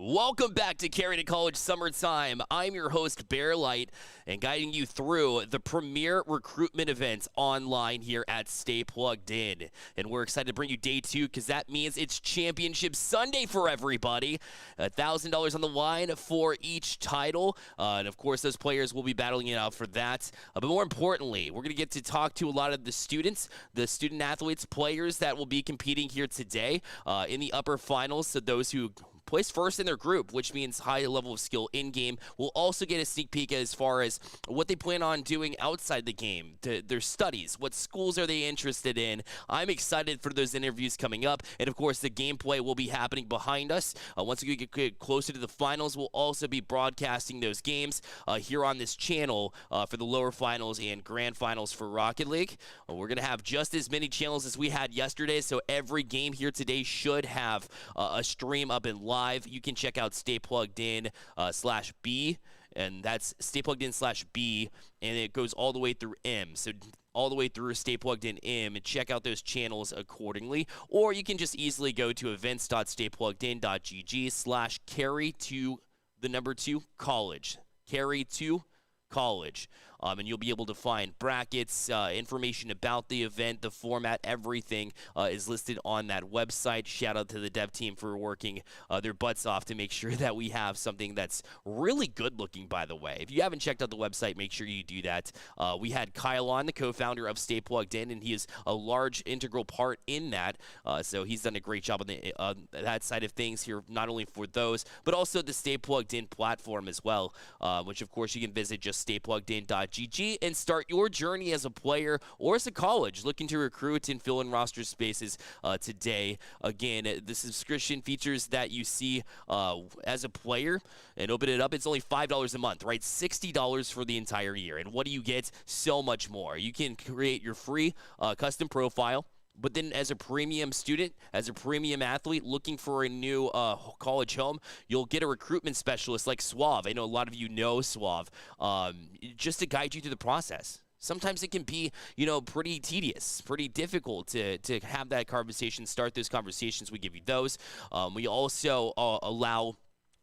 Welcome back to Carry2College Summertime. I'm your host, Bear Light, and guiding you through the premier recruitment events online here at Stay Plugged In. And we're excited to bring you day 2 because that means it's Championship Sunday for everybody. $1,000 on the line for each title. And of course, those players will be battling it out for that. But more importantly, we're going to get to talk to a lot of the students, the student athletes, players that will be competing here today in the upper finals. So those who placed first in their group, which means high level of skill in-game. We'll also get a sneak peek as far as what they plan on doing outside the game, their studies, what schools are they interested in. I'm excited for those interviews coming up, and of course the gameplay will be happening behind us. Once we get closer to the finals, we'll also be broadcasting those games here on this channel for the lower finals and grand finals for Rocket League. We're going to have just as many channels as we had yesterday, so every game here today should have a stream up and live. You can check out Stay Plugged In /B, and that's Stay Plugged In /B, and it goes all the way through M. So all the way through Stay Plugged In M, and check out those channels accordingly. Or you can just easily go to events.staypluggedin.gg/carry2college. Carry2College. And you'll be able to find brackets, information about the event, the format, everything is listed on that website. Shout out to the dev team for working their butts off to make sure that we have something that's really good looking, by the way. If you haven't checked out the website, make sure you do that. We had Kyle on, the co-founder of Stay Plugged In, and he is a large integral part in that. So he's done a great job on that side of things here, not only for those, but also the Stay Plugged In platform as well, which of course you can visit just staypluggedin.gg and start your journey as a player or as a college looking to recruit and fill in roster spaces today. Again, the subscription features that you see as a player, and open it up, it's only $5 a month, right? $60 for the entire year. And what do you get? So much more. You can create your free custom profile. But then as a premium student, as a premium athlete looking for a new college home, you'll get a recruitment specialist like Suave. I know a lot of you know Suave, just to guide you through the process. Sometimes it can be, pretty tedious, pretty difficult to have that conversation, start those conversations. We give you those. We also allow,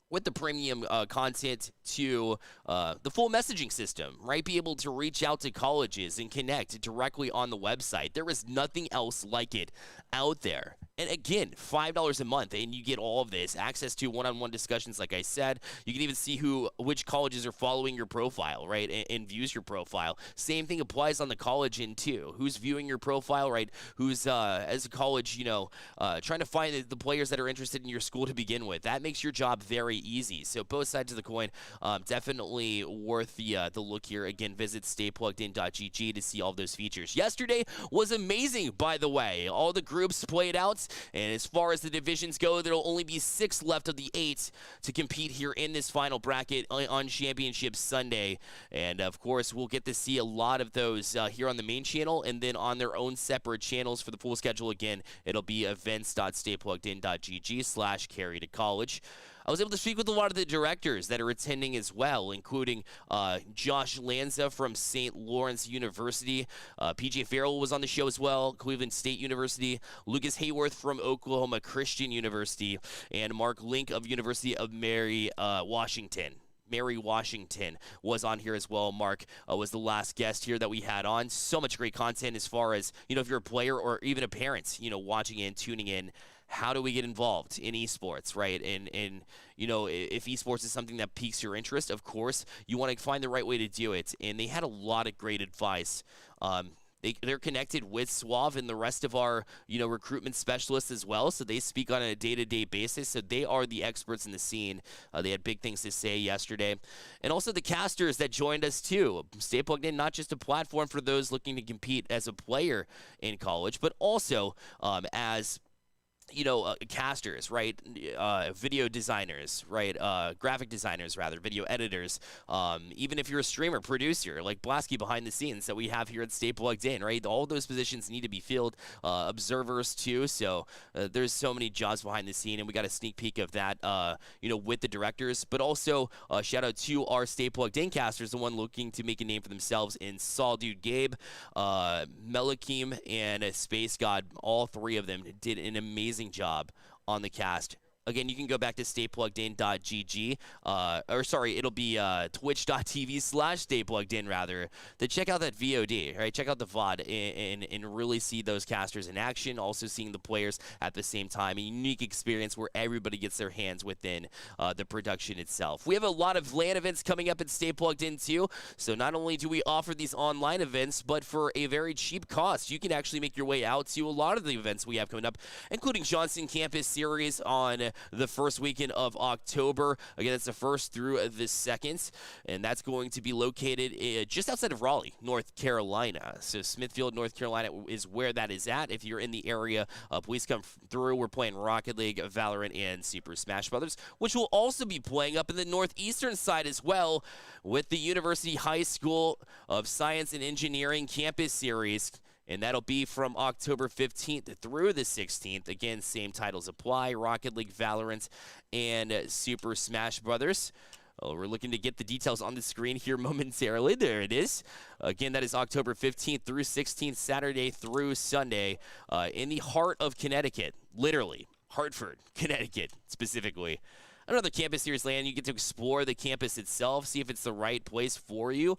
with the premium content, to the full messaging system, right? Be able to reach out to colleges and connect directly on the website. There is nothing else like it out there. And again, $5 a month, and you get all of this. Access to one-on-one discussions, like I said. You can even see which colleges are following your profile, right, and views your profile. Same thing applies on the college end, too. Who's viewing your profile, right? Who's, as a college, trying to find the players that are interested in your school to begin with. That makes your job very easy. So both sides of the coin, definitely worth the look here. Again, visit staypluggedin.gg to see all those features. Yesterday was amazing, by the way. All the groups played out. And as far as the divisions go, there will only be 6 left of the 8 to compete here in this final bracket on Championship Sunday. And, of course, we'll get to see a lot of those here on the main channel, and then on their own separate channels for the full schedule. Again, it'll be events.staypluggedin.gg/carry2college. I was able to speak with a lot of the directors that are attending as well, including Josh Lanza from St. Lawrence University. PJ Farrell was on the show as well, Cleveland State University. Lucas Hayworth from Oklahoma Christian University. And Mark Link of University of Mary Washington was on here as well. Mark was the last guest here that we had on. So much great content as far as, if you're a player or even a parent, watching in, tuning in. How do we get involved in esports, right? And if esports is something that piques your interest, of course, you want to find the right way to do it. And they had a lot of great advice. They're connected with Suave and the rest of our, recruitment specialists as well. So they speak on a day-to-day basis. So they are the experts in the scene. They had big things to say yesterday. And also the casters that joined us too. Stay Plugged In, not just a platform for those looking to compete as a player in college, but also as casters, right? Video designers, right? Graphic designers, rather, video editors. Even if you're a streamer, producer, like Blasky behind the scenes that we have here at Stay Plugged In, right? All those positions need to be filled. Observers, too. So there's so many jobs behind the scene, and we got a sneak peek of that, with the directors. But also, shout out to our Stay Plugged In casters, the one looking to make a name for themselves in Saul Dude Gabe, Melikim, and Space God. All 3 of them did an amazing job on the cast Again, you can go back to staypluggedin.gg, or sorry, it'll be twitch.tv/staypluggedin, rather, to check out that VOD, right? Check out the VOD and really see those casters in action, also seeing the players at the same time. A unique experience where everybody gets their hands within the production itself. We have a lot of LAN events coming up at Stay Plugged In too, so not only do we offer these online events, but for a very cheap cost, you can actually make your way out to a lot of the events we have coming up, including Johnson Campus Series on the first weekend of October. Again, that's the 1st through the 2nd, and that's going to be located just outside of Raleigh, North Carolina. So Smithfield, North Carolina is where that is at. If you're in the area, please come through. We're playing Rocket League, Valorant, and Super Smash Brothers, which will also be playing up in the northeastern side as well with the University High School of Science and Engineering Campus Series. And that'll be from October 15th through the 16th. Again, same titles apply: Rocket League, Valorant, and Super Smash Brothers. We're looking to get the details on the screen here momentarily. There it is. Again, that is October 15th through 16th, Saturday through Sunday, in the heart of Connecticut. Literally, Hartford, Connecticut, specifically. Another campus series LAN, you get to explore the campus itself, see if it's the right place for you,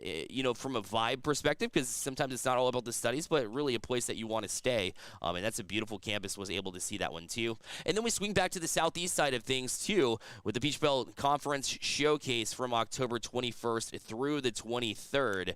you know, from a vibe perspective, because sometimes it's not all about the studies, but really a place that you want to stay. And that's a beautiful campus. Was able to see that one too. And then we swing back to the southeast side of things too, with the Peach Belt Conference Showcase from October 21st through the 23rd.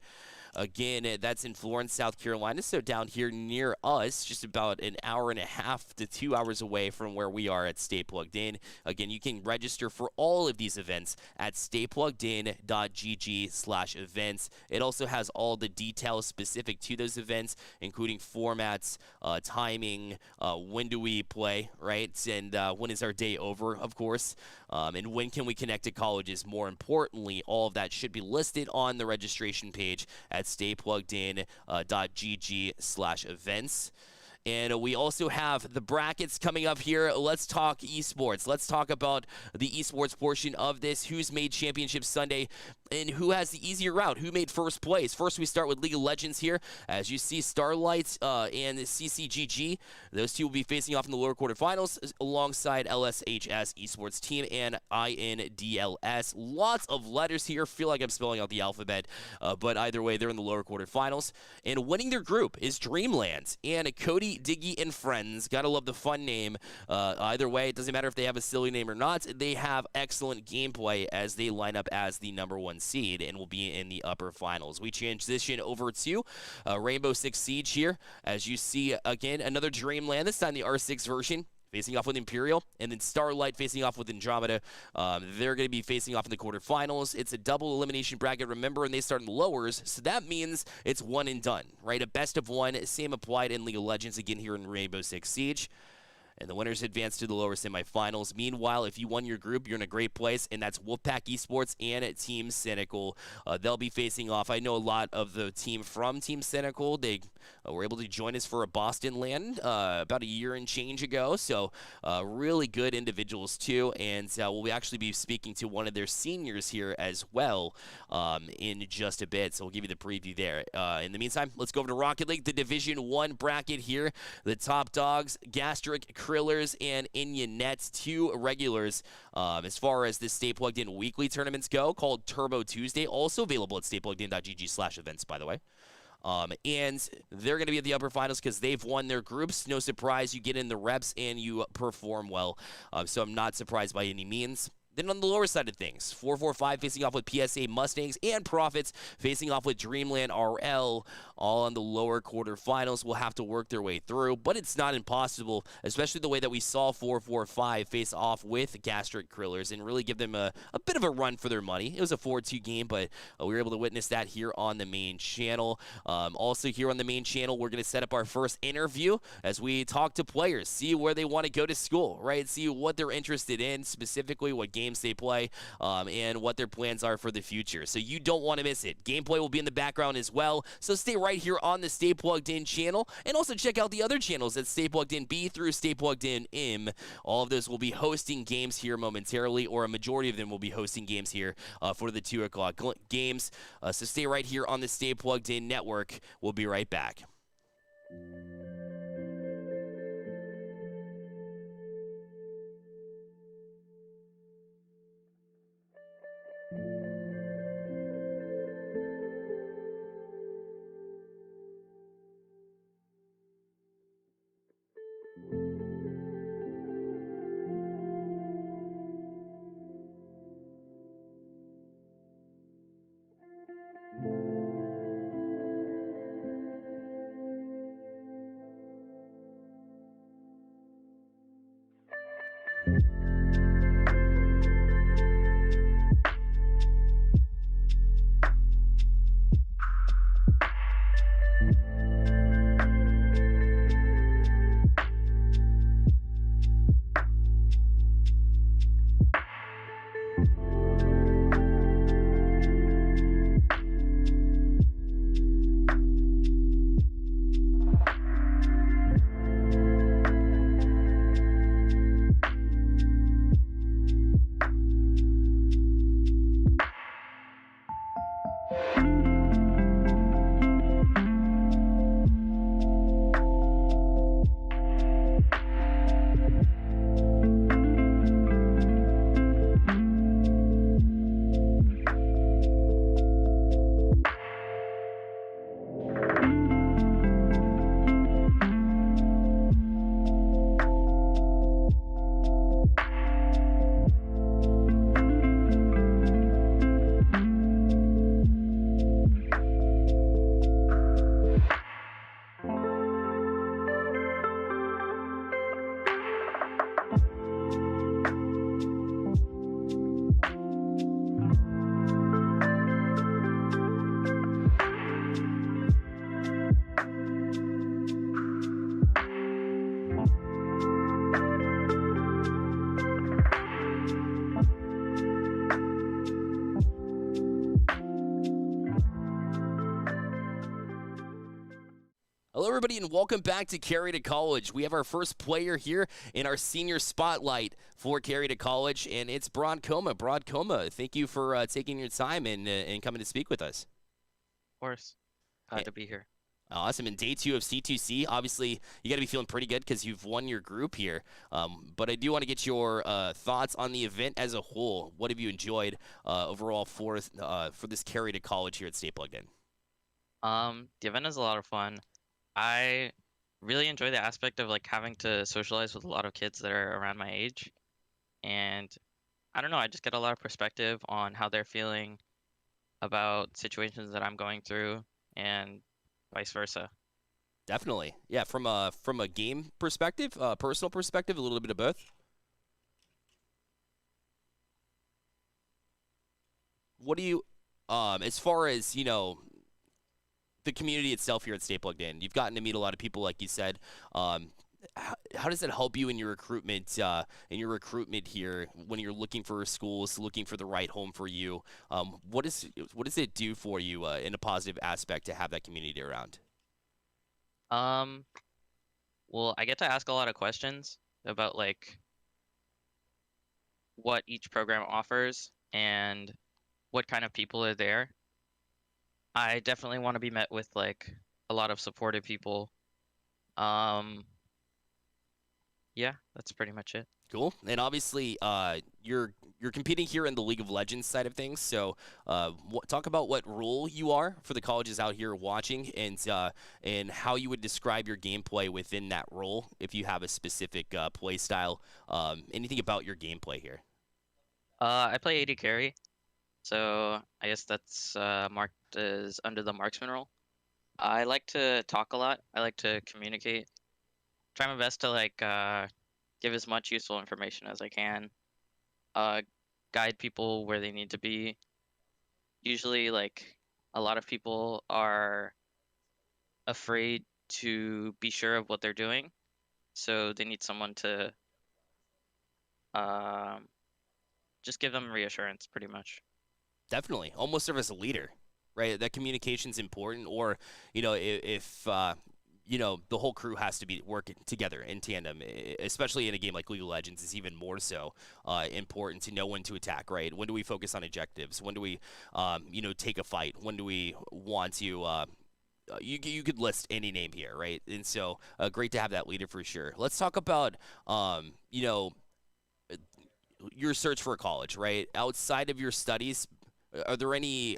Again, that's in Florence, South Carolina, so down here near us, just about an hour and a half to 2 hours away from where we are at Stay Plugged In. Again, you can register for all of these events at staypluggedin.gg/events. It also has all the details specific to those events, including formats, timing, when do we play, right, and when is our day over, of course, and when can we connect to colleges. More importantly, all of that should be listed on the registration page at staypluggedin.gg/events. And we also have the brackets coming up here. Let's talk esports. Let's talk about the esports portion of this. Who's made Championship Sunday and who has the easier route? Who made first place? First, we start with League of Legends here. As you see, Starlight and CCGG, those two will be facing off in the lower quarterfinals alongside LSHS Esports Team and INDLS. Lots of letters here. Feel like I'm spelling out the alphabet, but either way, they're in the lower quarterfinals. And winning their group is Dreamland and Cody, Diggy, and Friends. Gotta love the fun name. Either way, it doesn't matter if they have a silly name or not. They have excellent gameplay as they line up as the #1 seed and will be in the upper finals. We transition over to Rainbow Six Siege here. As you see, again, another Dreamland, this time the R6 version, facing off with Imperial, and then Starlight facing off with Andromeda. They're going to be facing off in the quarterfinals. It's a double elimination bracket, remember, and they start in the lowers, so that means it's one and done, right? A best of one, same applied in League of Legends again here in Rainbow Six Siege. And the winners advance to the lower semifinals. Meanwhile, if you won your group, you're in a great place, and that's Wolfpack Esports and Team Cynical. They'll be facing off. I know a lot of the team from Team Cynical. They were able to join us for a Boston LAN about a year and change ago, so really good individuals too. And we'll actually be speaking to one of their seniors here as well in just a bit, so we'll give you the preview there. In the meantime, let's go over to Rocket League, the Division 1 bracket here. The top dogs, Gastric, Krillers, and Inya Nets, two regulars as far as the Stay Plugged In weekly tournaments go, called Turbo Tuesday, also available at staypluggedin.gg/events, by the way. And they're going to be at the upper finals because they've won their groups. No surprise, you get in the reps and you perform well, so I'm not surprised by any means. Then on the lower side of things, 445 facing off with PSA Mustangs and Profits facing off with Dreamland RL, all on the lower quarterfinals. Will have to work their way through, but it's not impossible, especially the way that we saw 445 face off with Gastric Krillers and really give them a bit of a run for their money. It was a 4-2 game, but we were able to witness that here on the main channel. Also here on the main channel, we're going to set up our first interview as we talk to players, see where they want to go to school, right? See what they're interested in, specifically what games they play, and what their plans are for the future. So you don't want to miss it. Gameplay will be in the background as well, so stay right here on the Stay Plugged In channel, and also check out the other channels at Stay Plugged In B through Stay Plugged In M. All of those will be hosting games here momentarily, or a majority of them will be hosting games here for the 2 o'clock games. So stay right here on the Stay Plugged In network. We'll be right back. Hello, everybody, and welcome back to Carry2College. We have our first player here in our senior spotlight for Carry2College, and it's Brod Coma. Brod Coma, thank you for taking your time and coming to speak with us. Of course. Glad to be here. Awesome. In day 2 of C2C, obviously, you got to be feeling pretty good because you've won your group here. But I do want to get your thoughts on the event as a whole. What have you enjoyed overall for this Carry2College here at Stay Plugged In? The event is a lot of fun. I really enjoy the aspect of like having to socialize with a lot of kids that are around my age. And I don't know, I just get a lot of perspective on how they're feeling about situations that I'm going through and vice versa. Definitely. Yeah, from a game perspective, personal perspective, a little bit of both. What do you as far as, the community itself here at Stay Plugged In, you've gotten to meet a lot of people, like you said. How does that help you in your recruitment here when you're looking for schools, looking for the right home for you? What does it do for you in a positive aspect to have that community around? Um, well, I get to ask a lot of questions about like what each program offers and what kind of people are there. I definitely want to be met with like a lot of supportive people. Um, yeah, that's pretty much it. Cool. And obviously, you're competing here in the League of Legends side of things. So, talk about what role you are for the colleges out here watching, and how you would describe your gameplay within that role. If you have a specific play style, anything about your gameplay here. I play AD carry, so I guess that's marked as under the marksman role. I like to talk a lot. I like to communicate. Try my best to like give as much useful information as I can. Uh, guide people where they need to be. Usually, like a lot of people are afraid to be sure of what they're doing, so they need someone to um just give them reassurance, pretty much. Definitely, almost serve as a leader, right? That communication's important, or if the whole crew has to be working together in tandem, especially in a game like League of Legends, is even more so important to know when to attack, right? When do we focus on objectives? When do we, take a fight? When do we want to? You could list any name here, right? And so, great to have that leader for sure. Let's talk about, your search for a college, right? Outside of your studies, are there any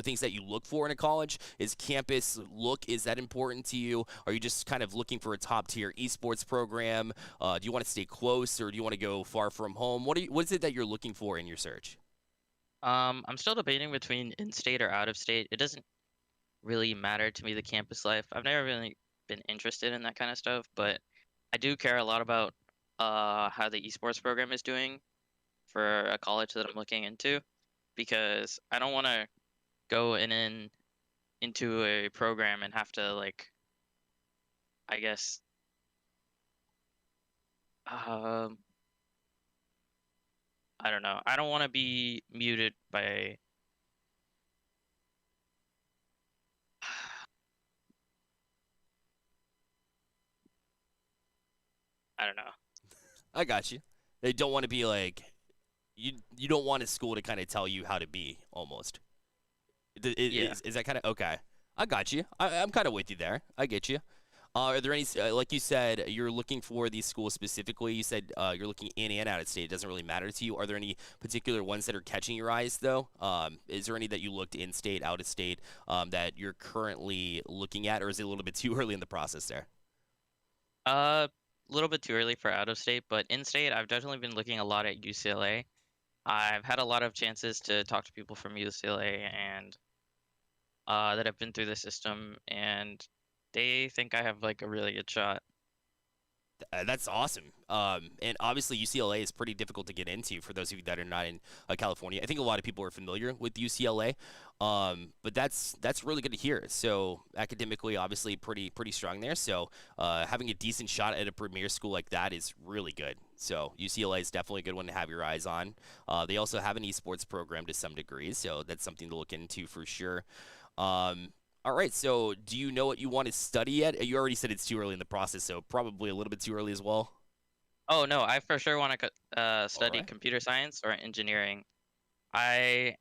things that you look for in a college? Is campus look, is that important to you? Are you just kind of looking for a top tier esports program? Do you want to stay close, or do you want to go far from home? What is it that you're looking for in your search? I'm still debating between in-state or out of state. It doesn't really matter to me, the campus life. I've never really been interested in that kind of stuff, but I do care a lot about how the esports program is doing for a college that I'm looking into, because I don't want to go into a program and have to like, I guess, um I don't know. I don't want to be muted by I don't know. I got you. They don't want to be like you don't want a school to kind of tell you how to be almost. Yeah. Is that kind of okay? I got you. I'm kind of with you there. I get you. Are there any, like you said, you're looking for these schools specifically? You said you're looking in and out of state. It doesn't really matter to you. Are there any particular ones that are catching your eyes, though? Is there any that you looked in state, out of state, that you're currently looking at, or is it a little bit too early in the process there? A little bit too early for out of state, but in state, I've definitely been looking a lot at UCLA. I've had a lot of chances to talk to people from UCLA and that have been through the system, and they think I have like a really good shot. That's awesome. And obviously UCLA is pretty difficult to get into for those of you that are not in California. I think a lot of people are familiar with UCLA, but that's really good to hear. So academically, obviously, pretty strong there. So having a decent shot at a premier school like that is really good. So UCLA is definitely a good one to have your eyes on. They also have an esports program to some degree, so that's something to look into for sure. Um, All right. So, do you know what you want to study yet? You already said it's too early in the process, so probably a little bit too early as well. Oh no, I for sure want to All study right. computer science or engineering. I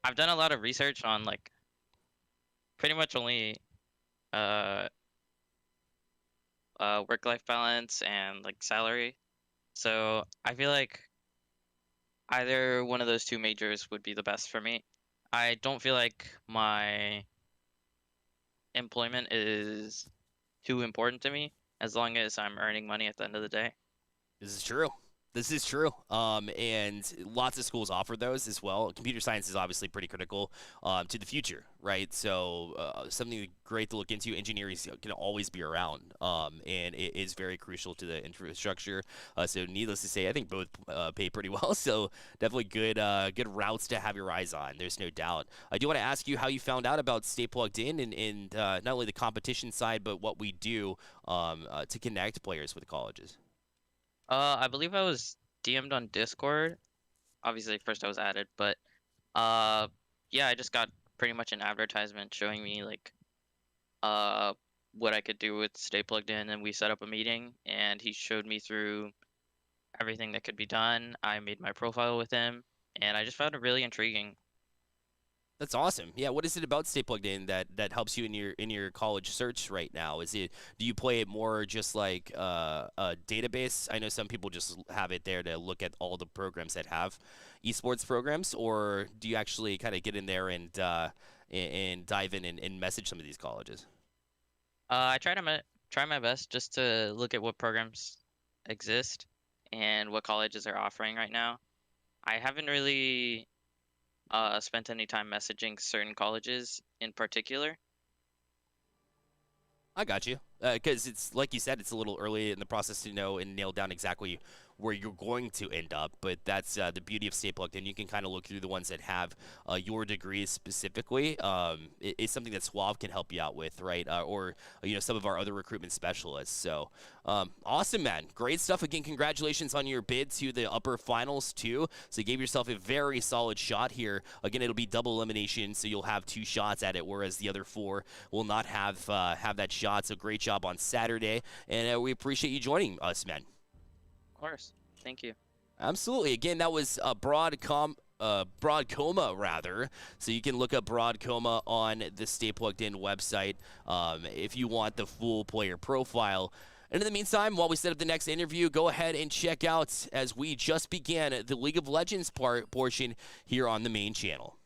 I've done a lot of research on like pretty much only uh work-life balance and like salary. So I feel like either one of those two majors would be the best for me. I don't feel like my employment is too important to me as long as I'm earning money at the end of the day. This is true. This is true. And lots of schools offer those as well. Computer science is obviously pretty critical to the future, right? So something great to look into. Engineering can always be around, and it is very crucial to the infrastructure. So needless to say, I think both pay pretty well. So definitely good routes to have your eyes on. There's no doubt. I do want to ask you how you found out about Stay Plugged In and not only the competition side, but what we do to connect players with colleges. I believe I was DM'd on Discord. Obviously, first I was added, but uh, yeah, I just got pretty much an advertisement showing me like uh what I could do with Stay Plugged In, and we set up a meeting, and he showed me through everything that could be done. I made my profile with him, and I just found it really intriguing. That's awesome. Yeah, what is it about Stay Plugged In that helps you in your college search right now? Is it do you play it more just like a database? I know some people just have it there to look at all the programs that have esports programs, or do you actually kind of get in there and dive in and message some of these colleges? I try my best just to look at what programs exist and what colleges are offering right now. I haven't really spent any time messaging certain colleges in particular. I got you. Because it's like you said, it's a little early in the process to know and nail down exactly where you're going to end up. But that's the beauty of Stay Plugged In. You can kind of look through the ones that have your degrees specifically. It's something that Suave can help you out with, right? Or some of our other recruitment specialists. So awesome, man. Great stuff. Again, congratulations on your bid to the upper finals too. So you gave yourself a very solid shot here. Again, it'll be double elimination, so you'll have two shots at it, whereas the other four will not have that shot. So great job on Saturday, and we appreciate you joining us, man. Of course. Thank you. Absolutely. Again, that was Broadcoma rather. So you can look up Broadcoma on the Stay Plugged In website if you want the full player profile. And in the meantime, while we set up the next interview, go ahead and check out as we just began the League of Legends portion here on the main channel.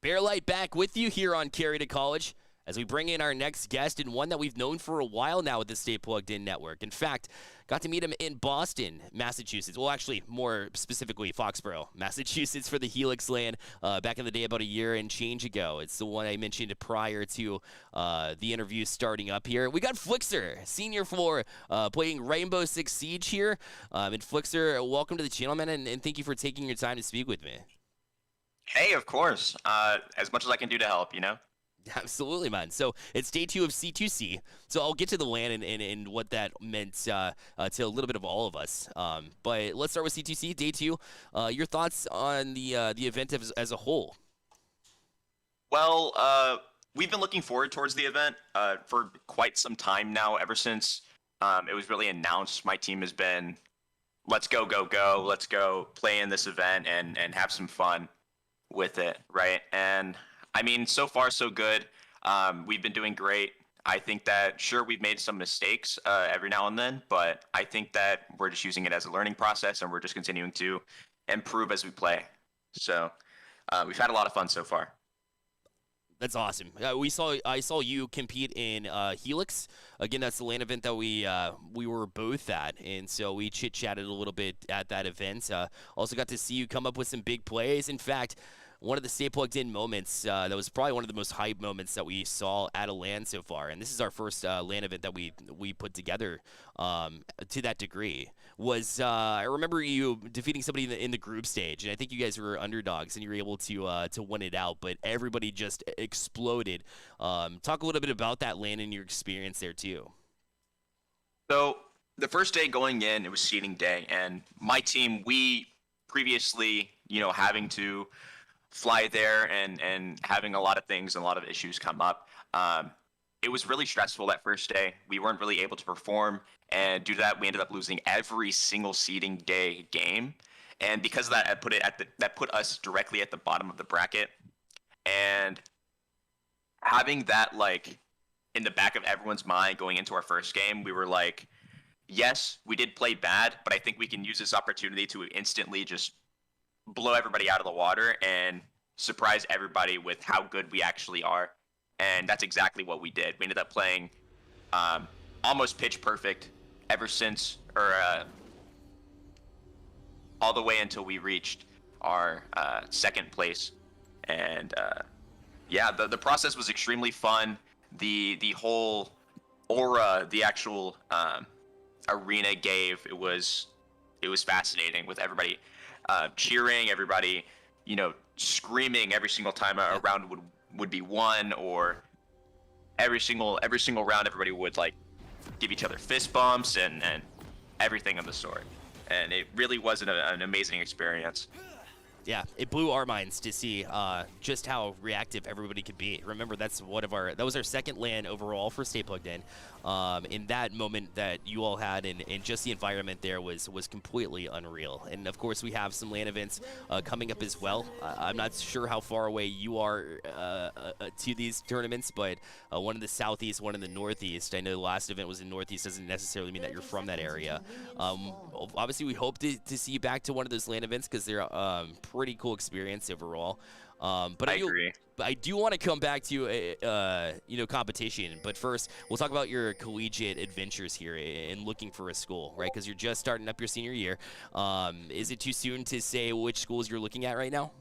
Bearlight back with you here on Carry2College as we bring in our next guest and one that we've known for a while now with the Stay Plugged In Network. In fact, got to meet him in Boston, Massachusetts. Well, actually, more specifically, Foxborough, Massachusetts for the Helix LAN back in the day about a year and change ago. It's the one I mentioned prior to the interview starting up here. We got Flixer, senior for playing Rainbow Six Siege here. And Flixer, welcome to the channel, man, and thank you for taking your time to speak with me. Hey, of course. As much as I can do to help, you know? Absolutely, man. So it's day 2 of C2C. So I'll get to the LAN and what that meant to a little bit of all of us. But let's start with C2C, day 2. Your thoughts on the event as a whole? Well, we've been looking forward towards the event for quite some time now. Ever since it was really announced, my team has been, let's go, go, go. Let's go play in this event and have some fun with it, right? And I mean, so far so good. We've been doing great. I think that sure we've made some mistakes every now and then, but I think that we're just using it as a learning process and we're just continuing to improve as we play. So we've had a lot of fun so far. That's awesome. I saw you compete in Helix. Again, that's the LAN event that we were both at, and so we chit-chatted a little bit at that event. Also got to see you come up with some big plays. In fact, one of the Stay Plugged In moments that was probably one of the most hype moments that we saw at a LAN so far, and this is our first LAN event that we put together to that degree, was I remember you defeating somebody in the group stage, and I think you guys were underdogs, and you were able to win it out, but everybody just exploded. Talk a little bit about that LAN and your experience there too. So the first day going in, it was seeding day, and my team, we previously, having to fly there and having a lot of things and a lot of issues come up. It was really stressful that first day. We weren't really able to perform, and due to that, we ended up losing every single seeding day game. And because of that, that put us directly at the bottom of the bracket. And having that in the back of everyone's mind going into our first game, we were like, yes, we did play bad, but I think we can use this opportunity to instantly just blow everybody out of the water and surprise everybody with how good we actually are. And that's exactly what we did. We ended up playing almost pitch perfect ever since, or all the way until we reached our second place. And yeah, the process was extremely fun. The whole aura, the actual arena gave, it was fascinating with everybody cheering, everybody, screaming every single time a round would be won, or every single round everybody would give each other fist bumps and everything of the sort. And it really was an amazing experience. Yeah, it blew our minds to see just how reactive everybody could be. Remember, that was our second LAN overall for Stay Plugged In. In that moment that you all had, and just the environment there was completely unreal. And of course, we have some LAN events coming up as well. I'm not sure how far away you are to these tournaments, but one in the southeast, one in the northeast. I know the last event was in northeast. Doesn't necessarily mean that you're from that area. Obviously, we hope to see you back to one of those LAN events because they're pretty cool experience overall. But I agree. I do want to come back to competition, but first we'll talk about your collegiate adventures here and looking for a school, right? Because you're just starting up your senior year. Is it too soon to say which schools you're looking at right now?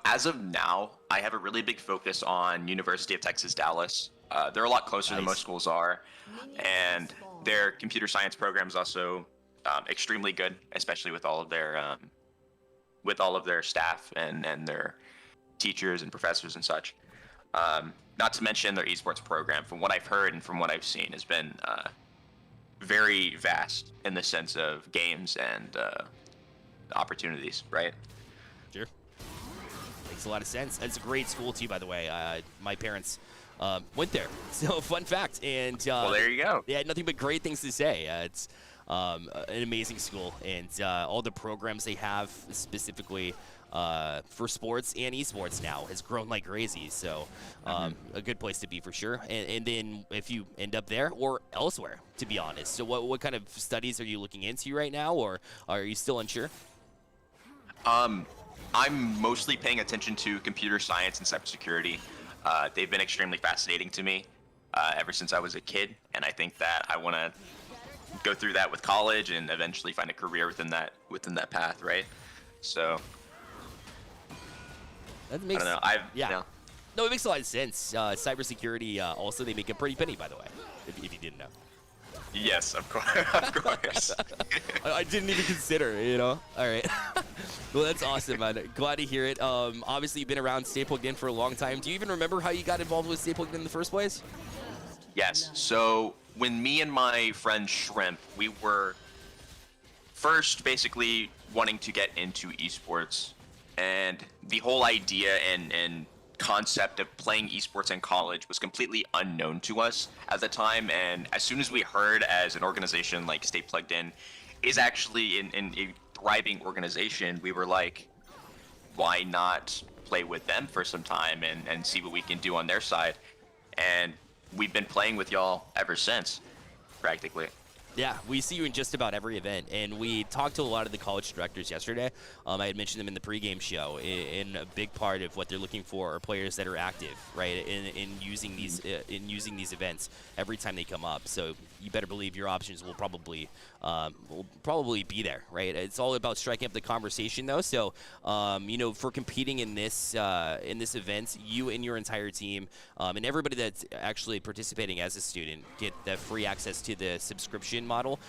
As of now, I have a really big focus on University of Texas, Dallas. They're a lot closer than most schools are, and their computer science program is also extremely good, especially with all of their staff and their teachers and professors and such. Not to mention their esports program, from what I've heard and from what I've seen, has been very vast in the sense of games and opportunities, right? Sure. Makes a lot of sense. That's a great school too, by the way. My parents went there. So fun fact. And well, there you go. They had nothing but great things to say. It's an amazing school, and all the programs they have specifically for sports and esports now has grown like crazy. So a good place to be for sure. And then if you end up there or elsewhere, to be honest. So what kind of studies are you looking into right now, or are you still unsure? I'm mostly paying attention to computer science and cybersecurity. They've been extremely fascinating to me ever since I was a kid, and I think that I want to go through that with college and eventually find a career within that path, right? So That I makes don't know. yeah. No, it makes a lot of sense. Cybersecurity, also, they make a pretty penny, by the way, if you didn't know. Yes, of course, of course. I didn't even consider, you know? All right. Well, that's awesome, man. Glad to hear it. Obviously, you've been around Stay Plugged In for a long time. Do you even remember how you got involved with Stay Plugged In the first place? Yes. So when me and my friend Shrimp, we were first basically wanting to get into esports, and the whole idea and concept of playing esports in college was completely unknown to us at the time. And as soon as we heard as an organization like Stay Plugged In is actually in a thriving organization, we were like, why not play with them for some time and see what we can do on their side? And we've been playing with y'all ever since, practically. Yeah, we see you in just about every event, and we talked to a lot of the college directors yesterday. I had mentioned them in the pregame show, and a big part of what they're looking for are players that are active, right, in using these events every time they come up. So you better believe your options will probably be there, right? It's all about striking up the conversation, though. So for competing in this event, you and your entire team and everybody that's actually participating as a student get the free access to the subscription model,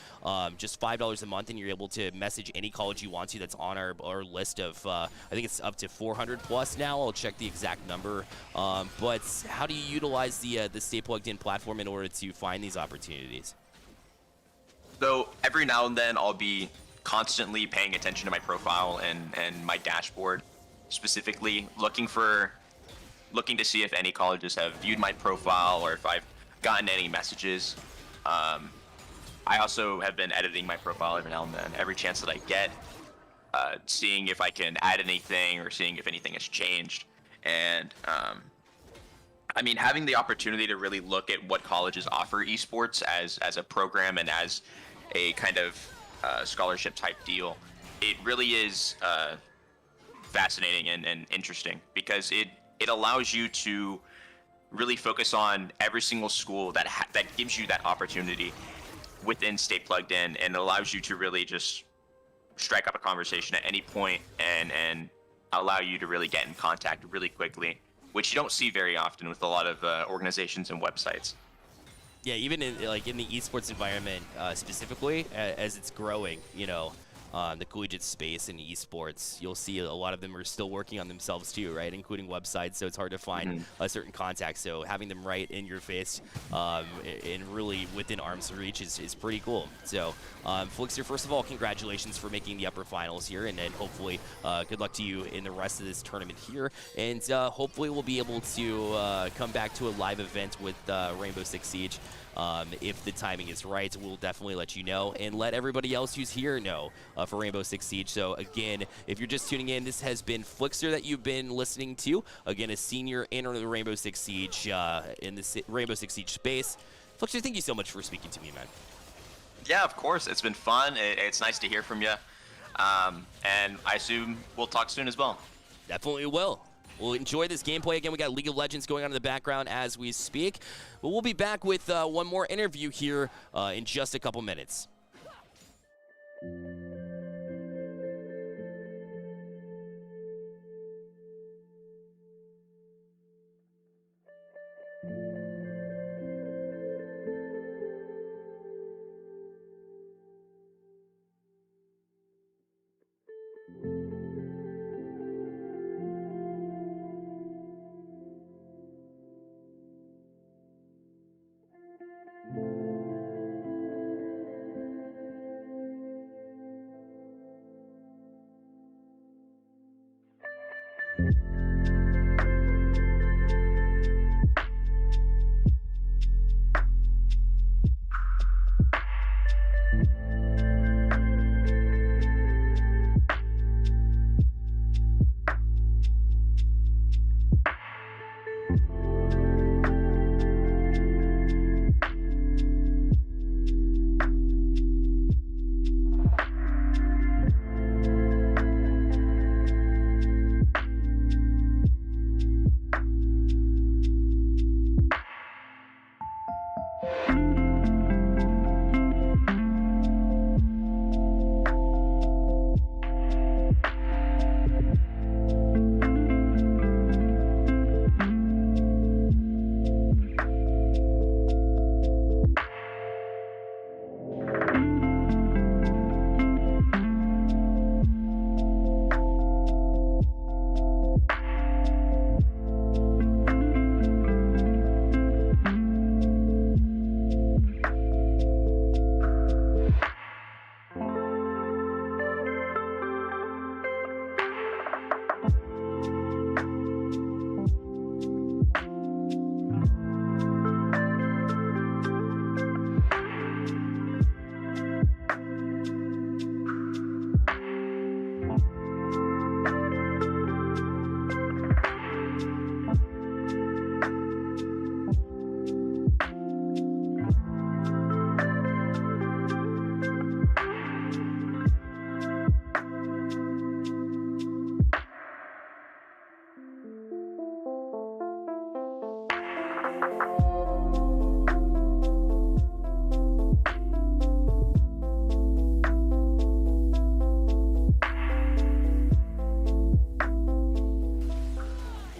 just $5 a month, and you're able to message any college you want to that's on our list of, I think it's up to 400 plus now. I'll check the exact number. But how do you utilize the Stay Plugged In platform in order to find these opportunities? So every now and then I'll be constantly paying attention to my profile and my dashboard, specifically looking to see if any colleges have viewed my profile or if I've gotten any messages. I also have been editing my profile every now and then, every chance that I get, seeing if I can add anything or seeing if anything has changed. And I mean, having the opportunity to really look at what colleges offer esports as a program and as a kind of scholarship type deal, it really is fascinating and interesting, because it allows you to really focus on every single school that gives you that opportunity within Stay Plugged In, and it allows you to really just strike up a conversation at any point and allow you to really get in contact really quickly, which you don't see very often with a lot of organizations and websites. Yeah, even in the esports environment specifically, as it's growing, the collegiate space in esports, you'll see a lot of them are still working on themselves too, right? Including websites, so it's hard to find a certain contact. So having them right in your face and really within arm's reach is pretty cool. So Flixer, first of all, congratulations for making the upper finals here, and then hopefully good luck to you in the rest of this tournament here. And hopefully we'll be able to come back to a live event with Rainbow Six Siege. If the timing is right, we'll definitely let you know and let everybody else who's here know for Rainbow Six Siege. So again, if you're just tuning in, this has been Flixer that you've been listening to. Again, a senior in the Rainbow Six Siege in the Rainbow Six Siege space. Flixer, thank you so much for speaking to me, man. Yeah, of course. It's been fun. It's nice to hear from you. And I assume we'll talk soon as well. Definitely will. We'll enjoy this gameplay. Again, we got League of Legends going on in the background as we speak. But we'll be back with one more interview here in just a couple minutes.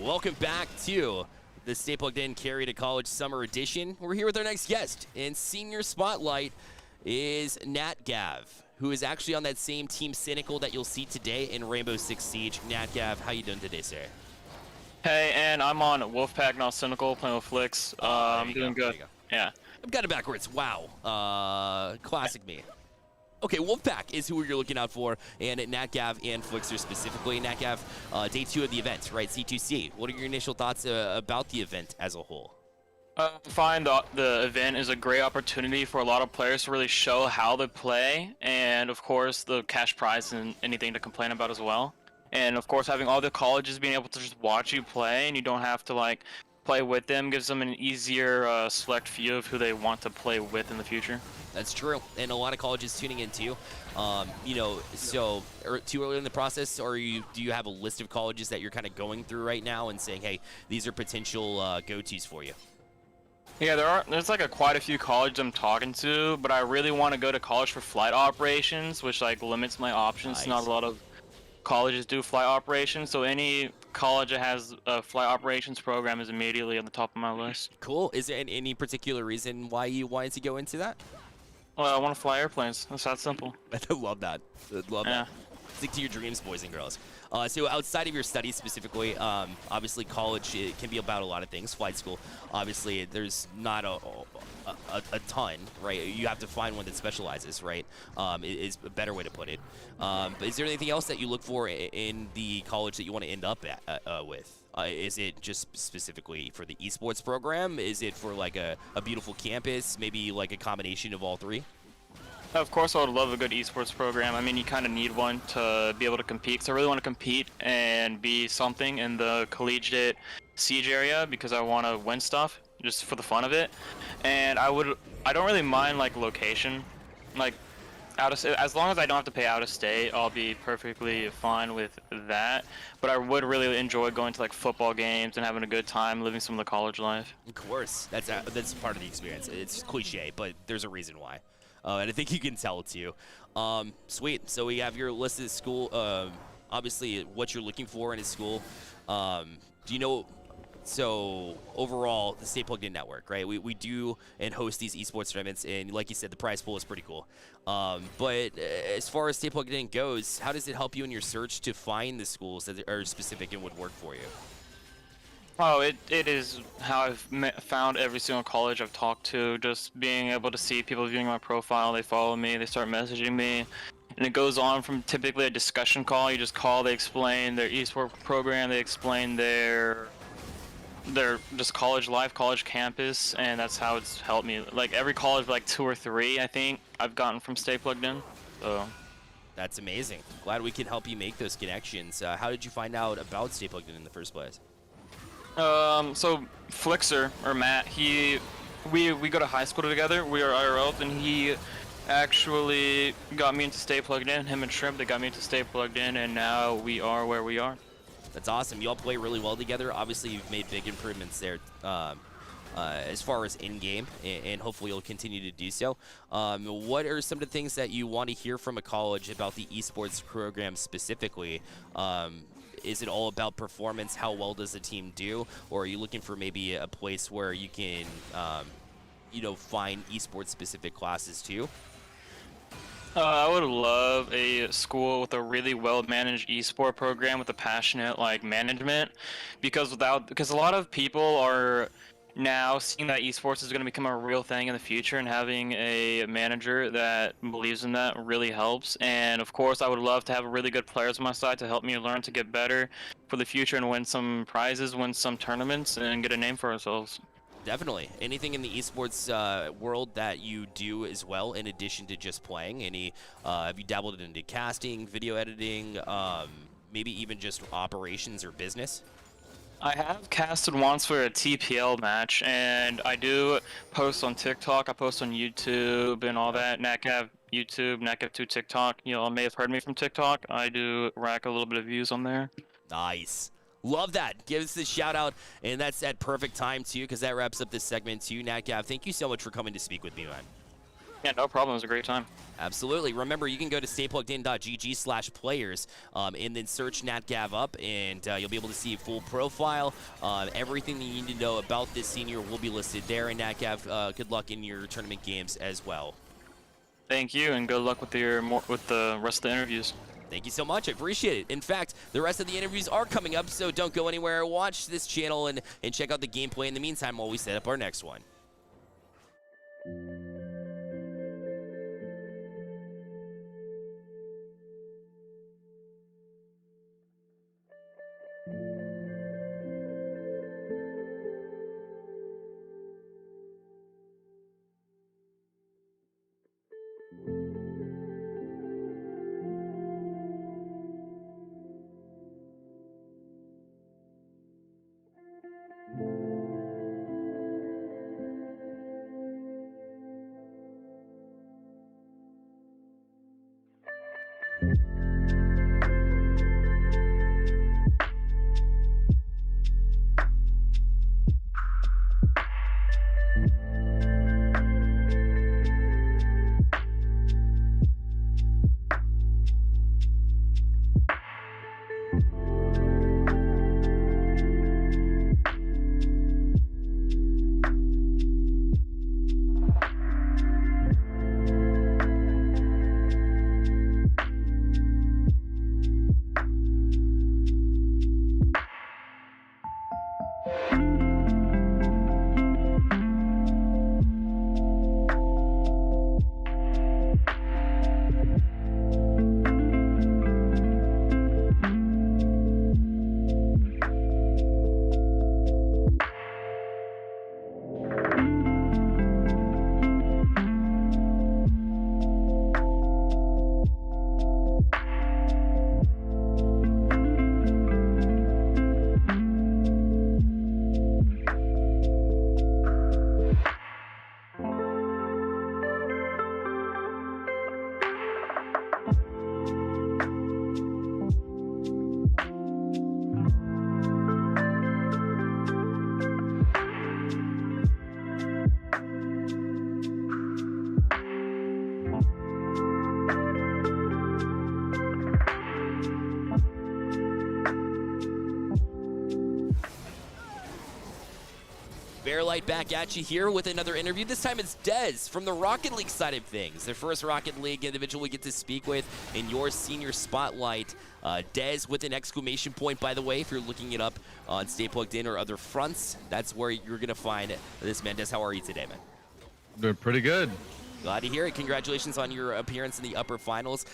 Welcome back to the Stay Plugged In Carry2College Summer Edition. We're here with our next guest, and Senior Spotlight is Nat Gav, who is actually on that same Team Cynical that you'll see today in Rainbow Six Siege. Nat Gav, how you doing today, sir? Hey, and I'm on Wolfpack, not Cynical, playing with Flicks. I'm doing good. Yeah. I've got it backwards. Wow. Classic me. Okay, Wolfpack is who you're looking out for, and Nat Gav and Flixer specifically. Nat Gav, day 2 of the event, right? C2C. What are your initial thoughts about the event as a whole? I find the event is a great opportunity for a lot of players to really show how they play, and of course the cash prize and anything to complain about as well. And of course having all the colleges being able to just watch you play, and you don't have to like play with them, gives them an easier select view of who they want to play with in the future. That's true, and a lot of colleges tuning in too. So too early in the process, or do you have a list of colleges that you're kind of going through right now and saying, hey, these are potential go-tos for you? Yeah, there's like quite a few colleges I'm talking to, but I really want to go to college for flight operations, which like limits my options. Nice. Not a lot of colleges do flight operations, so any college that has a flight operations program is immediately on the top of my list. Cool. Is there any particular reason why you wanted to go into that? Well, I want to fly airplanes. It's that simple. I love that. Love Yeah. that. Stick to your dreams, boys and girls. So outside of your studies specifically, obviously college it can be about a lot of things. Flight school, obviously, there's not a ton, right? You have to find one that specializes, right? Is a better way to put it. But is there anything else that you look for in the college that you want to end up with? Is it just specifically for the esports program? Is it for like a beautiful campus? Maybe like a combination of all three? Of course, I would love a good esports program. I mean, you kind of need one to be able to compete. So I really want to compete and be something in the collegiate siege area because I want to win stuff just for the fun of it. And I don't really mind like location, like as long as I don't have to pay out of state, I'll be perfectly fine with that. But I would really enjoy going to like football games and having a good time, living some of the college life. Of course, that's part of the experience. It's cliche, but there's a reason why. And I think you can tell it to you. Sweet. So we have your list of school, obviously what you're looking for in a school. Do you know, so overall, the Stay Plugged In Network, right? We do and host these esports tournaments, and like you said, the prize pool is pretty cool. But as far as Stay Plugged In goes, how does it help you in your search to find the schools that are specific and would work for you? Oh, it is how I've found every single college I've talked to, just being able to see people viewing my profile, they follow me, they start messaging me, and it goes on from typically a discussion call. You just call, they explain their esports program, they explain their just college life, college campus, and that's how it's helped me. Like every college, like 2 or 3, I think, I've gotten from Stay Plugged In, so. That's amazing. Glad we can help you make those connections. How did you find out about Stay Plugged In the first place? So Flixer, or Matt, we go to high school together, we are IRLs, and he actually got me into Stay Plugged In. Him and Shrimp, they got me into Stay Plugged In, and now we are where we are. That's awesome. You all play really well together. Obviously, you've made big improvements there as far as in-game, and hopefully you'll continue to do so. What are some of the things that you want to hear from a college about the esports program specifically? Is it all about performance? How well does the team do? Or are you looking for maybe a place where you can, you know, find esports specific classes too? I would love a school with a really well-managed esport program with a passionate like management, because a lot of people are now seeing that esports is going to become a real thing in the future, and having a manager that believes in that really helps. And of course, I would love to have really good players on my side to help me learn to get better for the future and win some prizes, win some tournaments, and get a name for ourselves. Definitely. Anything in the esports world that you do as well, in addition to just playing? Have you dabbled into casting, video editing, maybe even just operations or business? I have casted once for a TPL match, and I do post on TikTok. I post on YouTube and all that. NatGav YouTube, NatGav2 TikTok. You all may have heard me from TikTok. I do rack a little bit of views on there. Nice. Love that. Give us this shout out, and that's at perfect time too, because that wraps up this segment too. NatGav, thank you so much for coming to speak with me, man. Yeah, no problem. It was a great time. Absolutely. Remember, you can go to staypluggedin.gg/players and then search NatGav up, and you'll be able to see a full profile. Everything that you need to know about this senior will be listed there. And NatGav, good luck in your tournament games as well. Thank you, and good luck with the rest of the interviews. Thank you so much. I appreciate it. In fact, the rest of the interviews are coming up, so don't go anywhere. Watch this channel and check out the gameplay in the meantime while we set up our next one. Bearlight back at you here with another interview. This time it's Dez from the Rocket League side of things. The first Rocket League individual we get to speak with in your senior spotlight. Dez with an exclamation point, by the way, if you're looking it up on Stay Plugged In or other fronts. That's where you're going to find this man. Dez, how are you today, man? Doing pretty good. Glad to hear it. Congratulations on your appearance in the upper finals.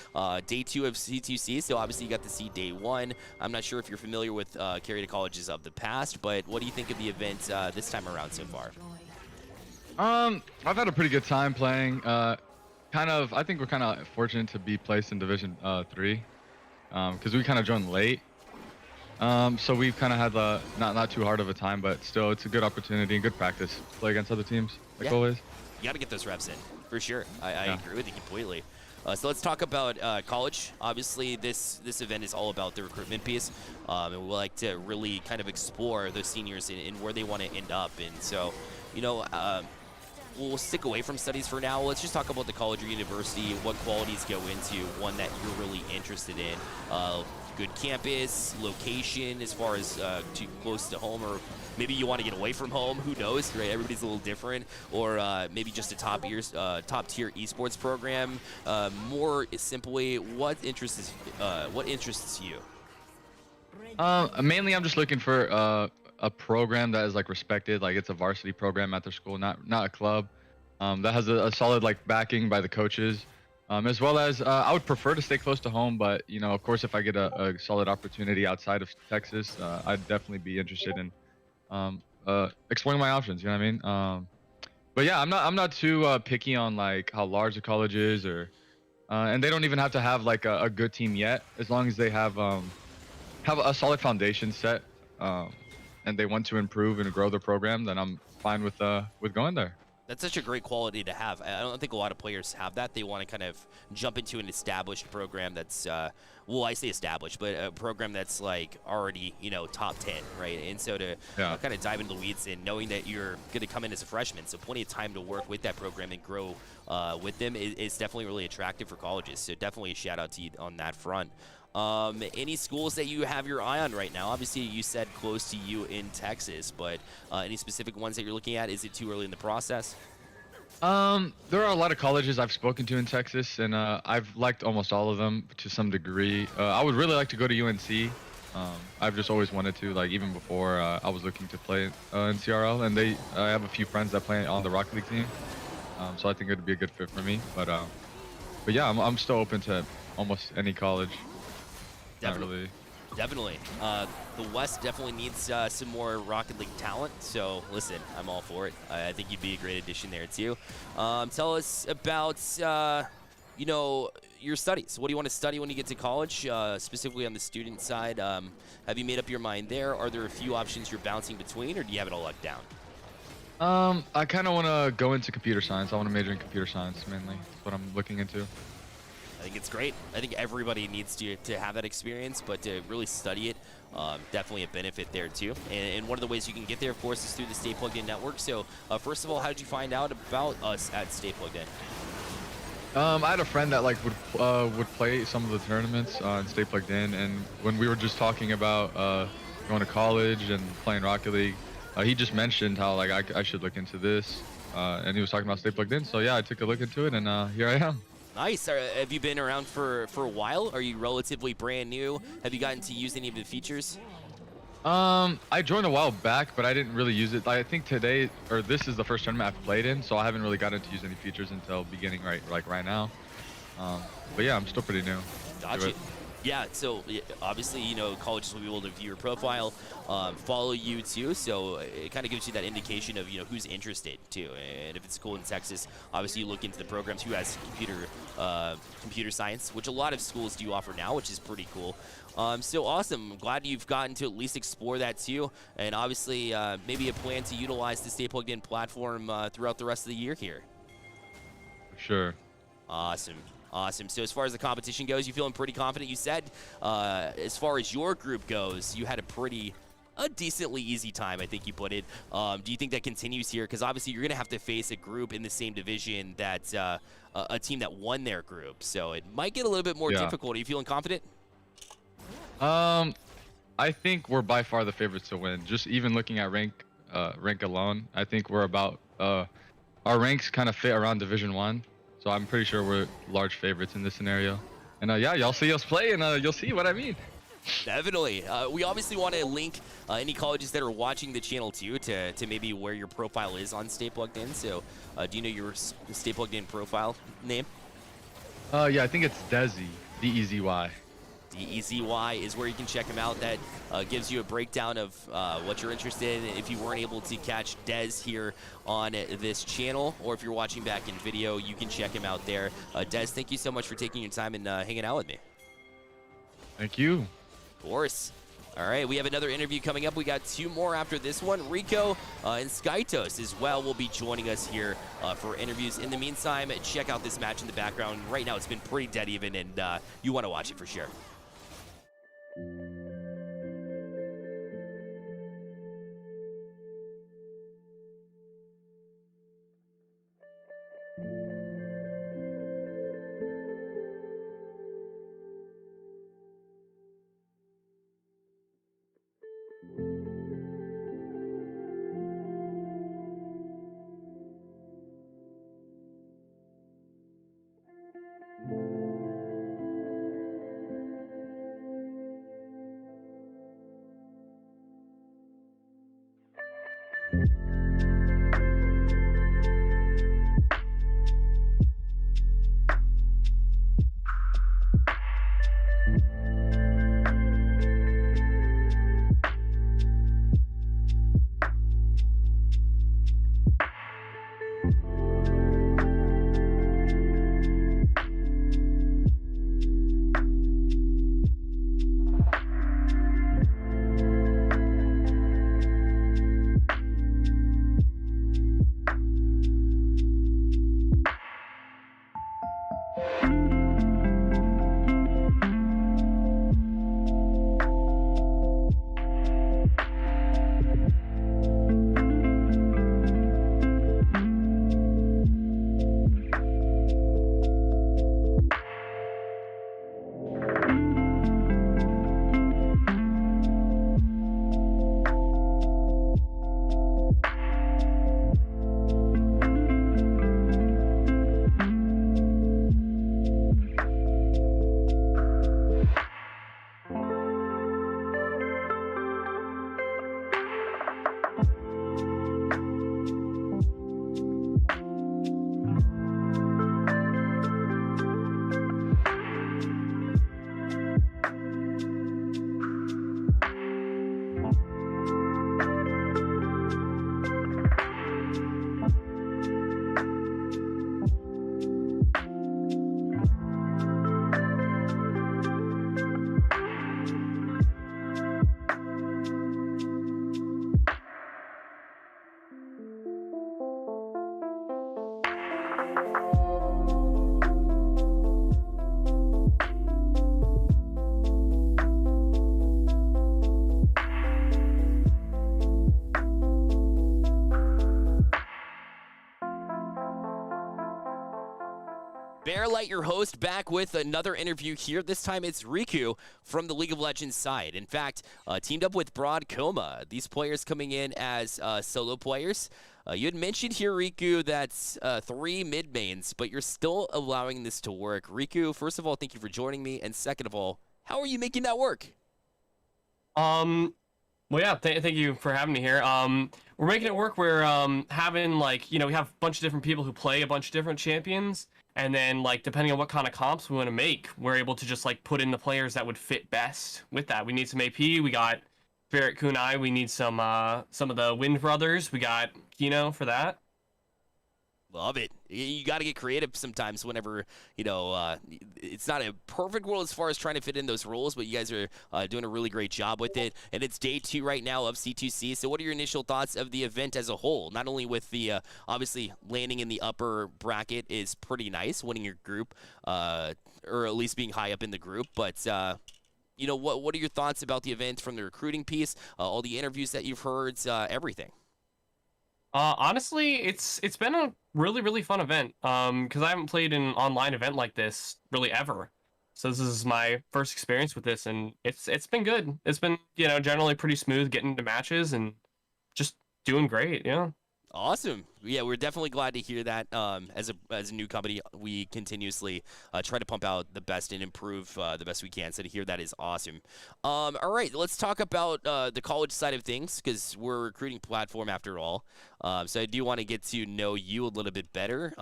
Day 2 of C2C, so obviously you got to see day 1. I'm not sure if you're familiar with Carry2Colleges of the past, but what do you think of the event this time around so far? I've had a pretty good time playing. I think we're kind of fortunate to be placed in Division 3, because we kind of joined late. So we've kind of had not too hard of a time, but still it's a good opportunity and good practice to play against other teams, like always. You got to get those reps in, for sure. I agree with you completely. So let's talk about college. Obviously, this event is all about the recruitment piece, and we like to really kind of explore those seniors and where they want to end up. And so you know, we'll stick away from studies for now. Let's just talk about the college or university, what qualities go into one that you're really interested in. Good campus, location as far as too close to home, or maybe you want to get away from home. Who knows, right? Everybody's a little different. Or maybe just a top tier esports program. More simply, what interests you? Mainly, I'm just looking for a program that is like respected, like it's a varsity program at their school, not a club. That has a solid like backing by the coaches, as well as I would prefer to stay close to home, but you know, of course, if I get a solid opportunity outside of Texas, I'd definitely be interested in exploring my options. You know what I mean? But yeah, I'm not too picky on like how large the college is, or and they don't even have to have like a good team yet, as long as they have a solid foundation set, um, and they want to improve and grow their program, then I'm fine with going there. That's such a great quality to have. I don't think a lot of players have that. They want to kind of jump into an established program that's, well, I say established, but a program that's like already, you know, top 10, right? And so to kind of dive into the weeds and knowing that you're going to come in as a freshman, so plenty of time to work with that program and grow with them is definitely really attractive for colleges. So definitely a shout out to you on that front. Any schools that you have your eye on right now? Obviously, you said close to you in Texas, but any specific ones that you're looking at? Is it too early in the process? There are a lot of colleges I've spoken to in Texas, and I've liked almost all of them to some degree. I would really like to go to UNC. I've just always wanted to, like even before I was looking to play in CRL, and I have a few friends that play on the Rocket League team, so I think it would be a good fit for me. But yeah, I'm still open to almost any college. Definitely. Definitely. The West definitely needs some more Rocket League talent. So, listen, I'm all for it. I think you'd be a great addition there, too. Tell us about, you know, your studies. What do you want to study when you get to college, specifically on the student side? Have you made up your mind there? Are there a few options you're bouncing between, or do you have it all locked down? I kind of want to go into computer science. I want to major in computer science, mainly. That's what I'm looking into. I think it's great. I think everybody needs to have that experience, but to really study it, definitely a benefit there too. And one of the ways you can get there, of course, is through the Stay Plugged In network. So first of all, how did you find out about us at Stay Plugged In? I had a friend that like would play some of the tournaments and Stay Plugged In, and when we were just talking about going to college and playing Rocket League, he just mentioned how like I should look into this, and he was talking about Stay Plugged In. So yeah, I took a look into it, and here I am. Nice. Have you been around for a while? Are you relatively brand new? Have you gotten to use any of the features? I joined a while back, but I didn't really use it. I think today, or this is the first tournament I've played in, so I haven't really gotten to use any features until beginning right now. But yeah, I'm still pretty new. Gotcha. Yeah, so obviously, you know, colleges will be able to view your profile, follow you too, so it kind of gives you that indication of, you know, who's interested too. And if it's cool in Texas, obviously you look into the programs, who has computer science, which a lot of schools do offer now, which is pretty cool. So awesome. I'm glad you've gotten to at least explore that too, and obviously maybe a plan to utilize the Stay Plugged In platform throughout the rest of the year here. For sure. Awesome. Awesome. So as far as the competition goes, you feeling pretty confident? You said as far as your group goes, you had a decently easy time, I think you put it. Do you think that continues here? Because obviously you're going to have to face a group in the same division that a team that won their group. So it might get a little bit more difficult. Are you feeling confident? I think we're by far the favorites to win. Just even looking at rank alone, I think we're about our ranks kind of fit around Division 1. So I'm pretty sure we're large favorites in this scenario. And yeah, y'all see us play, and you'll see what I mean. Definitely. We obviously want to link any colleges that are watching the channel too to maybe where your profile is on Stay Plugged In. So do you know your Stay Plugged In profile name? Yeah, I think it's Dezi, D-E-Z-Y. DEZY is where you can check him out. That gives you a breakdown of what you're interested in. If you weren't able to catch Dez here on this channel, or if you're watching back in video, you can check him out there. Dez, thank you so much for taking your time and hanging out with me. Thank you. Of course. All right, we have another interview coming up. We got two more after this one. Rico and Skytos as well will be joining us here for interviews. In the meantime, check out this match in the background. Right now, it's been pretty dead even, and you want to watch it for sure. Bearlight, your host, back with another interview here. This time it's Riku from the League of Legends side. In fact, teamed up with Broad Coma. These players coming in as solo players. You had mentioned here, Riku, that's 3 mid mains, but you're still allowing this to work. Riku, first of all, thank you for joining me, and second of all, how are you making that work? Well, yeah, thank you for having me here. We're making it work. We're having like, we have a bunch of different people who play a bunch of different champions, and then like depending on what kind of comps we want to make, we're able to just like put in the players that would fit best with that. We need some AP. We got Barrett Kunai. We need some of the Wind Brothers. We got Kino for that. Love it. You got to get creative sometimes whenever, it's not a perfect world as far as trying to fit in those roles, but you guys are doing a really great job with it. And it's day 2 right now of C2C. So what are your initial thoughts of the event as a whole? Not only with the, obviously, landing in the upper bracket is pretty nice, winning your group, or at least being high up in the group, but... what are your thoughts about the event from the recruiting piece, all the interviews that you've heard, everything? Honestly, it's been a really fun event. Because I haven't played an online event like this really ever. So this is my first experience with this, and it's been good. It's been generally pretty smooth getting into matches and just doing great. Yeah. Awesome. Yeah, we're definitely glad to hear that. As a new company, we continuously try to pump out the best and improve the best we can. So to hear that is awesome. All right, let's talk about the college side of things, because we're a recruiting platform after all. So I do want to get to know you a little bit better.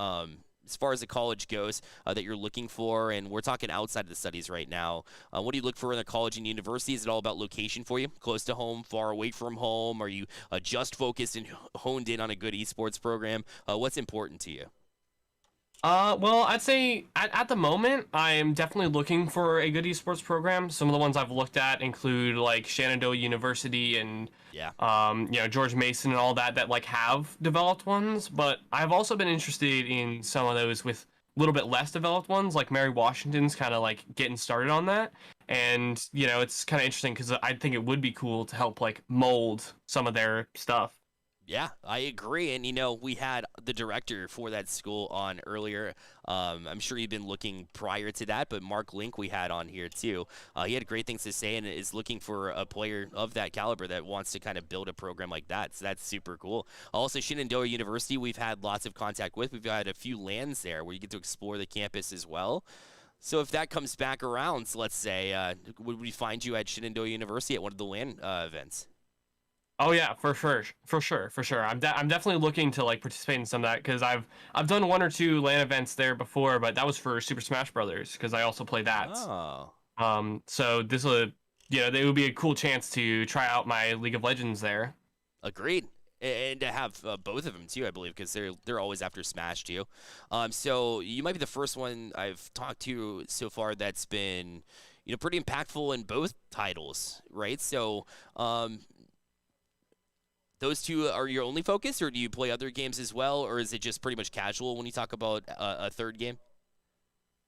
As far as the college goes that you're looking for, and we're talking outside of the studies right now, what do you look for in a college and university? Is it all about location for you? Close to home, far away from home? Are you just focused and honed in on a good esports program? What's important to you? Well, I'd say at the moment, I'm definitely looking for a good esports program. Some of the ones I've looked at include like Shenandoah University and George Mason and all that like have developed ones. But I've also been interested in some of those with a little bit less developed ones, like Mary Washington's kind of like getting started on that. And it's kind of interesting because I think it would be cool to help like mold some of their stuff. Yeah, I agree. And, we had the director for that school on earlier. I'm sure you've been looking prior to that, but Mark Link we had on here too. He had great things to say and is looking for a player of that caliber that wants to kind of build a program like that. So that's super cool. Also, Shenandoah University, we've had lots of contact with. We've had a few lands there where you get to explore the campus as well. So if that comes back around, so let's say, would we find you at Shenandoah University at one of the land events? Oh yeah, for sure. I'm definitely looking to like participate in some of that because I've done 1 or 2 LAN events there before, but that was for Super Smash Brothers because I also play that. Oh. So this would it would be a cool chance to try out my League of Legends there. Agreed. And to have both of them too, I believe, because they're always after Smash too. So you might be the first one I've talked to so far that's been pretty impactful in both titles, right? So. Those 2 are your only focus, or do you play other games as well, or is it just pretty much casual when you talk about a third game?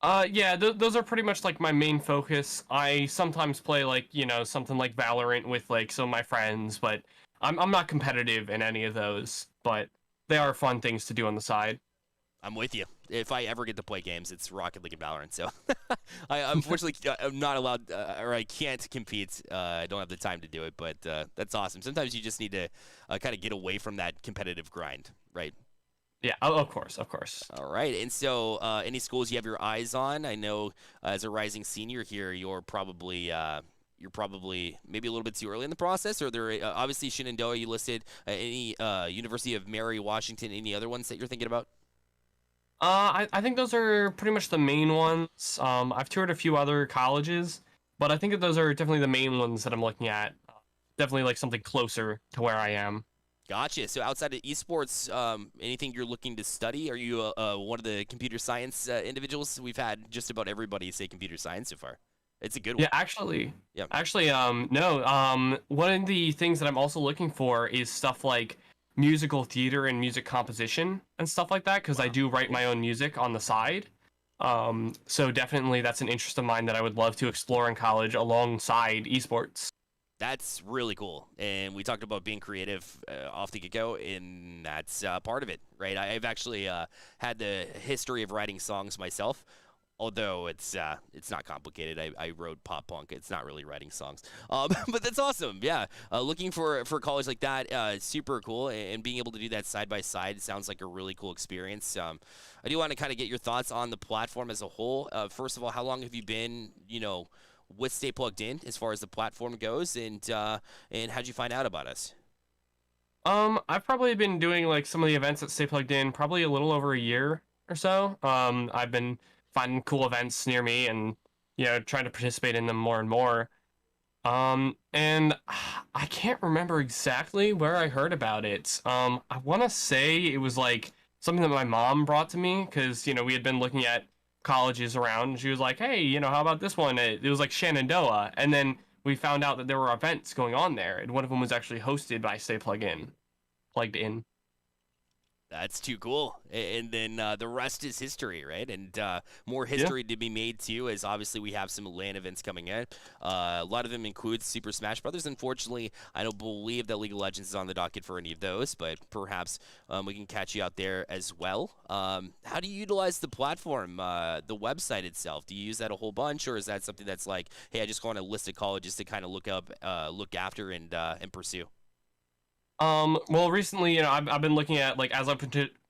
Yeah, those are pretty much like my main focus. I sometimes play like something like Valorant with like some of my friends, but I'm not competitive in any of those. But they are fun things to do on the side. I'm with you. If I ever get to play games, it's Rocket League and Valorant. So I unfortunately I'm not allowed, or I can't compete. I don't have the time to do it, but that's awesome. Sometimes you just need to kind of get away from that competitive grind, right? Yeah, of course. All right. And so any schools you have your eyes on? I know as a rising senior here, you're probably maybe a little bit too early in the process, or there obviously Shenandoah you listed, any University of Mary Washington, any other ones that you're thinking about? I think those are pretty much the main ones. I've toured a few other colleges, but I think that those are definitely the main ones that I'm looking at. Definitely like something closer to where I am. Gotcha. So outside of esports, anything you're looking to study? Are you one of the computer science individuals? We've had just about everybody say computer science so far. It's a good one. Yeah, actually. Yeah. Actually, no. One of the things that I'm also looking for is stuff like musical theater and music composition and stuff like that, because I do write my own music on the side. So definitely that's an interest of mine that I would love to explore in college alongside esports. That's really cool. And we talked about being creative off the get-go, and that's part of it, right? I've actually had the history of writing songs myself, although it's not complicated. I wrote pop punk. It's not really writing songs, but that's awesome. Yeah, looking for college like that, super cool, and being able to do that side by side sounds like a really cool experience. I do want to kind of get your thoughts on the platform as a whole. First of all, how long have you been, with Stay Plugged In as far as the platform goes, and how'd you find out about us? I've probably been doing like some of the events that Stay Plugged In probably a little over a year or so. I've been finding cool events near me and trying to participate in them more and more. And I can't remember exactly where I heard about it. I want to say it was like something that my mom brought to me because we had been looking at colleges around, and she was like, "Hey, how about this one?" It was like Shenandoah, and then we found out that there were events going on there, and one of them was actually hosted by Stay Plugged In. That's too cool. And then the rest is history, right? And more Yeah. history to be made, too, as obviously we have some LAN events coming in. A lot of them include Super Smash Brothers. Unfortunately, I don't believe that League of Legends is on the docket for any of those, but perhaps we can catch you out there as well. How do you utilize the platform, the website itself? Do you use that a whole bunch, or is that something that's like, hey, I just go on a list of colleges to kind of look after and pursue? Well, recently, I've been looking at like as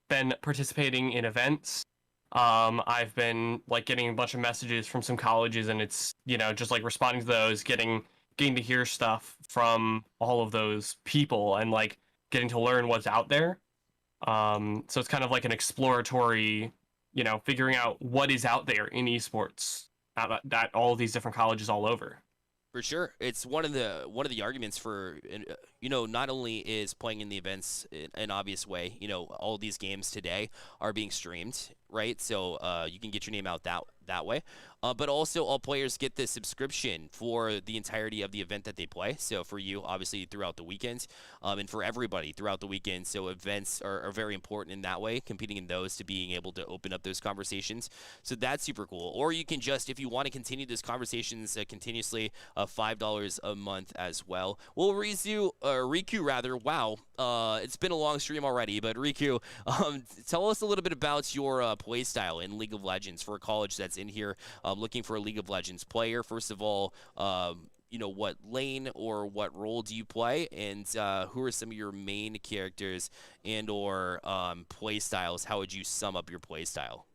been participating in events. I've been like getting a bunch of messages from some colleges, and it's just like responding to those, getting to hear stuff from all of those people, and like getting to learn what's out there. So it's kind of like an exploratory, figuring out what is out there in esports at all these different colleges all over. For sure, it's one of the arguments for not only is playing in the events an obvious way. All these games today are being streamed, right? So you can get your name out that way. But also, all players get the subscription for the entirety of the event that they play. So for you, obviously, throughout the weekend, and for everybody throughout the weekend. So events are very important in that way, competing in those to being able to open up those conversations. So that's super cool. Or you can just, if you want to continue those conversations continuously, $5 a month as well. Well, Riku, rather, wow, it's been a long stream already, but Riku, tell us a little bit about your play style in League of Legends for a college that's in here looking for a League of Legends player. First of all, what lane or what role do you play, and who are some of your main characters and/or play styles? How would you sum up your play style?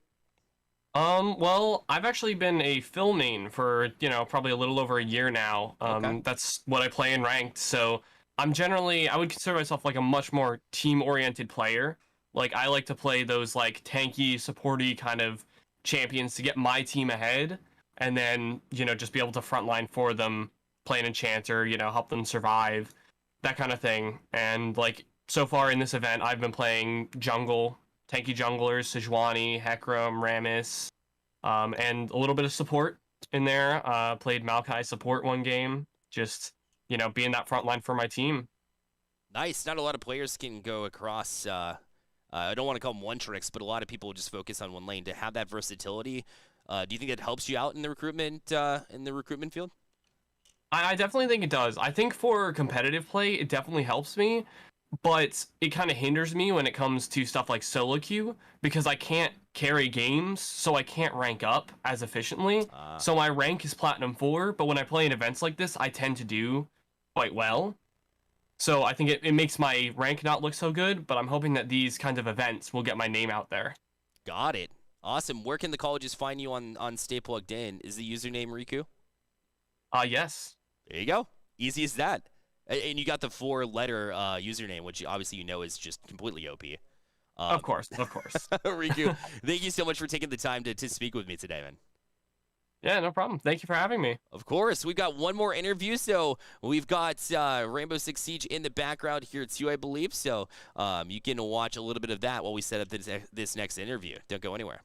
Well, I've actually been a Phil main for, probably a little over a year now. Okay. That's what I play in ranked. So I would consider myself like a much more team-oriented player. Like I like to play those like tanky, supporty kind of champions to get my team ahead, and then, just be able to frontline for them, play an enchanter, help them survive, that kind of thing. And like so far in this event, I've been playing jungle, tanky junglers, Sejuani, Hecarim, Rammus, and a little bit of support in there. Played Maokai support one game, just being that front line for my team. Nice. Not a lot of players can go across. I don't want to call them one tricks, but a lot of people just focus on one lane. To have that versatility, do you think that helps you out in the recruitment field? I definitely think it does. I think for competitive play, it definitely helps me, but it kind of hinders me when it comes to stuff like solo queue because I can't carry games, so I can't rank up as efficiently. So my rank is Platinum 4, but when I play in events like this, I tend to do quite well. So I think it makes my rank not look so good, but I'm hoping that these kinds of events will get my name out there. Got it. Awesome. Where can the colleges find you on Stay Plugged In? Is the username Riku? Yes. There you go. Easy as that. And you got the 4-letter username, which obviously is just completely OP. Of course. Riku, thank you so much for taking the time to speak with me today, man. Yeah, no problem. Thank you for having me. Of course. We've got one more interview, so we've got Rainbow Six Siege in the background here too, I believe. So you can watch a little bit of that while we set up this next interview. Don't go anywhere.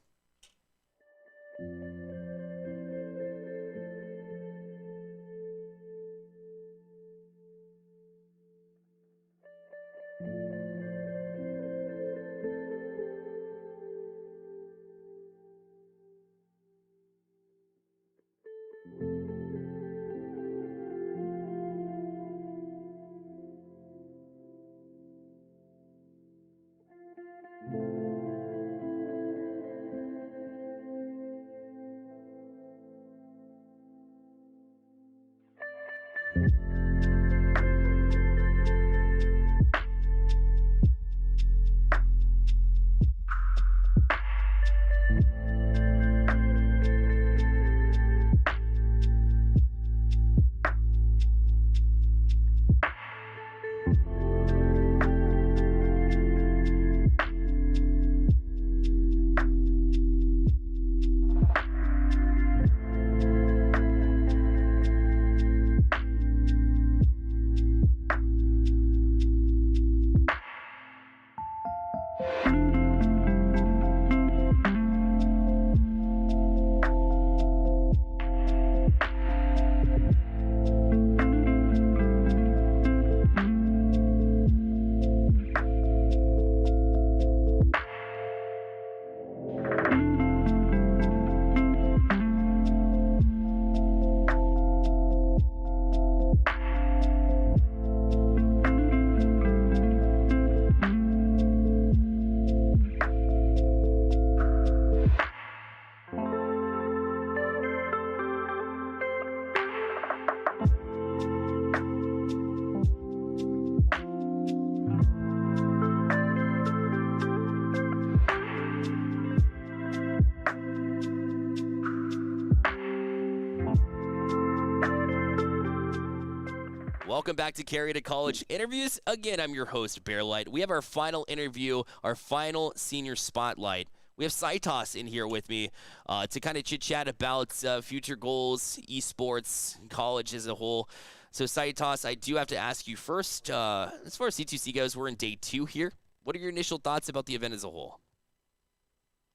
Welcome back to Carry2College Interviews. Again, I'm your host, Bearlight. We have our final interview, our final senior spotlight. We have Saitos in here with me to kind of chit-chat about future goals, esports, college as a whole. So, Saitos, I do have to ask you first, as far as C2C goes, we're in day 2 here. What are your initial thoughts about the event as a whole?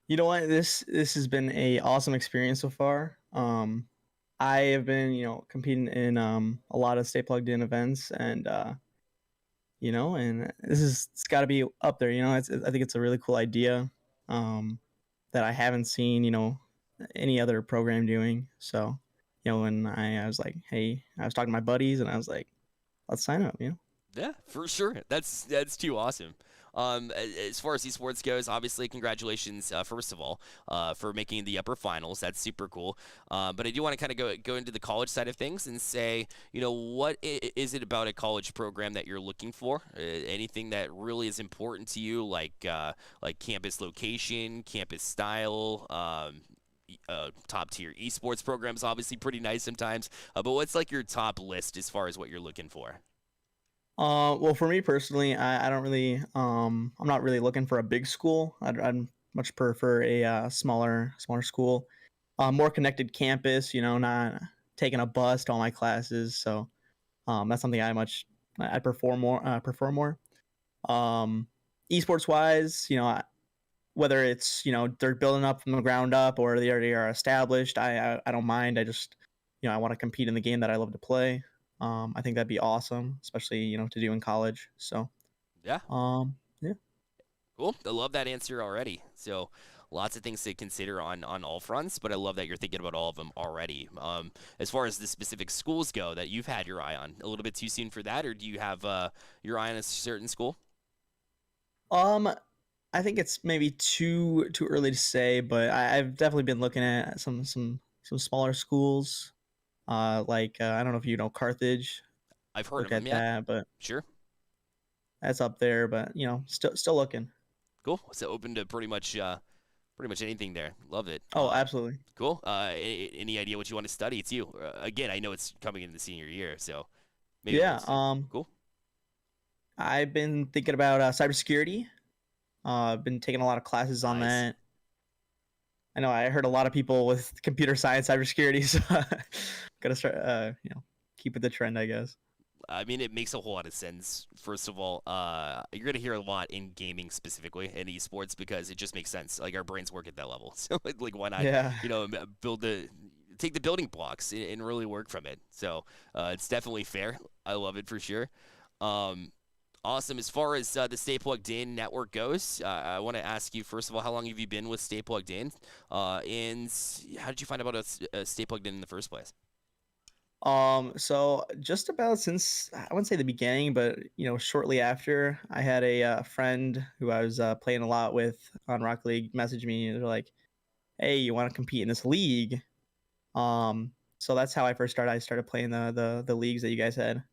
You know what? This has been a awesome experience so far. I have been, competing in a lot of Stay Plugged In events, and and it's got to be up there. I think it's a really cool idea that I haven't seen, any other program doing. So, when I was like, hey, I was talking to my buddies, and I was like, let's sign up. Yeah, for sure. That's too awesome. As far as esports goes, obviously, congratulations, first of all, for making the upper finals. That's super cool. But I do want to kind of go into the college side of things and say, what is it about a college program that you're looking for? Anything that really is important to you, like campus location, campus style, top tier esports programs, obviously pretty nice sometimes. But what's like your top list as far as what you're looking for? Well, for me personally, I don't really, I'm not really looking for a big school. I'd much prefer a smaller school, more connected campus. Not taking a bus to all my classes. So, that's something I prefer more. Esports wise, whether it's they're building up from the ground up or they already are established, I don't mind. I just I want to compete in the game that I love to play. I think that'd be awesome, especially to do in college. So Yeah. yeah. Cool. I love that answer already. So lots of things to consider on all fronts, but I love that you're thinking about all of them already. As far as the specific schools go that you've had your eye on, a little bit too soon for that, or do you have your eye on a certain school? I think it's maybe too early to say, but I've definitely been looking at some smaller schools. I don't know if you know Carthage. I've heard Look of them, at yeah. that, but Sure. that's up there. But still looking. Cool. So open to pretty much anything there. Love it. Oh, absolutely. Cool. Any idea what you want to study? It's you. Again, I know it's coming into the senior year, so maybe. Yeah. Cool. I've been thinking about cybersecurity. I've been taking a lot of classes on Nice. that. I know I heard a lot of people with computer science, cybersecurity, so gotta start, keep with the trend, I guess. I mean, it makes a whole lot of sense. First of all, you're gonna hear a lot in gaming specifically in esports because it just makes sense. Like our brains work at that level, so like why not? Yeah. Take the building blocks and really work from it. So it's definitely fair. I love it for sure. Awesome. As far as the Stay Plugged In network goes, I want to ask you, first of all, how long have you been with Stay Plugged In? And how did you find out about Stay Plugged In the first place? So just about since, I wouldn't say the beginning, but shortly after, I had a friend who I was playing a lot with on Rocket League message me, and they're like, "Hey, you want to compete in this league?" So that's how I first started. I started playing the leagues that you guys had.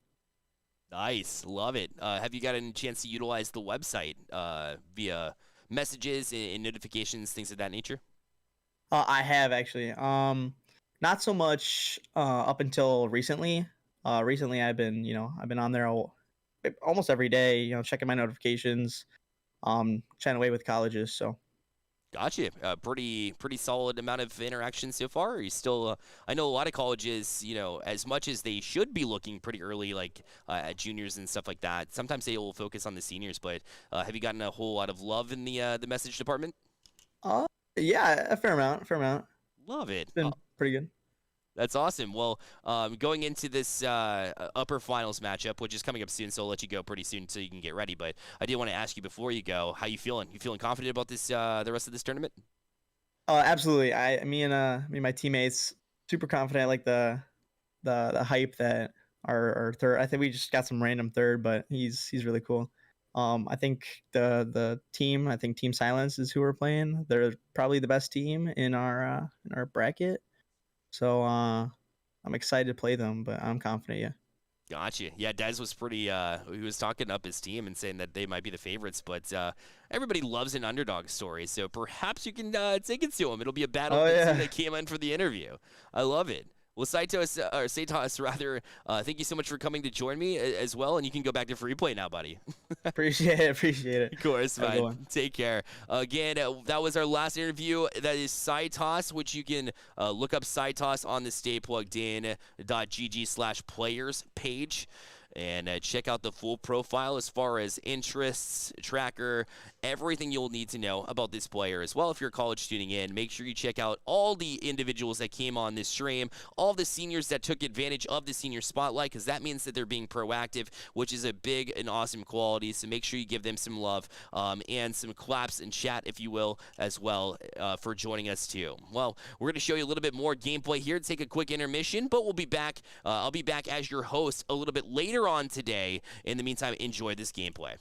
Nice, love it. Have you gotten a chance to utilize the website via messages and notifications, things of that nature? I have actually. Not so much up until recently. Recently I've been, I've been on there almost every day, checking my notifications, chatting away with colleges. So Gotcha. Pretty solid amount of interaction so far. Are you still? I know a lot of colleges, as much as they should be looking pretty early, like at juniors and stuff like that. Sometimes they will focus on the seniors. But have you gotten a whole lot of love in the message department? yeah, a fair amount. Love it. It's been pretty good. That's awesome. Well, going into this upper finals matchup, which is coming up soon, so I'll let you go pretty soon so you can get ready. But I did want to ask you before you go, how you feeling? You feeling confident about this the rest of this tournament? Absolutely. Me and my teammates super confident. I like the hype that our third. I think we just got some random third, but he's really cool. I think the team. I think Team Silence is who we're playing. They're probably the best team in our bracket. So I'm excited to play them, but I'm confident. Yeah. Gotcha. Yeah, Dez was pretty. He was talking up his team and saying that they might be the favorites, but everybody loves an underdog story. So perhaps you can take it to him. It'll be a battle of the team that came in for the interview. I love it. Well, Saitos, rather, thank you so much for coming to join me as well, and you can go back to free play now, buddy. Appreciate it. Of course, man. Take care. Again, that was our last interview. That is Saitos, which you can look up Saitos on the staypluggedin.gg/players page. And check out the full profile as far as interests, tracker, everything you'll need to know about this player as well. If you're a college tuning in, make sure you check out all the individuals that came on this stream, all the seniors that took advantage of the senior spotlight, because that means that they're being proactive, which is a big and awesome quality. So make sure you give them some love and some claps and chat, if you will, as well for joining us too. Well, we're going to show you a little bit more gameplay here. Take a quick intermission, but we'll be back. I'll be back as your host a little bit later on today. In the meantime, enjoy this gameplay.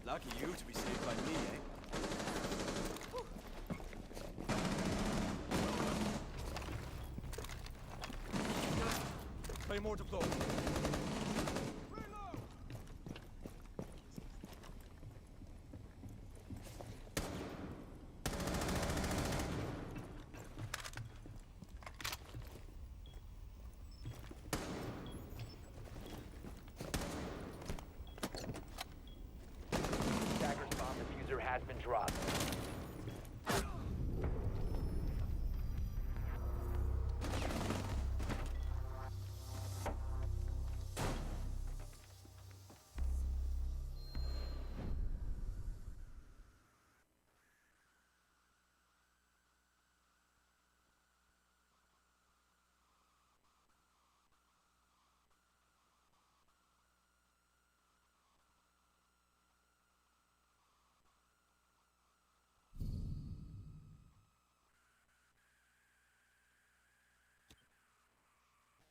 Lucky you to be saved by me, eh? Play more deployed. Attacker's bomb diffuser has been dropped.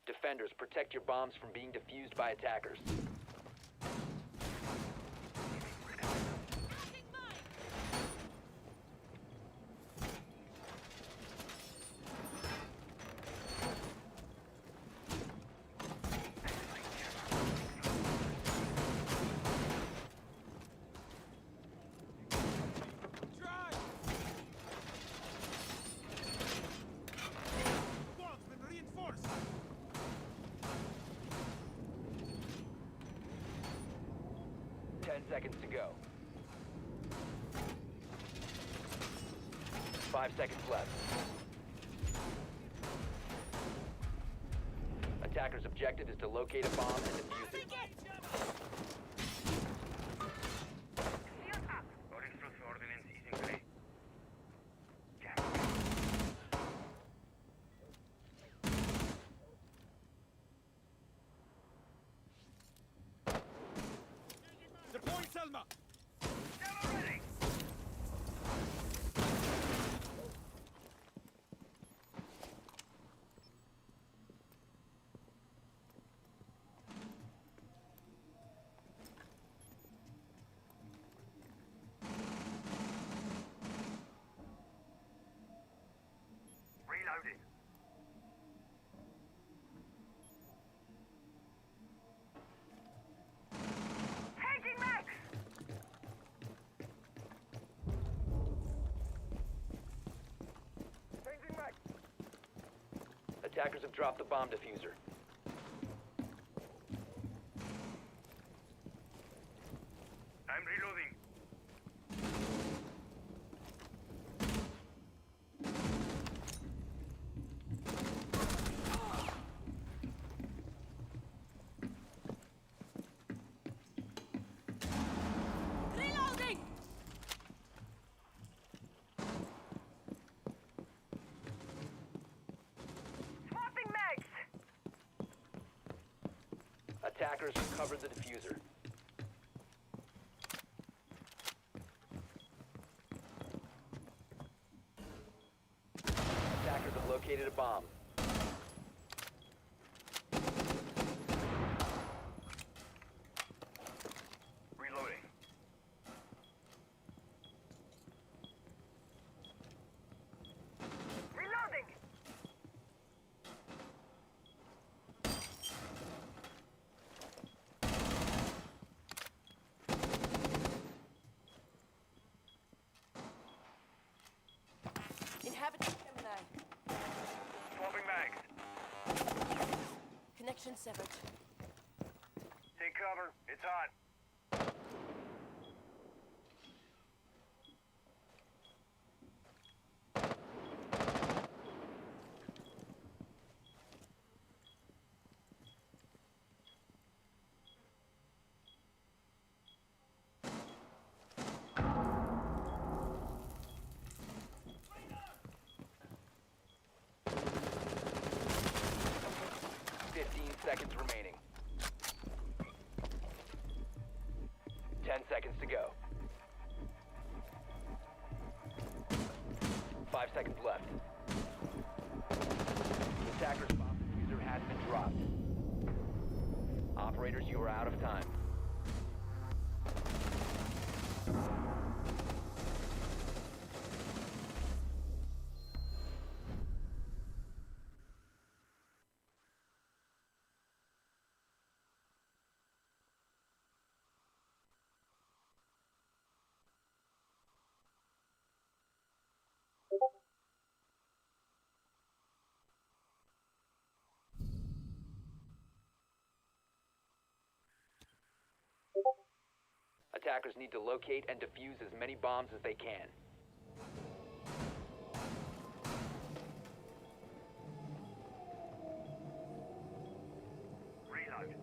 Defenders, protect your bombs from being defused by attackers. Reinforced! 10 seconds to go. 5 seconds left. Attacker's objective is to locate a bomb and defuse it. Deploying Selma! Reloading. Taking max. Changing max. Attackers have dropped the bomb diffuser. I'm reloading. Reloading! Swapping mags! Attackers recovered the diffuser. Attackers have located a bomb. Reloading. Reloading! Inhabitant Gemini. Swapping mags. Connection severed. Take cover. It's hot. Seconds remaining. seconds left. The attacker's bomb diffuser has been dropped. Operators, you are out of time. Attackers need to locate and defuse as many bombs as they can. Reload.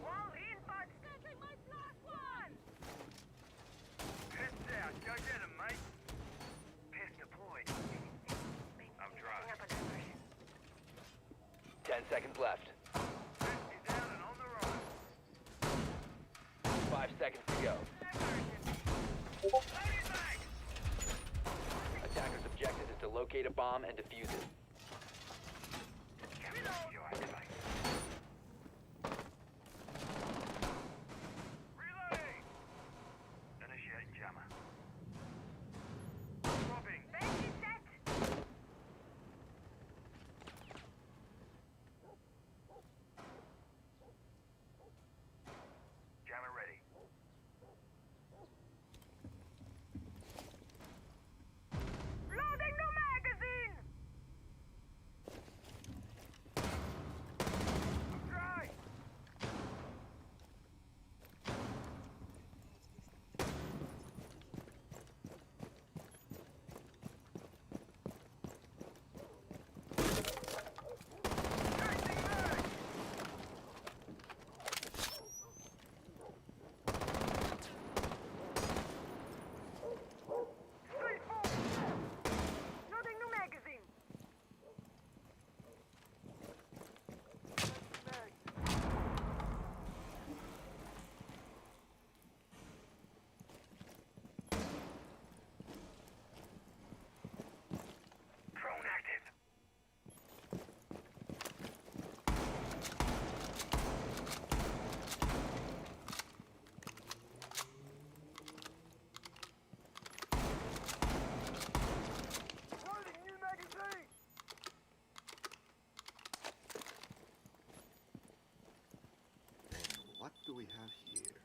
Wall inbox. Setting my last one. Heads out. Go get him, mate. Piss deployed. I'm dry. 10 seconds left. He's down and on the run. 5 seconds to go. Loading back. Attacker's objective is to locate a bomb and defuse it. You activate. Reloading. Initiating jammer. Swapping. Benji set. Jammer ready. Loading new magazine. I'm dry. Changing mag. Loading new magazine. Drone active. Loading new magazine. And what do we have here?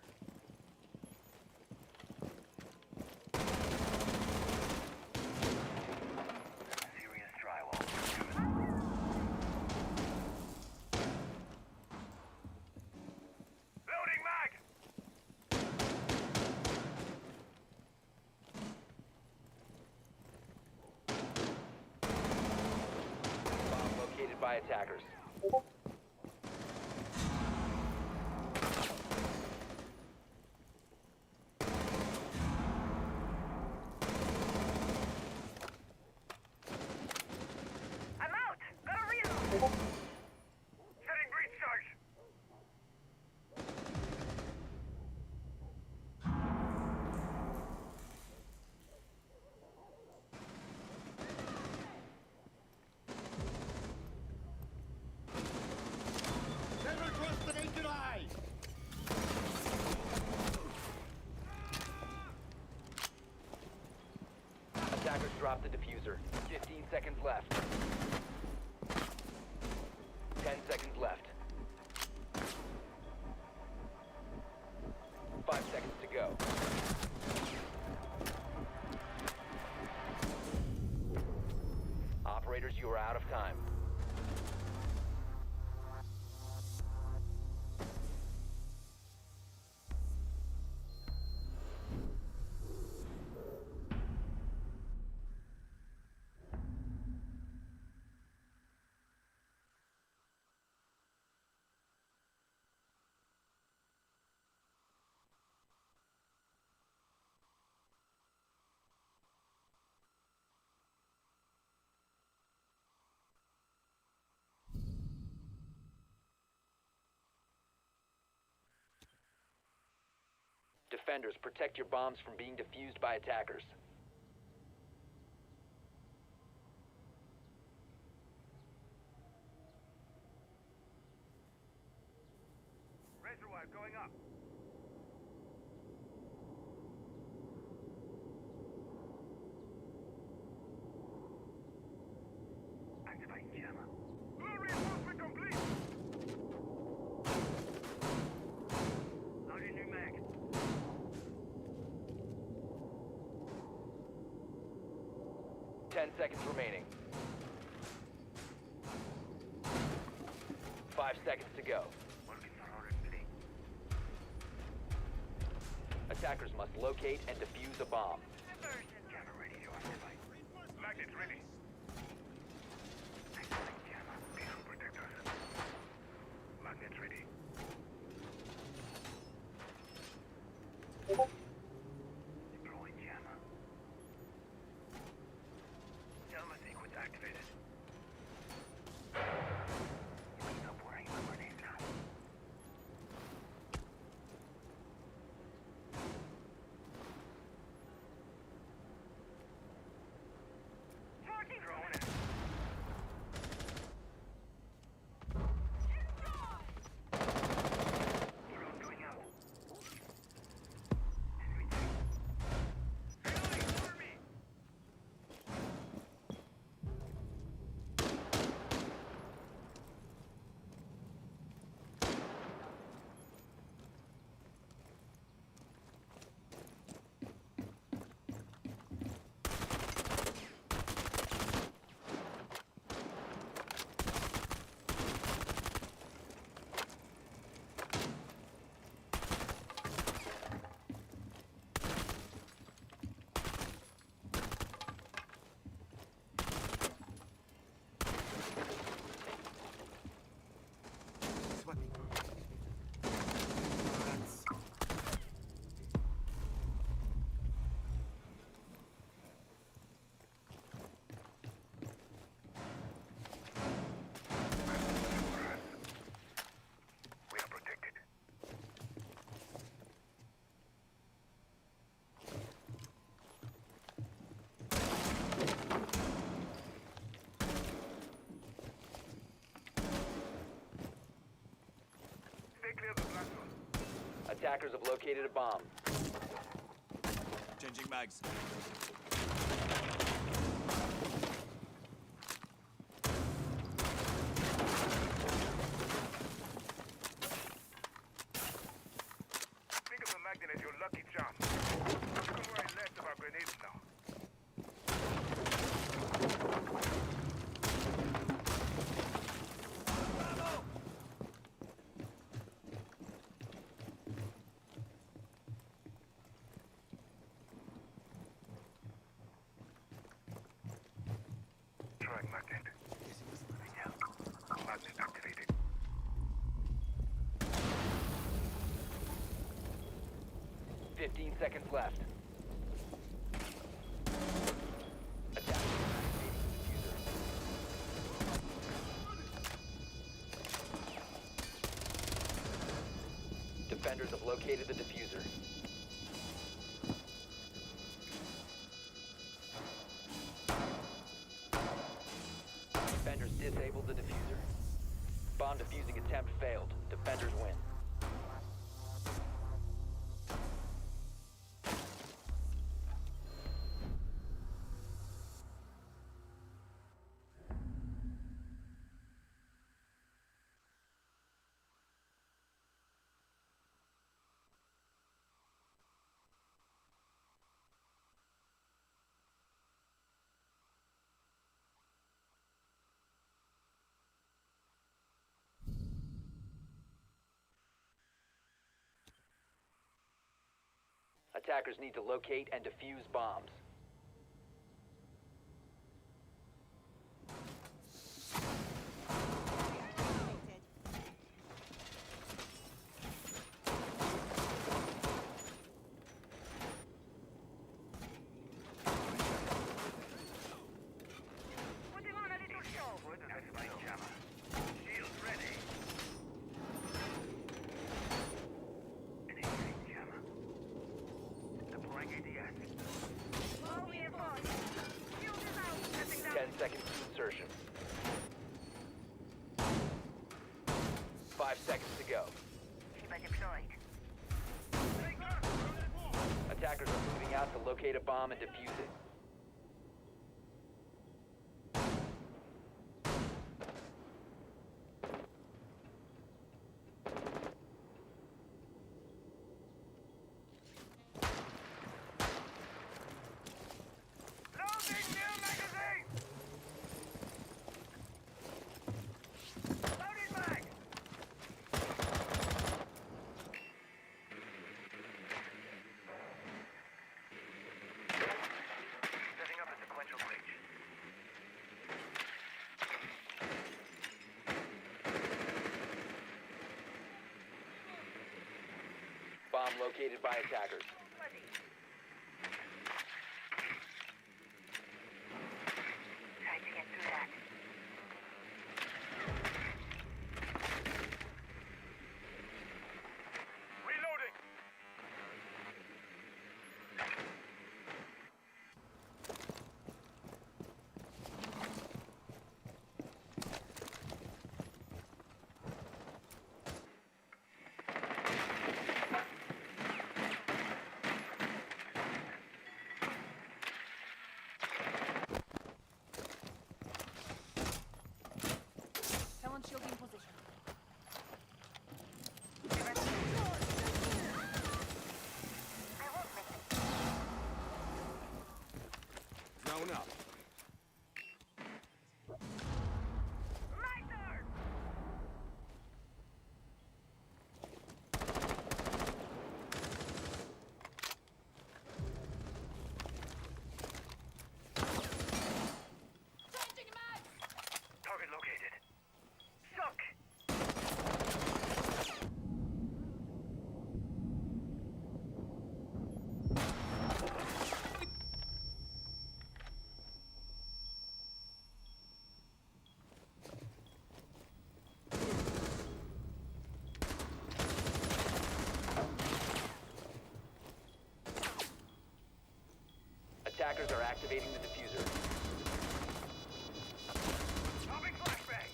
Serious drywall. Loading mag. Bomb located by attackers. I'm out. Gotta reload. Setting breach charge. Never trust the naked eye! Attackers drop the diffuser. 15 seconds left. 10 seconds left. 5 seconds to go. Operators, you are out of time. Defenders, protect your bombs from being defused by attackers. Razor wire going up. Activate jammer. Blue reinforcement complete. Loading new mag. Ten seconds remaining. 5 seconds to go. Working for RFP. Attackers must locate and defuse a bomb. Jammer ready to activate. Magnets ready. Activate jammer. Peaceful protectors. Magnets ready. Deploying jammer. Jammer sequence activated. Stop worrying about grenades now. Marking Drone in. Drone going out. Enemy tank. Reloading, cover me. Sweating. Rats. We are protected. Stay clear of the platform. Attackers have located a bomb. Changing mags. Think of the magnet as your lucky charm. Don't worry less about grenades now. Trying magnet. Magnet activated. Fifteen seconds left. Attackers activating diffuser. Defenders have located the diffuser. Defenders disabled the diffuser. Bomb defusing attempt failed. Defenders win. Attackers need to locate and defuse bombs. Putting on a little show. Where does that spike jammer? Shield ready. Initiating jammer. 5 seconds to go. Shiba deployed. Attackers are moving out to locate a bomb and defuse it. Loading new magazine! Loading mag! Setting up a sequential breach. Bomb located by attackers. Try to get through that. Reloading! Someone shielding position. I won't miss it. Drone up. My turn! Changing mag! Target located. Suck! Attackers are activating the diffuser. Popping flashbang!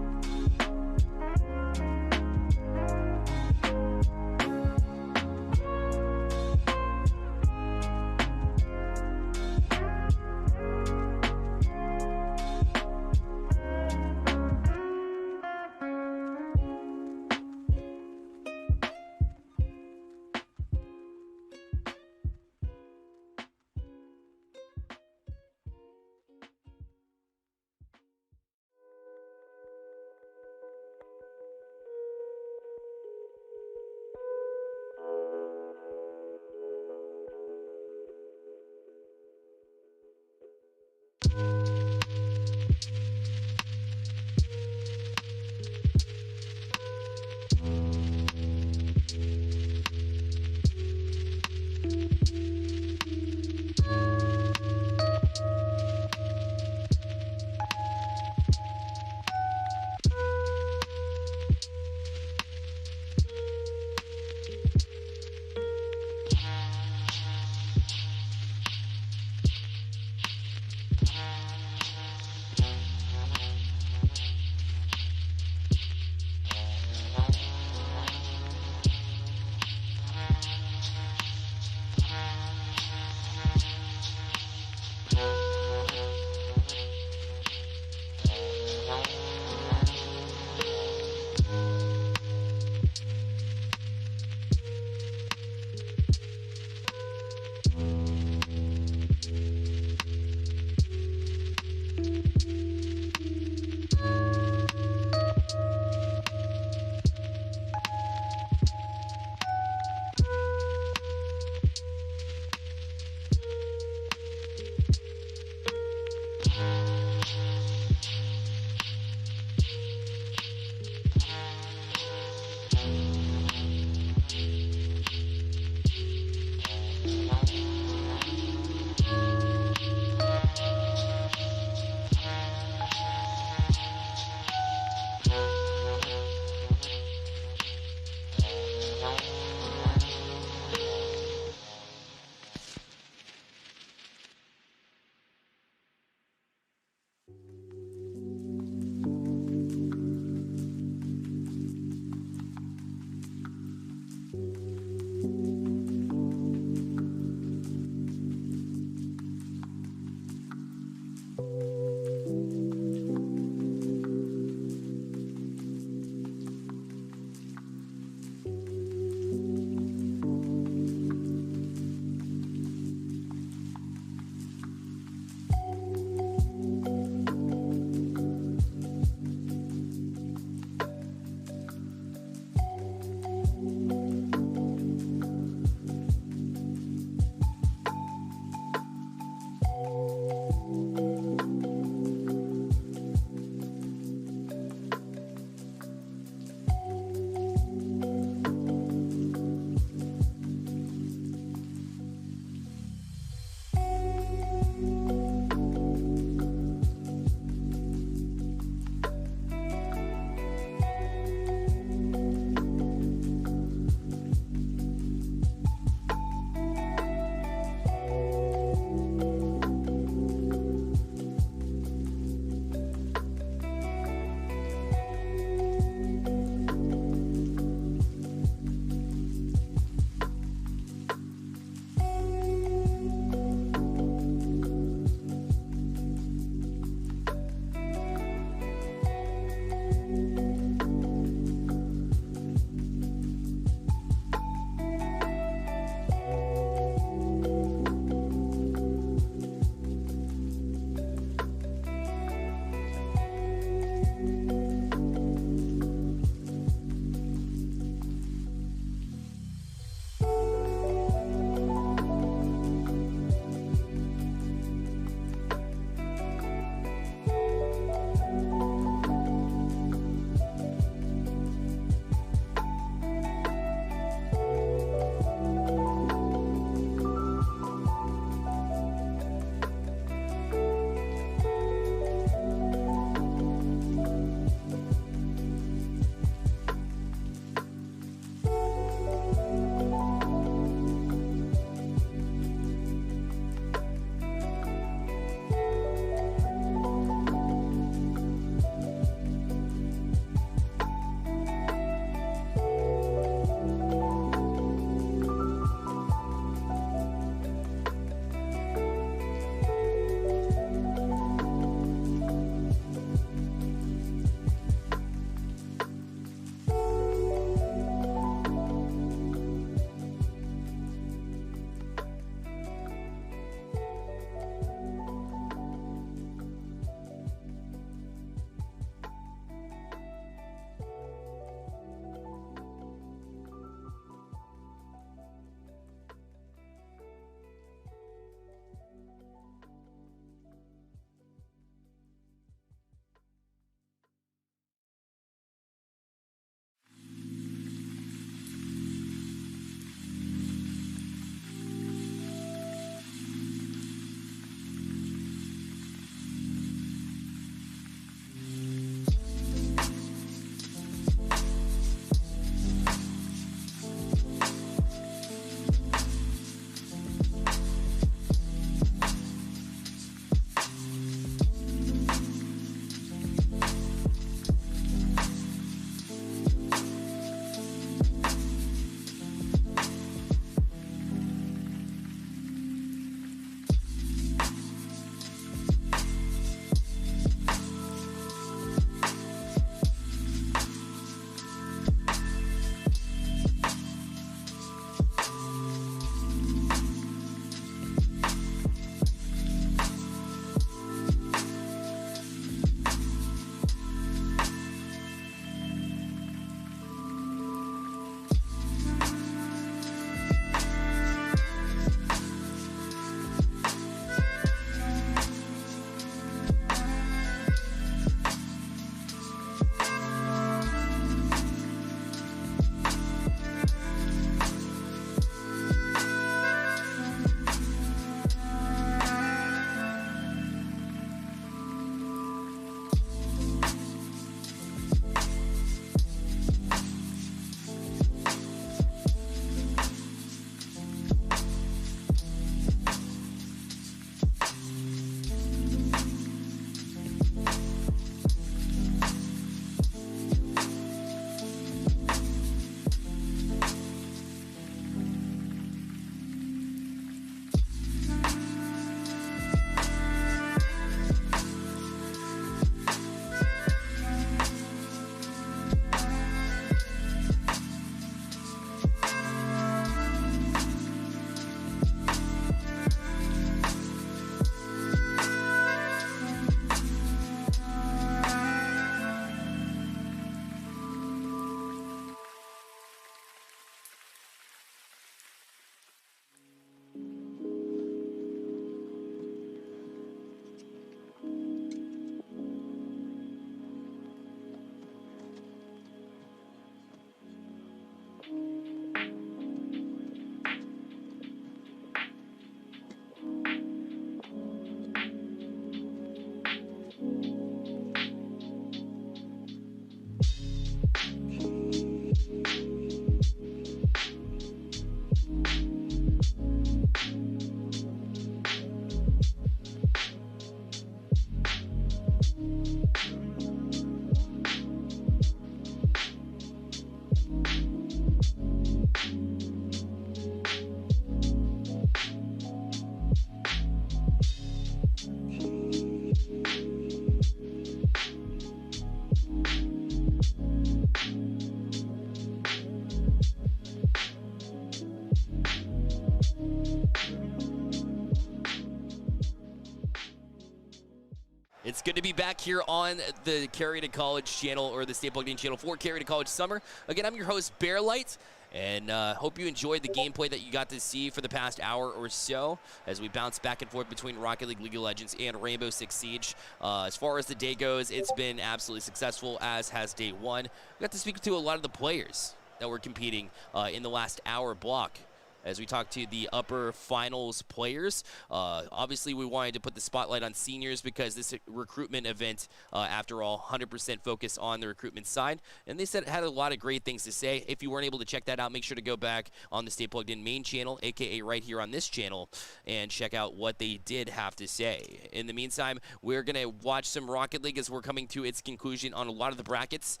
It's good to be back here on the Carry2College channel, or the Stay Plugged In channel for Carry2College Summer. Again, I'm your host, Bearlight, and hope you enjoyed the gameplay that you got to see for the past hour or so as we bounce back and forth between Rocket League, League of Legends, and Rainbow Six Siege. As far as the day goes, it's been absolutely successful, as has day one. We got to speak to a lot of the players that were competing in the last hour block. As we talk to the upper finals players, obviously we wanted to put the spotlight on seniors because this recruitment event, after all, 100% focused on the recruitment side. And they said it had a lot of great things to say. If you weren't able to check that out, make sure to go back on the Stay Plugged In main channel, aka right here on this channel, and check out what they did have to say. In the meantime, we're going to watch some Rocket League as we're coming to its conclusion on a lot of the brackets.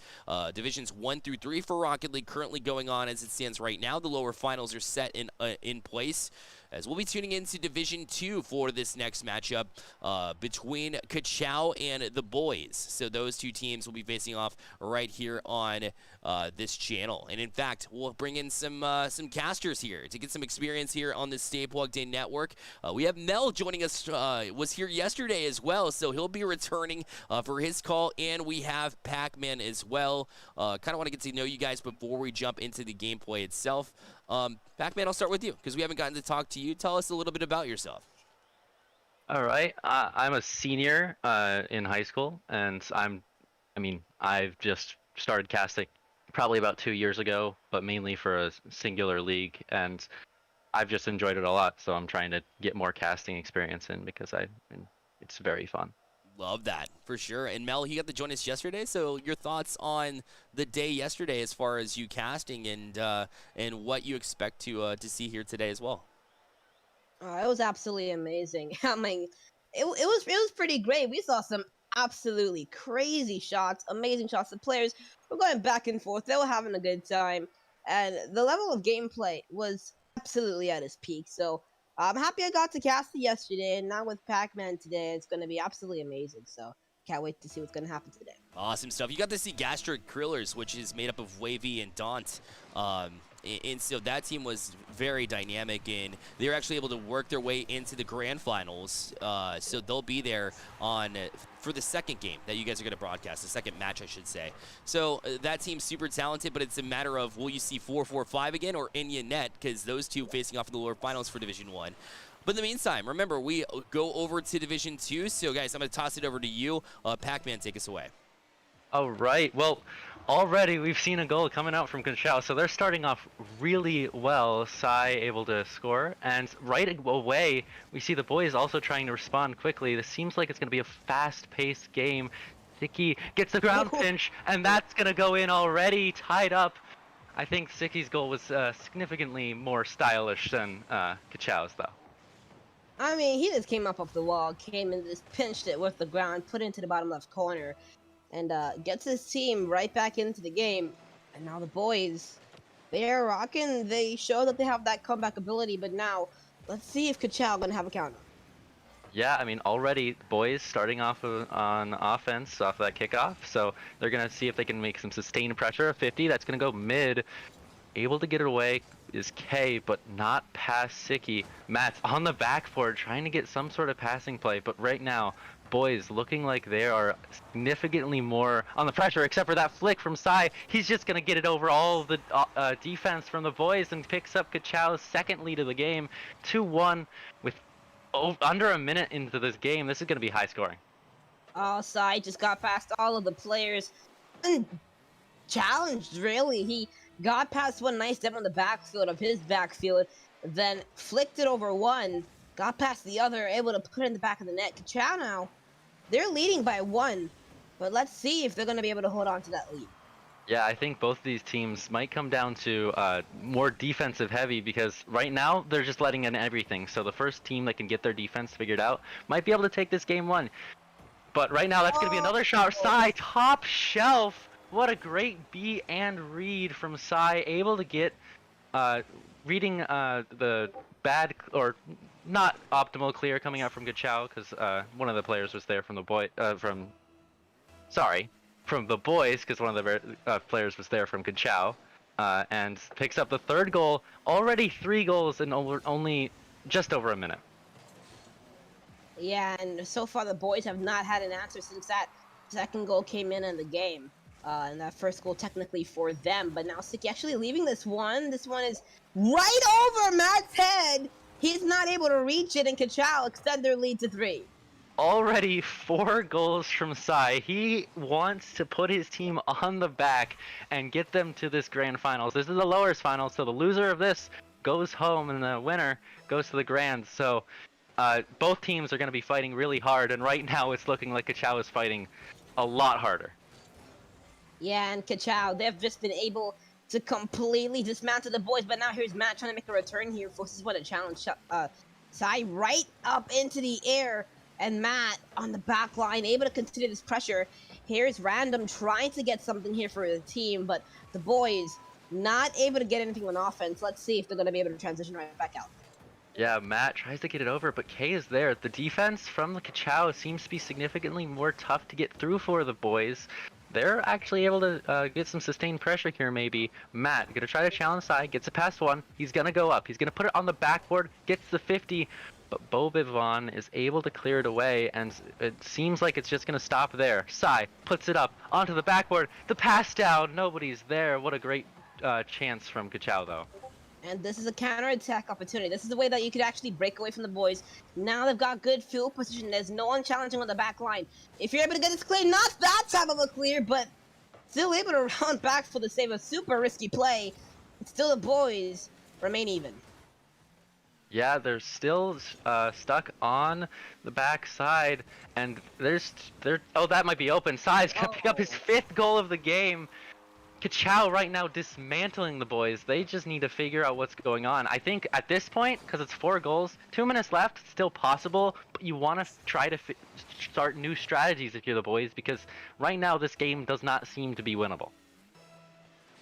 Divisions 1 through 3 for Rocket League currently going on as it stands right now. The lower finals are set in place, as we'll be tuning into Division 2 for this next matchup between Kachow and the boys. So those two teams will be facing off right here on this channel. And in fact, we'll bring in some casters here to get some experience here on the Stay Plugged In network. We have Mel joining us, was here yesterday as well, so he'll be returning for his call. And we have Pac-Man as well. Kind of want to get to know you guys before we jump into the gameplay itself. Pac-Man, I'll start with you because we haven't gotten to talk to you. Tell us a little bit about yourself. All right, I'm a senior in high school, and I've just started casting probably about 2 years ago, but mainly for a singular league, and I've just enjoyed it a lot. So I'm trying to get more casting experience in because it's very fun. Love that, for sure. And Mel, you got to join us yesterday, so your thoughts on the day yesterday as far as you casting and what you expect to see here today as well. It was absolutely amazing. I mean, it was pretty great. We saw some absolutely crazy shots, amazing shots. The players were going back and forth. They were having a good time, and the level of gameplay was absolutely at its peak. So I'm happy I got to cast it yesterday, and now with Pac-Man today, it's going to be absolutely amazing. So can't wait to see what's going to happen today. Awesome stuff. You got to see Gastric Krillers, which is made up of Wavy and Daunt. And so that team was very dynamic, and they were actually able to work their way into the grand finals. So they'll be there for the second game that you guys are going to broadcast, the second match, I should say. So that team's super talented, but it's a matter of will you see 4-4-5 again or Inya Net, because those two facing off in the lower finals for Division 1. But in the meantime, remember, we go over to Division 2. So, guys, I'm going to toss it over to you. Pac-Man, take us away. All right, well, already we've seen a goal coming out from Kachow, so they're starting off really well. Sai able to score, and right away we see the boys also trying to respond quickly. This seems like it's going to be a fast-paced game. Siki gets the ground pinch, and that's going to go in already, tied up. I think Siki's goal was significantly more stylish than Kachow's, though. I mean, he just came up off the wall, came and just pinched it with the ground, put it into the bottom left corner, and gets his team right back into the game. And now the boys, they're rocking. They show that they have that comeback ability, but now let's see if Kachow gonna have a counter. Yeah, I mean, already boys starting off on offense off that kickoff, so they're gonna see if they can make some sustained pressure. 50, that's gonna go mid. Able to get it away is K, but not past Siki. Matt's on the backboard trying to get some sort of passing play, but right now, boys looking like they are significantly more on the pressure, except for that flick from Sai. He's just gonna get it over all the defense from the boys and picks up Kachow's second lead of the game. 2-1 with under a minute into this game. This is gonna be high scoring. Sai just got past all of the players and challenged, really. He got past one nice step on the backfield of his backfield, then flicked it over one, got past the other, able to put it in the back of the net. Kachow now, they're leading by 1, but let's see if they're going to be able to hold on to that lead. Yeah, I think both these teams might come down to more defensive heavy, because right now they're just letting in everything. So the first team that can get their defense figured out might be able to take this game 1. But right now that's going to be another shot. Sai, top shelf. What a great beat and read from Sai, able to get reading the bad or not optimal clear coming out from Kachow, because one of the players was there from the from the boys, because one of the players was there from Kachow, and picks up the third goal. Already 3 goals in only just over a minute. Yeah, and so far the boys have not had an answer since that second goal came in the game. And that first goal technically for them, but now Siki actually leaving this one. This one is right over Matt's head. He's not able to reach it, and Kachao extend their lead to 3. Already 4 goals from Sai. He wants to put his team on the back and get them to this grand finals. This is the lowers final, so the loser of this goes home and the winner goes to the grand. So both teams are going to be fighting really hard, and right now it's looking like Kachao is fighting a lot harder. Yeah, and Kachao, they've just been able to completely dismantle the boys, but now here's Matt trying to make a return here. Forces what a challenge. Sai right up into the air, and Matt on the back line, able to continue this pressure. Here's Random trying to get something here for the team, but the boys not able to get anything on offense. Let's see if they're going to be able to transition right back out. Yeah, Matt tries to get it over, but K is there. The defense from the Kachao seems to be significantly more tough to get through for the boys. They're actually able to get some sustained pressure here, maybe. Matt, gonna try to challenge Sai, gets it past one. He's gonna go up. He's gonna put it on the backboard, gets the 50, but Bobivon is able to clear it away, and it seems like it's just gonna stop there. Sai puts it up onto the backboard. The pass down, nobody's there. What a great chance from Kachao, though. And this is a counter-attack opportunity. This is the way that you could actually break away from the boys. Now they've got good field position. There's no one challenging on the back line. If you're able to get this clear, not that type of a clear, but still able to run back for the save. A super risky play. Still the boys remain even. Yeah, they're still stuck on the back side, and oh, that might be open. Sai's gonna pick up his 5th goal of the game. Kachao right now dismantling the boys. They just need to figure out what's going on. I think at this point, because it's 4 goals, 2 minutes left, still possible, but you want to try to start new strategies if you're the boys, because right now this game does not seem to be winnable.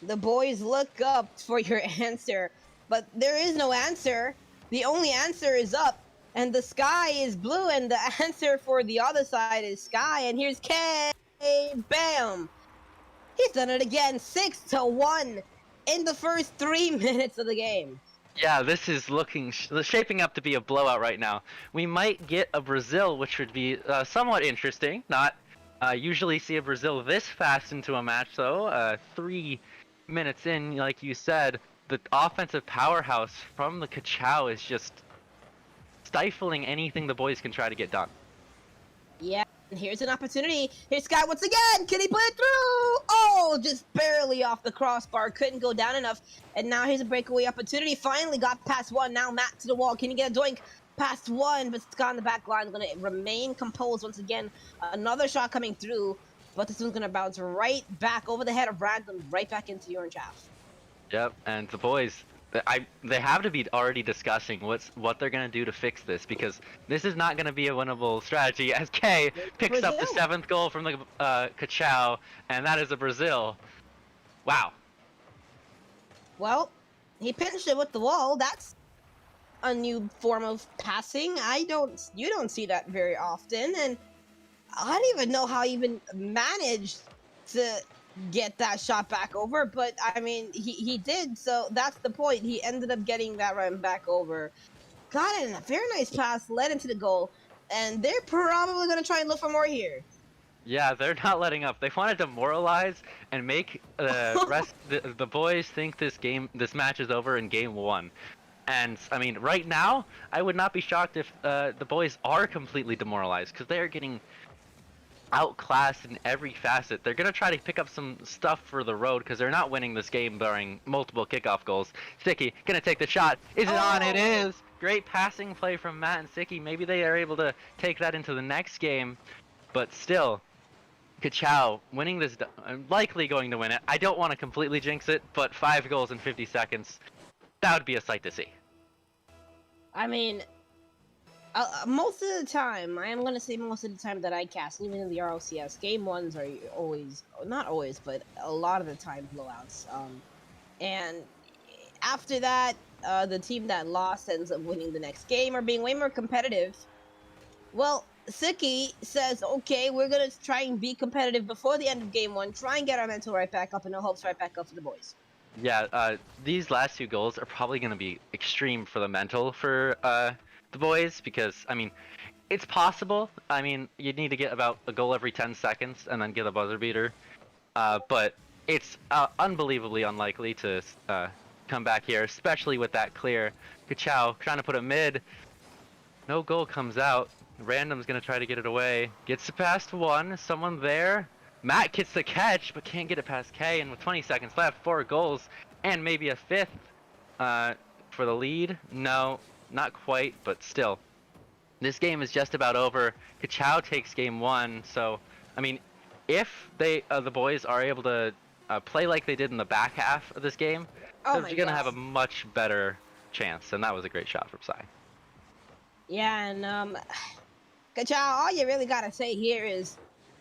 The boys look up for your answer, but there is no answer. The only answer is up, and the sky is blue, and the answer for the other side is sky, and here's K. Bam! He's done it again, 6-1 in the first 3 minutes of the game. Yeah, this is shaping up to be a blowout right now. We might get a Brazil, which would be somewhat interesting. Not usually see a Brazil this fast into a match, though. 3 minutes in, like you said, the offensive powerhouse from the Kachao is just stifling anything the boys can try to get done. Yeah. And here's an opportunity. Here's Sky once again. Can he put it through? Oh, just barely off the crossbar. Couldn't go down enough. And now here's a breakaway opportunity. Finally got past one. Now Matt to the wall. Can he get a doink? Past one, but Scott on the back line is going to remain composed once again. Another shot coming through, but this one's going to bounce right back over the head of Random, right back into the orange half. Yep, and the boys, they have to be already discussing what they're gonna do to fix this, because this is not gonna be a winnable strategy. As K picks up the 7th goal from the Kachao, and that is a Brazil. Wow. Well, he pinched it with the wall. That's a new form of passing. You don't see that very often, and I don't even know how he even managed to get that shot back over, but I mean he did, so that's the point. He ended up getting that run back over, got it in a very nice pass, led into the goal, and they're probably going to try and look for more here. Yeah, they're not letting up. They want to demoralize and make the boys think this match is over in game 1. And I mean, right now I would not be shocked if the boys are completely demoralized, because they are getting outclassed in every facet. They're going to try to pick up some stuff for the road, because they're not winning this game barring multiple kickoff goals. Sticky going to take the shot. Is it on? It is! Great passing play from Matt and Sticky. Maybe they are able to take that into the next game, but still, Kachao winning this, likely going to win it. I don't want to completely jinx it, but 5 goals in 50 seconds, that would be a sight to see. I mean, most of the time, I am going to say most of the time that I cast, even in the RLCS, game 1s are always, not always, but a lot of the time blowouts. And after that, the team that lost ends up winning the next game or being way more competitive. Well, Siki says, okay, we're going to try and be competitive before the end of game 1, try and get our mental right back up, and no hopes right back up for the boys. Yeah, these last 2 goals are probably going to be extreme for the mental for the boys, because, I mean, it's possible. I mean, you'd need to get about a goal every 10 seconds and then get a buzzer beater. But it's unbelievably unlikely to come back here, especially with that clear. Ka-Chow trying to put it mid. No goal comes out. Random's going to try to get it away. Gets it past one. Someone there. Matt gets the catch, but can't get it past K. And with 20 seconds left, 4 goals and maybe a 5th for the lead. No, not quite, but still. This game is just about over. Ka-Chow takes game 1. So, I mean, if the boys are able to play like they did in the back half of this game, they're going to have a much better chance. And that was a great shot from Sai. Yeah, and Ka-Chow, all you really gotta say here is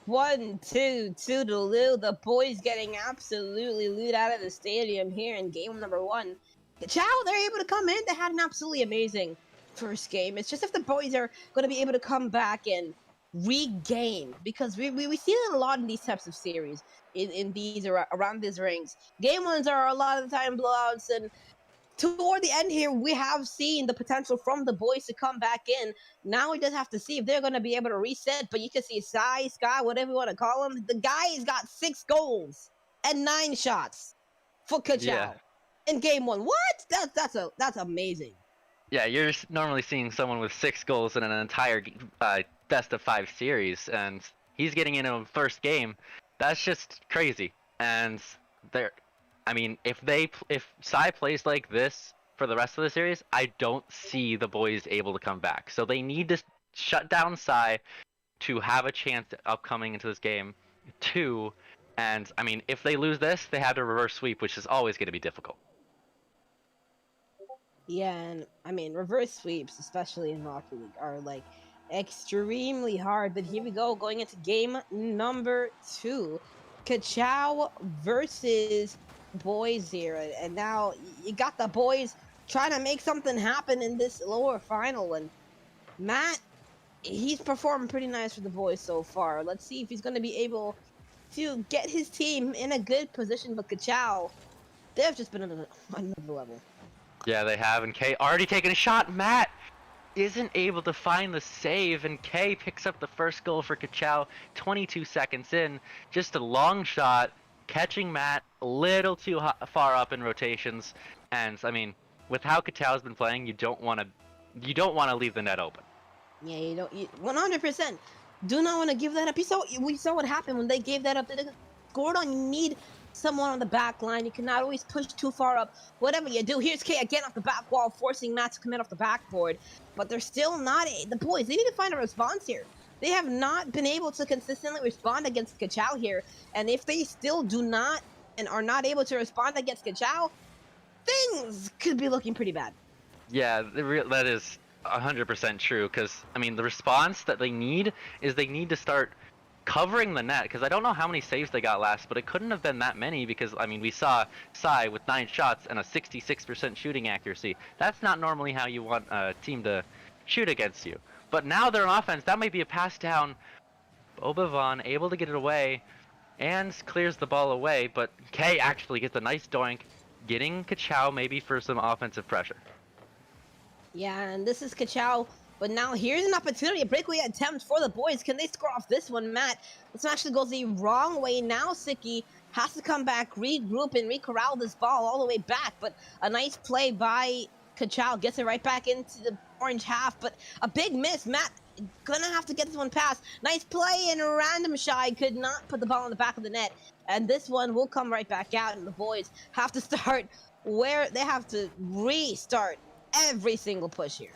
1-2 to Lou. The boys getting absolutely looted out of the stadium here in game number 1. Ka-Chow, they're able to come in. They had an absolutely amazing first game. It's just if the boys are going to be able to come back and regain, because we see it a lot in these types of series, in these around these rings. Game 1s are a lot of the time blowouts, and toward the end here, we have seen the potential from the boys to come back in. Now we just have to see if they're going to be able to reset. But you can see Sai, Sky, whatever you want to call him. The guy's got 6 goals and 9 shots for Ka-Chow in game 1. What? That's amazing. Yeah, you're normally seeing someone with 6 goals in an entire best-of-5 series, and he's getting into a first game. That's just crazy. And I mean, if Sai plays like this for the rest of the series, I don't see the boys able to come back. So they need to shut down Sai to have a chance upcoming into this game. 2, and I mean, if they lose this, they have to reverse sweep, which is always going to be difficult. Yeah, and I mean, reverse sweeps, especially in Rocket League, are like extremely hard. But here we go, going into game number 2. Ka-Chow versus boys here, and now you got the boys trying to make something happen in this lower final. And Matt, he's performing pretty nice for the boys so far. Let's see if he's going to be able to get his team in a good position. But Ka-Chow, they've just been on another level. Yeah, they have, and K already taken a shot. Matt isn't able to find the save, and K picks up the first goal for Ka-Chow 22 seconds in. Just a long shot, catching Matt a little too far up in rotations. And I mean, with how Ka-Chow's been playing, you don't want to leave the net open. Yeah, you don't. 100% do not want to give that up. We saw what happened when they gave that up. They scored on. You need someone on the back line. You cannot always push too far up. Whatever you do, here's K again off the back wall, forcing Matt to come in off the backboard. But they're still not. The boys, they need to find a response here. They have not been able to consistently respond against Ka-Chow here. And if they still do not and are not able to respond against Ka-Chow, things could be looking pretty bad. Yeah, that is 100% true. Because, I mean, the response that they need is they need to start covering the net, because I don't know how many saves they got last, but it couldn't have been that many, because I mean, we saw Sai with 9 shots and a 66% shooting accuracy. That's not normally how you want a team to shoot against you. But now they're on offense. That might be a pass down. Boba able to get it away and clears the ball away, but K actually gets a nice doink, getting Ka-Chow maybe for some offensive pressure. Yeah, and this is Ka-Chow. But now here's an opportunity, a breakaway attempt for the boys. Can they score off this one, Matt? This actually goes the wrong way. Now Siki has to come back, regroup, and recorral this ball all the way back. But a nice play by Ka-Chow gets it right back into the orange half. But a big miss. Matt gonna have to get this one past. Nice play, and Random Shy could not put the ball in the back of the net. And this one will come right back out, and the boys have to start where they have to restart every single push here.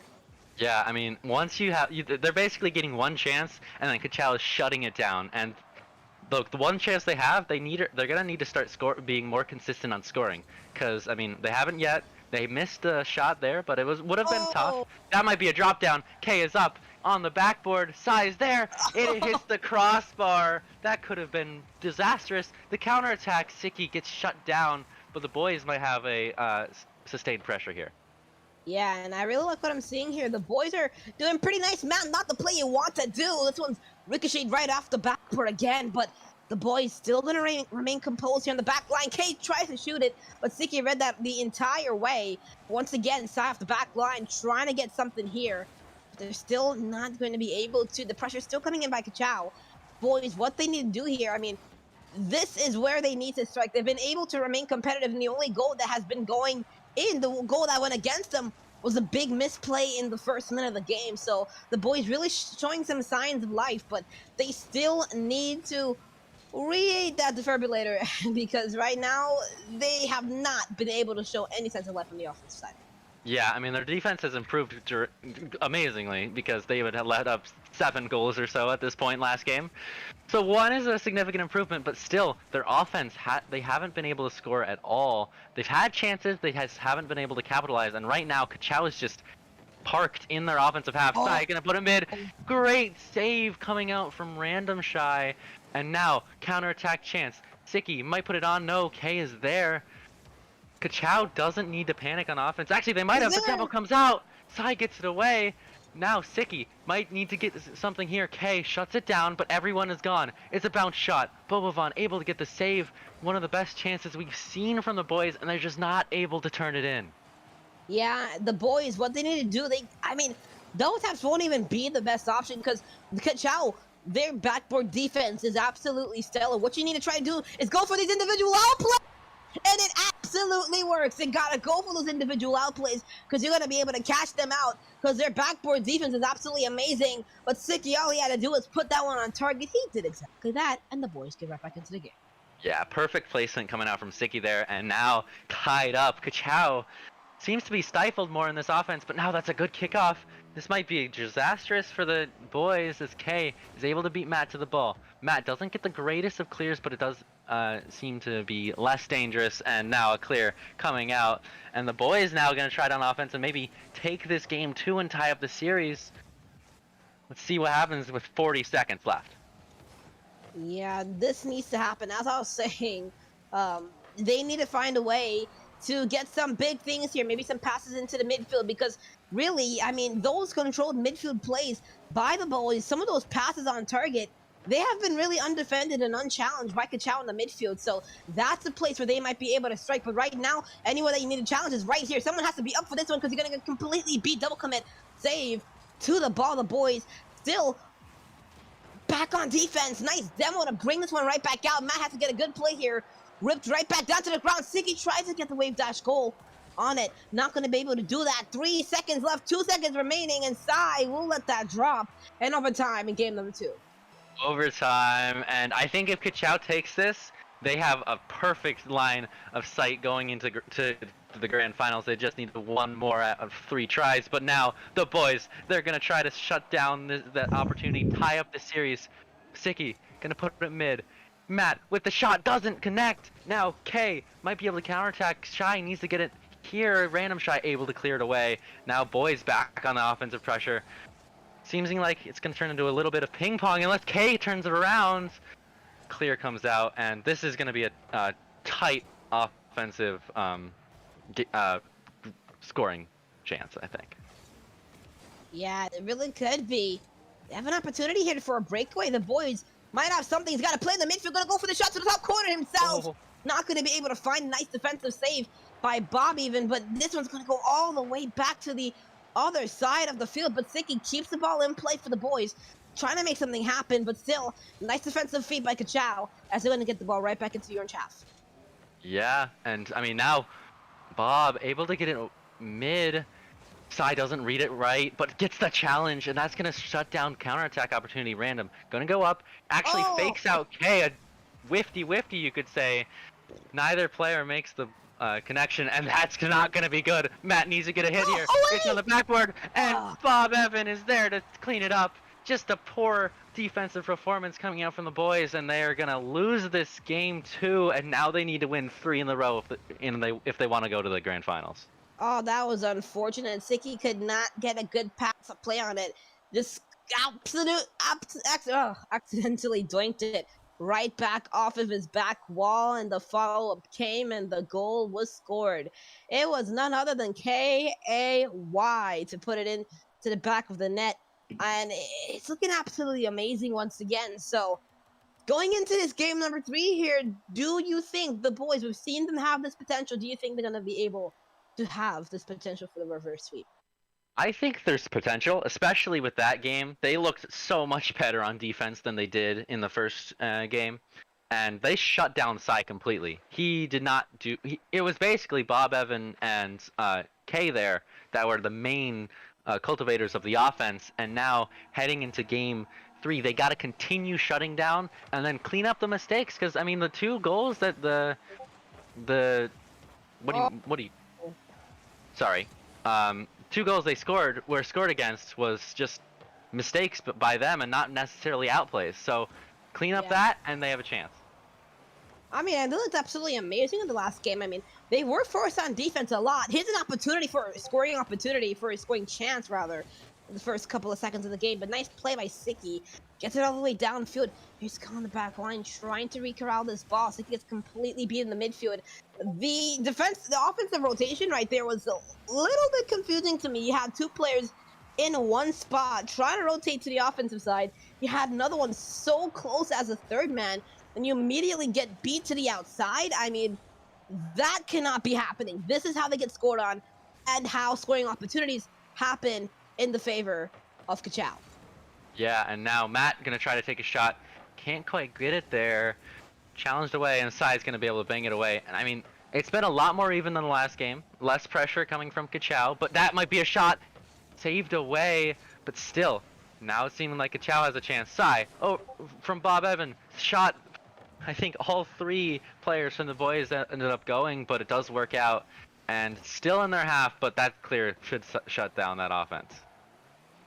Yeah, I mean, once they're basically getting one chance, and then Ka-Chow is shutting it down. And look, the one chance they have, they're gonna need to start being more consistent on scoring. Because I mean, they haven't yet. They missed a shot there, but would have been tough. That might be a drop down. K is up on the backboard. Sai is there. It hits the crossbar. That could have been disastrous. The counterattack, Siki gets shut down, but the boys might have a sustained pressure here. Yeah, and I really like what I'm seeing here. The boys are doing pretty nice. Matt, not the play you want to do. This one's ricocheted right off the backboard again, but the boys still going to remain composed here on the back line. Kate tries to shoot it, but Siki read that the entire way. Once again, Sai off the back line, trying to get something here. they're still not going to be able to. The pressure's still coming in by Kachow. Boys, what they need to do here, I mean, this is where they need to strike. They've been able to remain competitive, and the only goal that has been going in, the goal that went against them, was a big misplay in the first minute of the game. So the boys really showing some signs of life, but they still need to read that defibrillator because right now they have not been able to show any sense of life on the offensive side. Yeah, I mean, their defense has improved amazingly because they would have let up 7 goals or so at this point last game. So 1 is a significant improvement, but still, their offense, they haven't been able to score at all. They've had chances, they haven't been able to capitalize, and right now, Kachow is just parked in their offensive half side, gonna put it mid. Great save coming out from Random Shy, and now, counterattack chance. Sicky might put it on, no, K is there. Kachow doesn't need to panic on offense. Actually, they might have. The Devil comes out. Sai gets it away. Now Sicky might need to get something here. K shuts it down, but everyone is gone. It's a bounce shot. Bobovan able to get the save. One of the best chances we've seen from the boys, and they're just not able to turn it in. Yeah, the boys, what they need to do, I mean, those taps won't even be the best option because Kachow, their backboard defense is absolutely stellar. What you need to try to do is go for these individual outplays. And it absolutely works. You gotta go for those individual outplays because you're gonna be able to catch them out because their backboard defense is absolutely amazing. But Sicky, all he had to do was put that one on target. He did exactly that, and the boys get right back into the game. Yeah, perfect placement coming out from Sicky there, and now tied up. Kachow seems to be stifled more in this offense, but now that's a good kickoff. This might be disastrous for the boys as K is able to beat Matt to the ball. Matt doesn't get the greatest of clears, but it does seem to be less dangerous, and now a clear coming out. And the boys now going to try it on offense and maybe take this game 2 and tie up the series. Let's see what happens with 40 seconds left. Yeah, this needs to happen. As I was saying, they need to find a way to get some big things here, maybe some passes into the midfield, because really, I mean, those controlled midfield plays by the boys, some of those passes on target, they have been really undefended and unchallenged by Kachow in the midfield. So that's a place where they might be able to strike. But right now, anywhere that you need to challenge is right here. Someone has to be up for this one because you're going to get completely beat. Double commit save to the ball. The boys still back on defense. Nice demo to bring this one right back out. Matt has to get a good play here. Ripped right back down to the ground. Sicky tries to get the wave dash goal on it. Not going to be able to do that. 3 seconds left. 2 seconds remaining. And Sai will let that drop. And overtime in game number 2. Overtime, and I think if Kachow takes this, they have a perfect line of sight going into to the grand finals. They just need 1 more out of 3 tries. But now the boys, they're gonna try to shut down that opportunity, tie up the series. Sicky gonna put it mid. Matt with the shot doesn't connect. Now K might be able to counterattack. Shy needs to get it here. Random Shy able to clear it away. Now boys back on the offensive pressure. Seems like it's going to turn into a little bit of ping pong unless K turns it around. Clear comes out, and this is going to be a tight offensive scoring chance, I think. Yeah, it really could be. They have an opportunity here for a breakaway. The boys might have something. He's got to play in the midfield. Going to go for the shot to the top corner himself. Not going to be able to find a nice defensive save by Bob even, but this one's going to go all the way back to the other side of the field. But Sicky keeps the ball in play for the boys, trying to make something happen, but still, nice defensive feat by Kachow as they're going to get the ball right back into your own half. Yeah, and I mean now, Bob able to get it mid. Sai doesn't read it right, but gets the challenge, and that's going to shut down counterattack opportunity. Random going to go up, actually fakes out K, a whifty you could say. Neither player makes the connection, and that's not going to be good. Matt needs to get a hit here. It's on the backboard, and Bob Evan is there to clean it up. Just a poor defensive performance coming out from the boys, and they are going to lose this game 2, and now they need to win 3 in a row if they want to go to the grand finals. Oh, that was unfortunate. Sicky could not get a good pass play on it. Just accidentally doinked it right back off of his back wall, and the follow-up came, and the goal was scored. It was none other than K-A-Y to put it in to the back of the net, and it's looking absolutely amazing once again. So, going into this game number 3 here, do you think the boys, we've seen them have this potential, do you think they're going to be able to have this potential for the reverse sweep? I think there's potential, especially with that game. They looked so much better on defense than they did in the first game, and they shut down Sai completely. He did not do. It was basically Bob Evan and Kay there that were the main cultivators of the offense, and now heading into game 3, they got to continue shutting down and then clean up the mistakes. Because I mean, the 2 goals that the what do you sorry. 2 goals they scored against was just mistakes by them and not necessarily outplays. So clean up that and they have a chance. I mean, they looked absolutely amazing in the last game. I mean, they were forced on defense a lot. Here's an opportunity for a scoring chance rather, in the first couple of seconds of the game. But nice play by Siki. Gets it all the way downfield. He's on the back line trying to re-corral this ball. Siki gets completely beat in the midfield. The offensive rotation right there was a little bit confusing to me. You had 2 players in one spot trying to rotate to the offensive side. You had another one so close as a third man, and you immediately get beat to the outside. I mean, that cannot be happening. This is how they get scored on and how scoring opportunities happen in the favor of Kachow. Yeah, and now Matt gonna try to take a shot. Can't quite get it there. Challenged away, and Sai's gonna be able to bang it away. And I mean, it's been a lot more even than the last game. Less pressure coming from Kachow, but that might be a shot saved away. But still, now it's seeming like Kachow has a chance. Sai, from Bob Evan, shot. I think all 3 players from the boys ended up going, but it does work out. And still in their half, but that clear should shut down that offense.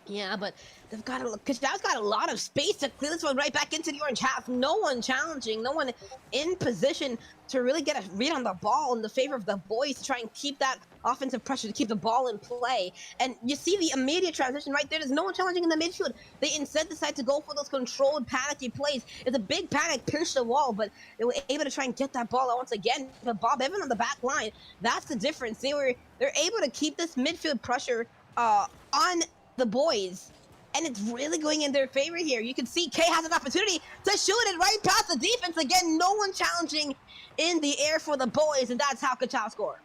Yeah, but they've got to look, because that's got a lot of space to clear this one right back into the orange half. No one challenging, no one in position to really get a read on the ball in the favor of the boys to try and keep that offensive pressure, to keep the ball in play. And you see the immediate transition right there. There's no one challenging in the midfield. They instead decide to go for those controlled, panicky plays. It's a big panic, pinch the wall, but they were able to try and get that ball out once again. But Bob Evan on the back line, that's the difference. They're able to keep this midfield pressure on the boys, and it's really going in their favor here. You can see Kay has an opportunity to shoot it right past the defense. Again, no one challenging in the air for the boys, and that's how Kachow scored.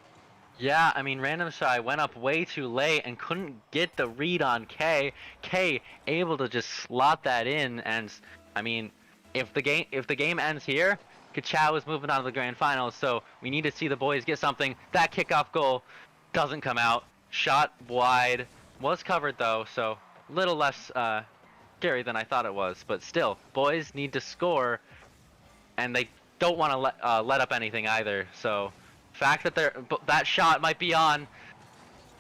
Yeah, I mean, Random Shy went up way too late and couldn't get the read on Kay. Kay able to just slot that in, and I mean, if the game ends here, Kachow is moving on to the grand finals. So we need to see the boys get something. That kickoff goal doesn't come out. Shot wide. Was covered though, so a little less scary than I thought it was. But still, boys need to score, and they don't want to let up anything either. So, fact that that shot might be on,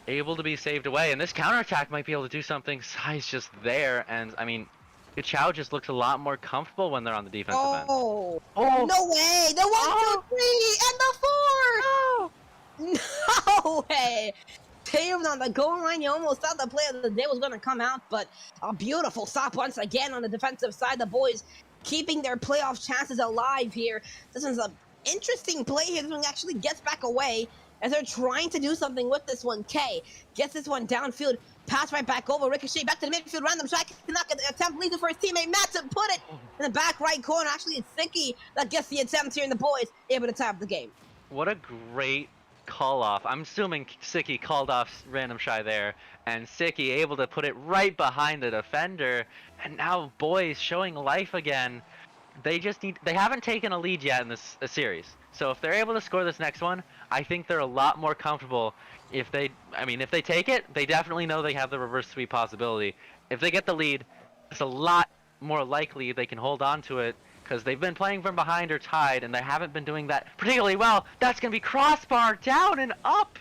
able to be saved away, and this counterattack might be able to do something. Sai's just there, and I mean, Kachow just looks a lot more comfortable when they're on the defensive end. Oh, no way! The 1, 2, 3, and the 4! No way! Tamed on the goal line. You almost thought the play of the day was going to come out, but a beautiful stop once again on the defensive side. The boys keeping their playoff chances alive here. This one's an interesting play here. This one actually gets back away as they're trying to do something with this one. Kay gets this one downfield, pass right back over, ricochet back to the midfield, random shot, cannot get the attempt, leaves it for his teammate Matt to put it in the back right corner. Actually, it's Siki that gets the attempt here, and the boys able to tie up the game. What a great call off. I'm assuming Siki called off Random Shy there, and Siki able to put it right behind the defender, and now boys showing life again. They haven't taken a lead yet in this series, so if they're able to score this next one, I think they're a lot more comfortable. If they take it, they definitely know they have the reverse sweep possibility. If they get the lead, it's a lot more likely they can hold on to it, because they've been playing from behind or tied, and they haven't been doing that particularly well. That's going to be crossbar down and up.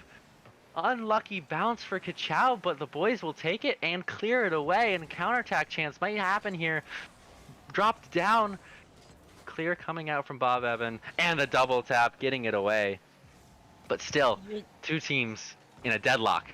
Unlucky bounce for Kachow, but the boys will take it and clear it away, and counterattack chance might happen here. Dropped down. Clear coming out from Bob Evan, and the double tap getting it away. But still, 2 teams in a deadlock.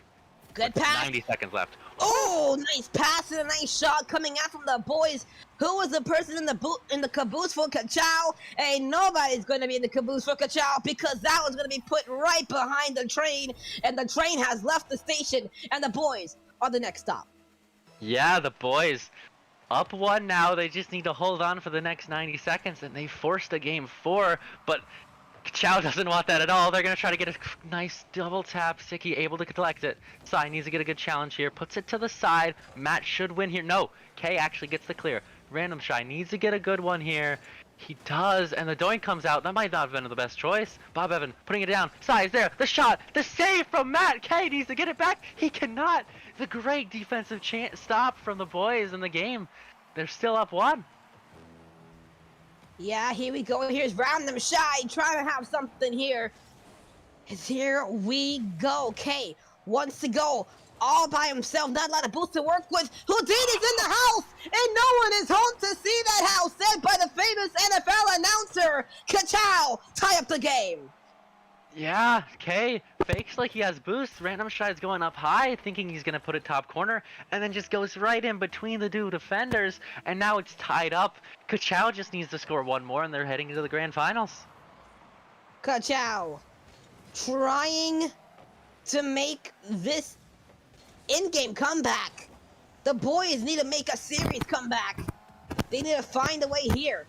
Good pass. 90 seconds left. Oh, nice pass and a nice shot coming out from the boys. Who was the person in the caboose for Kachow? Ain't nobody's going to be in the caboose for Kachow, because that was going to be put right behind the train, and the train has left the station, and the boys are the next stop. Yeah, the boys up 1 now. They just need to hold on for the next 90 seconds, and they forced a game 4, but Chow doesn't want that at all. They're gonna try to get a nice double tap. Siki able to collect it. Sai needs to get a good challenge here. Puts it to the side. Matt should win here. No, K actually gets the clear. Random Shy needs to get a good one here. He does, and the doink comes out. That might not have been the best choice. Bob Evan putting it down. Sai is there. The shot. The save from Matt. K needs to get it back. He cannot. The great defensive stop from the boys in the game. They're still up 1. Yeah, here we go. Here's Random Shy trying to have something here. Here we go. K wants to go all by himself, not a lot of boosts to work with. Houdini's in the house, and no one is home to see that house, said by the famous NFL announcer. Ka-chow, tie up the game. Yeah, K fakes like he has boosts. Random Shy's going up high, thinking he's gonna put it top corner, and then just goes right in between the 2 defenders, and now it's tied up. Ka-chow just needs to score 1 more, and they're heading into the grand finals. Ka-chow trying to make this in-game comeback. The boys need to make a series comeback. They need to find a way here.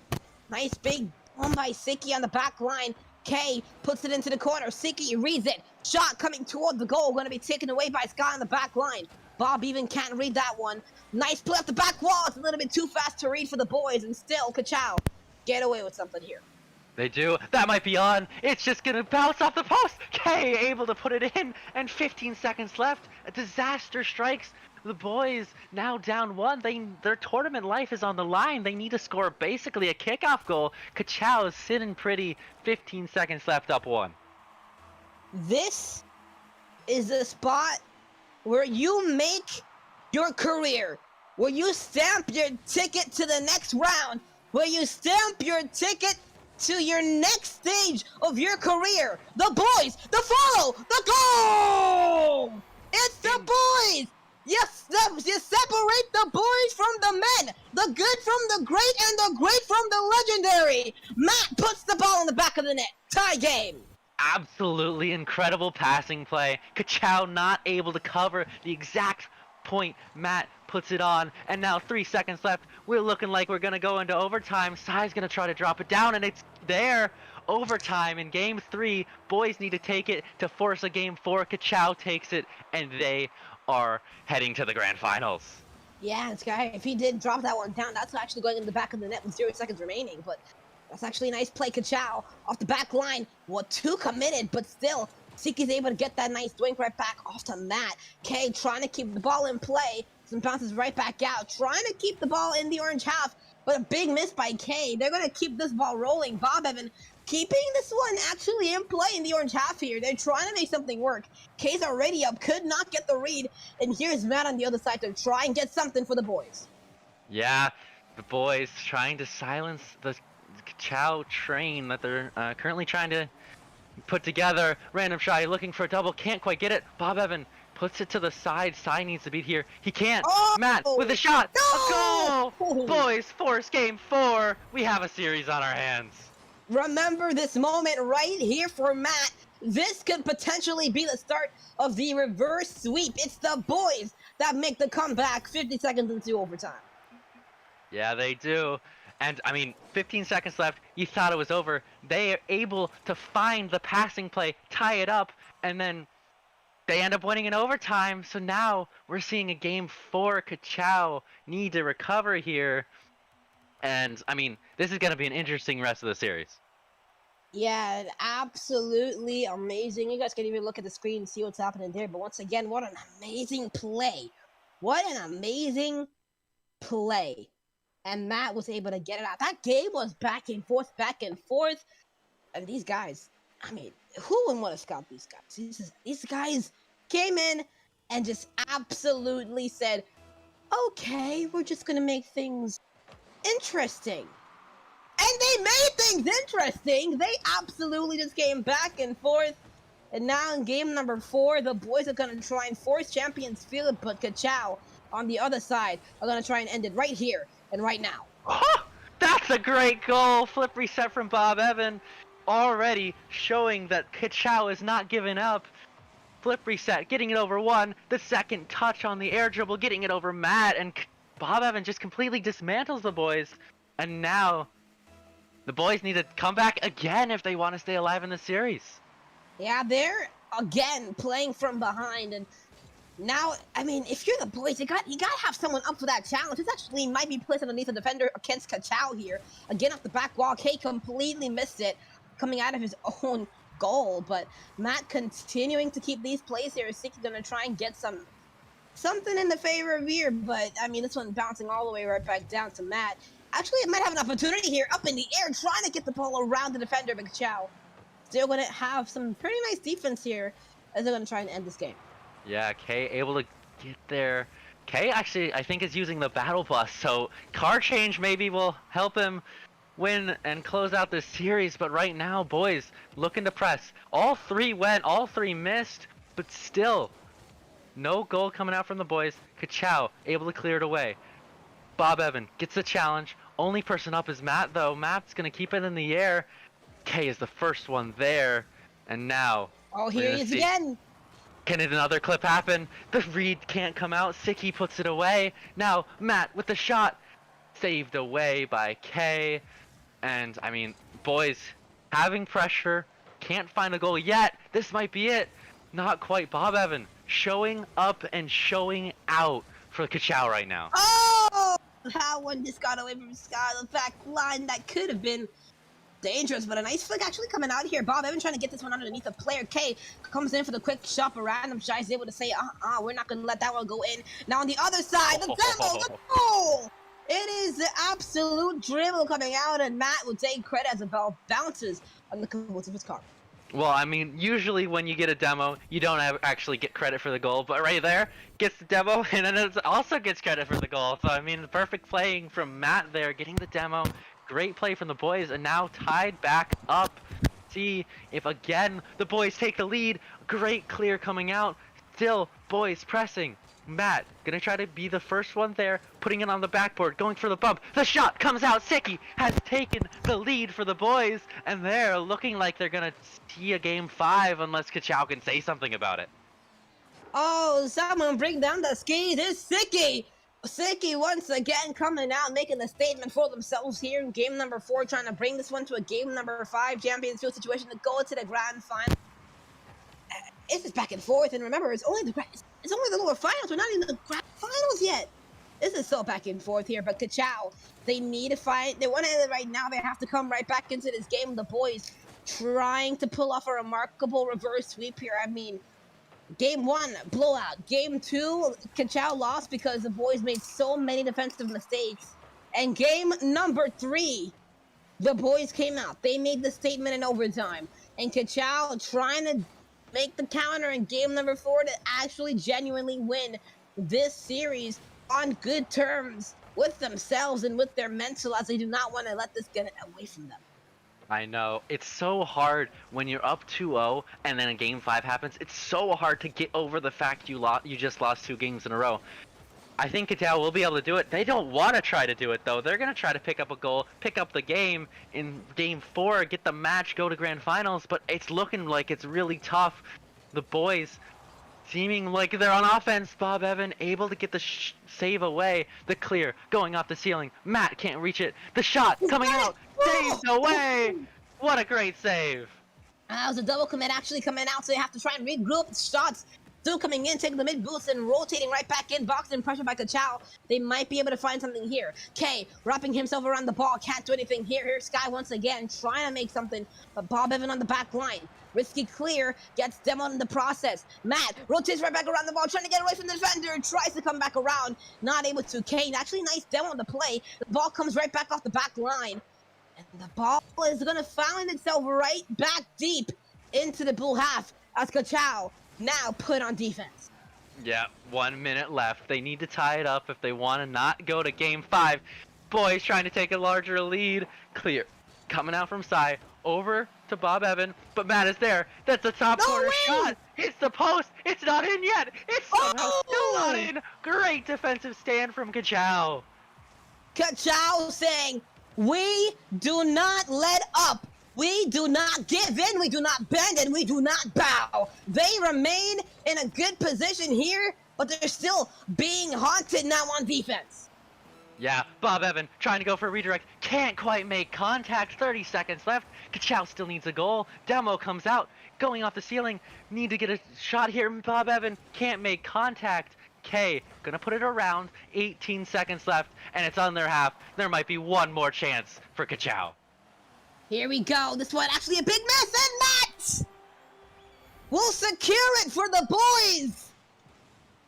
Nice big one by Siki on the back line. K puts it into the corner. Siki reads it. Shot coming toward the goal. Going to be taken away by Scott on the back line. Bob even can't read that one. Nice play off the back wall. It's a little bit too fast to read for the boys. And still, Ka-chow get away with something here. They do. That might be on. It's just gonna bounce off the post. K able to put it in, and 15 seconds left. A disaster strikes. The boys now down 1. Their tournament life is on the line. They need to score basically a kickoff goal. Ka-chow is sitting pretty. 15 seconds left, up 1. This is the spot where you make your career, where you stamp your ticket to the next round, where you stamp your ticket to your next stage of your career. The boys, the follow, the goal! It's the boys! Yes, you separate the boys from the men, the good from the great, and the great from the legendary. Matt puts the ball in the back of the net. Tie game. Absolutely incredible passing play. Ka-chow not able to cover the exact point. Matt puts it on, and now 3 seconds left. We're looking like we're gonna go into overtime. Sai's gonna try to drop it down, and it's there. Overtime in game 3. Boys need to take it to force a game 4. Ka-chow takes it, and they are heading to the grand finals. Yeah, this guy, if he did drop that one down, that's actually going in the back of the net with 0 seconds remaining, but that's actually a nice play. Ka-chow off the back line. Well, 2 committed, but still, Siki's able to get that nice doink right back off to Matt. K trying to keep the ball in play. Some bounces right back out. Trying to keep the ball in the orange half, but a big miss by K. They're going to keep this ball rolling. Bob Evan keeping this one actually in play in the orange half here. They're trying to make something work. K's already up, could not get the read. And here's Matt on the other side to try and get something for the boys. Yeah, the boys trying to silence the Chow train that they're currently trying to put together. Random Shy looking for a double, can't quite get it. Bob Evan puts it to the side. Sai needs to beat here. He can't. Oh, Matt with a shot. no! A goal! Boys, force game 4. We have a series on our hands. Remember this moment right here for Matt. This could potentially be the start of the reverse sweep. It's the boys that make the comeback 50 seconds into overtime. Yeah, they do. And, I mean, 15 seconds left. You thought it was over. They are able to find the passing play, tie it up, and then they end up winning in overtime. So now we're seeing a game 4. Ka-chow need to recover here. And, I mean, this is going to be an interesting rest of the series. Yeah, absolutely amazing. You guys can even look at the screen and see what's happening there. But once again, what an amazing play. What an amazing play. And Matt was able to get it out. That game was back and forth, back and forth. And these guys, I mean, who wouldn't want to scout these guys? These guys came in and just absolutely said, okay, we're just going to make things interesting. And they made things interesting. They absolutely just came back and forth. And now in game number 4, the boys are going to try and force Champions Field, but Ka-chow on the other side are going to try and end it right here and right now. Oh, that's a great goal. Flip reset from Bob Evan. Already showing that Ka-chow is not giving up. Flip reset, getting it over 1. The second touch on the air dribble, getting it over Matt. And Bob Evan just completely dismantles the boys. And now The boys need to come back again if they want to stay alive in the series. Yeah, they're again playing from behind, and now, I mean, if you're the boys, you gotta have someone up for that challenge. This actually might be placed underneath the defender against Ka-Chow here. Again, off the back wall, K completely missed it, coming out of his own goal. But Matt continuing to keep these plays here. Is gonna try and get something in the favor of here, but I mean, this one bouncing all the way right back down to Matt. Actually, it might have an opportunity here, up in the air, trying to get the ball around the defender, but Ka-Chow still gonna have some pretty nice defense here as they're gonna try and end this game. Yeah, K able to get there. K actually, I think, is using the battle bus, so car change maybe will help him win and close out this series. But right now, boys, looking to press. All three went, all three missed, but still, no goal coming out from the boys. Ka-Chow able to clear it away. Bob Evan gets the challenge. Only person up is Matt, though. Matt's gonna keep it in the air. K is the first one there, and now. Oh, here he is again. Can another clip happen? The read can't come out. Sicky puts it away. Now Matt with the shot, saved away by K. And I mean, boys, having pressure, can't find a goal yet. This might be it. Not quite. Bob Evan showing up and showing out for Ka-Chow right now. Oh, that one just got away from Sky. The back line that could have been dangerous, but a nice flick actually coming out here. Bob Evan trying to get this one underneath the player. K comes in for the quick shot, but random shy is able to say, we're not gonna let that one go in. Now on the other side, the demo, the goal! It is the absolute dribble coming out, and Matt will take credit as the ball bounces on the caboose of his car. Well, I mean, usually when you get a demo, you don't actually get credit for the goal, but right there, gets the demo, and then it also gets credit for the goal. So, I mean, the perfect playing from Matt there, getting the demo. Great play from the boys, and now tied back up. See if again the boys take the lead. Great clear coming out. Still, boys pressing. Matt gonna try to be the first one there, putting it on the backboard, going for the bump. The shot comes out. Sicky has taken the lead for the boys, and they're looking like they're gonna see a game 5 unless Ka-Chow can say something about it. Oh, someone bring down the skis. It's Sicky. Sicky once again coming out, making a statement for themselves here in game number 4, trying to bring this one to a game number 5 Champions Field situation to go to the grand final. It's just back and forth, and remember, it's only the lower finals. We're not even in the grand finals yet. This is so back and forth here, but Ka-Chow, they need to fight. They want to right now. They have to come right back into this game. The boys trying to pull off a remarkable reverse sweep here. I mean, Game 1, blowout. Game 2, Ka-Chow lost because the boys made so many defensive mistakes. And game number 3, the boys came out. They made the statement in overtime. And Ka-Chow trying to make the counter in game number 4 to actually genuinely win this series on good terms with themselves and with their mental, as they do not want to let this get away from them. I know. It's so hard when you're up 2-0 and then a game 5 happens. It's so hard to get over the fact you just lost 2 games in a row. I think Ka-Chow will be able to do it. They don't want to try to do it, though. They're going to try to pick up a goal, pick up the game in game 4, get the match, go to grand finals, but it's looking like it's really tough. The boys seeming like they're on offense. Bob Evan able to get the save away. The clear going off the ceiling. Matt can't reach it. The shot coming out. Saved away. What a great save. That was a double commit actually coming out, so they have to try and regroup. Shots still coming in, taking the mid boost and rotating right back in. Boxing pressure by Ka-Chow. They might be able to find something here. K wrapping himself around the ball. Can't do anything here. Here's Sky once again trying to make something, but Bob Evan on the back line. Risky clear, gets demoed in the process. Matt rotates right back around the ball, trying to get away from the defender, tries to come back around, not able to. Kane, actually nice demo on the play. The ball comes right back off the back line. And the ball is going to find itself right back deep into the blue half as Ka-Chow now put on defense. Yeah, 1 minute left. They need to tie it up if they want to not go to game 5. Boys trying to take a larger lead. Clear. Coming out from Sai. Over to Bob Evan, but Matt is there. That's a top corner shot. Hits the post. It's not in yet. It's somehow still not in. Great defensive stand from Ka-Chow. Ka-Chow saying, we do not let up. We do not give in. We do not bend, and we do not bow. They remain in a good position here, but they're still being haunted now on defense. Yeah, Bob Evan trying to go for a redirect. Can't quite make contact. 30 seconds left. Kachow still needs a goal. Demo comes out. Going off the ceiling. Need to get a shot here. Bob Evan can't make contact. K gonna put it around. 18 seconds left. And it's on their half. There might be one more chance for Kachow. Here we go. This one actually a big miss, and Matt will secure it for the boys.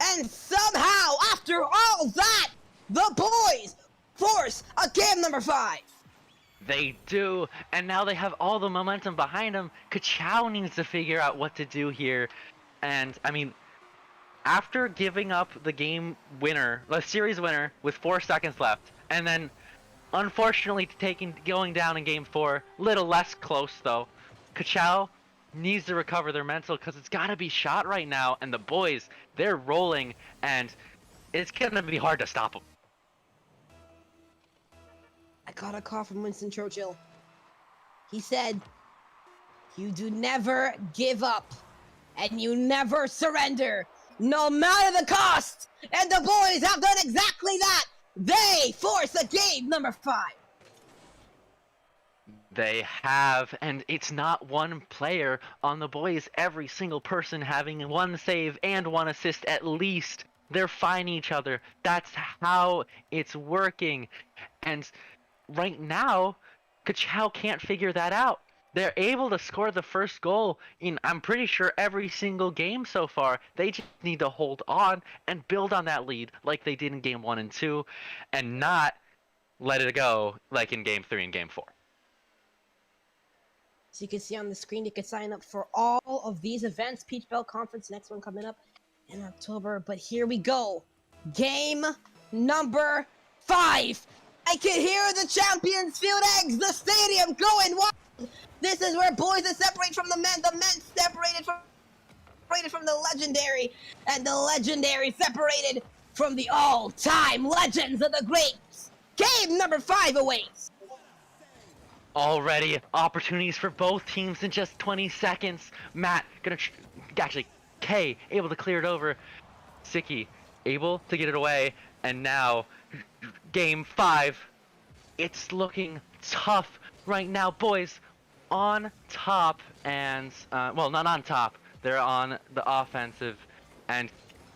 And somehow, after all that, the boys force a game number 5. They do, and now they have all the momentum behind them. Kachow needs to figure out what to do here. And, I mean, after giving up the game winner, the series winner, with 4 seconds left, and then unfortunately going down in game 4, little less close though, Kachow needs to recover their mental because it's got to be shot right now, and the boys, they're rolling, and it's going to be hard to stop them. I got a call from Winston Churchill. He said, "You do never give up, and you never surrender, no matter the cost." And the boys have done exactly that. They force a game number 5. They have, and it's not one player on the boys. Every single person having 1 save and 1 assist at least. They're finding each other. That's how it's working. And right now, Kachow can't figure that out. They're able to score the first goal in, I'm pretty sure, every single game so far. They just need to hold on and build on that lead like they did in game 1 and 2, and not let it go like in game 3 and game 4. So you can see on the screen, you can sign up for all of these events. Peach Belt Conference, next one coming up in October. But here we go. Game number 5. I can hear the Champions Field eggs, the stadium going wild. This is where boys are separated from the men separated from the legendary, and the legendary separated from the all-time legends of the greats. Game number 5 awaits. Already opportunities for both teams in just 20 seconds. Matt actually K able to clear it over. Siki able to get it away, and now game 5. It's looking tough right now, boys. On top, and well, not on top. They're on the offensive, and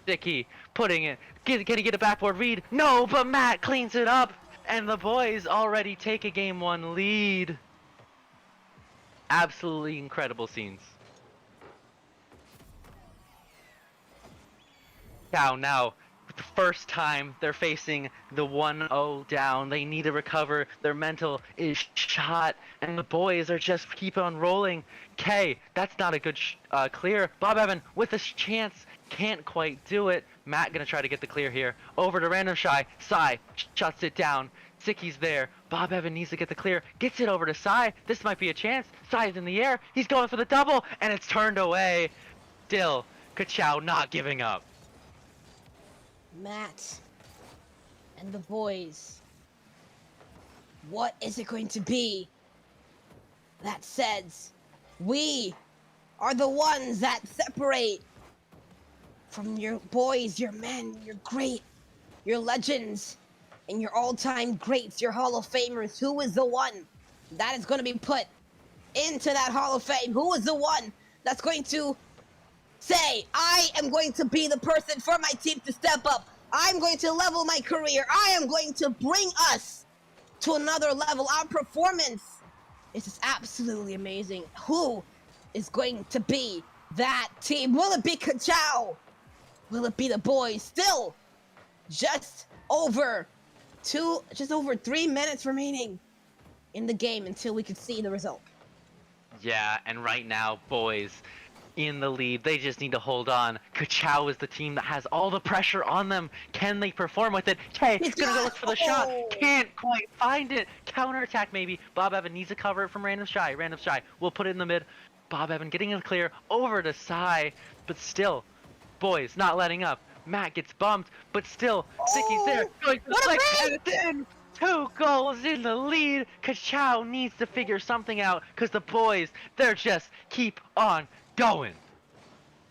Siki putting it. Can he get a backboard read? No, but Matt cleans it up. And the boys already take a game 1 lead. Absolutely incredible scenes. Now, for the first time, they're facing the 1-0 down. They need to recover. Their mental is shot, and the boys are just keep on rolling. K, that's not a good clear. Bob Evan with a chance, can't quite do it. Matt gonna try to get the clear here. Over to Random Shy. Sai shuts it down. Siki's there. Bob Evan needs to get the clear. Gets it over to Sai. This might be a chance. Sai's in the air. He's going for the double, and it's turned away. Still, Kachow not giving up. Matt and the boys. What is it going to be that says we are the ones that separate from your boys, your men, your great, your legends, and your all-time greats, your Hall of Famers? Who is the one that is going to be put into that Hall of Fame? Who is the one that's going to say, I am going to be the person for my team to step up. I'm going to level my career. I am going to bring us to another level. Our performance is just absolutely amazing. Who is going to be that team? Will it be Kachow? Will it be the boys? Still, just over 3 minutes remaining in the game until we can see the result. Yeah, and right now, boys in the lead. They just need to hold on. Kachow is the team that has all the pressure on them. Can they perform with it? Hey, he's gonna go look for the shot. Can't quite find it. Counterattack maybe. Bob Evan needs to cover it from Random Shy. Random Shy will put it in the mid. Bob Evan getting it clear over to Sai, but still, boys not letting up. Matt gets bumped, but still, Siki's there. Going to flick, and it's in. 2 goals in the lead. Kachow needs to figure something out because the boys, they're just keep on going.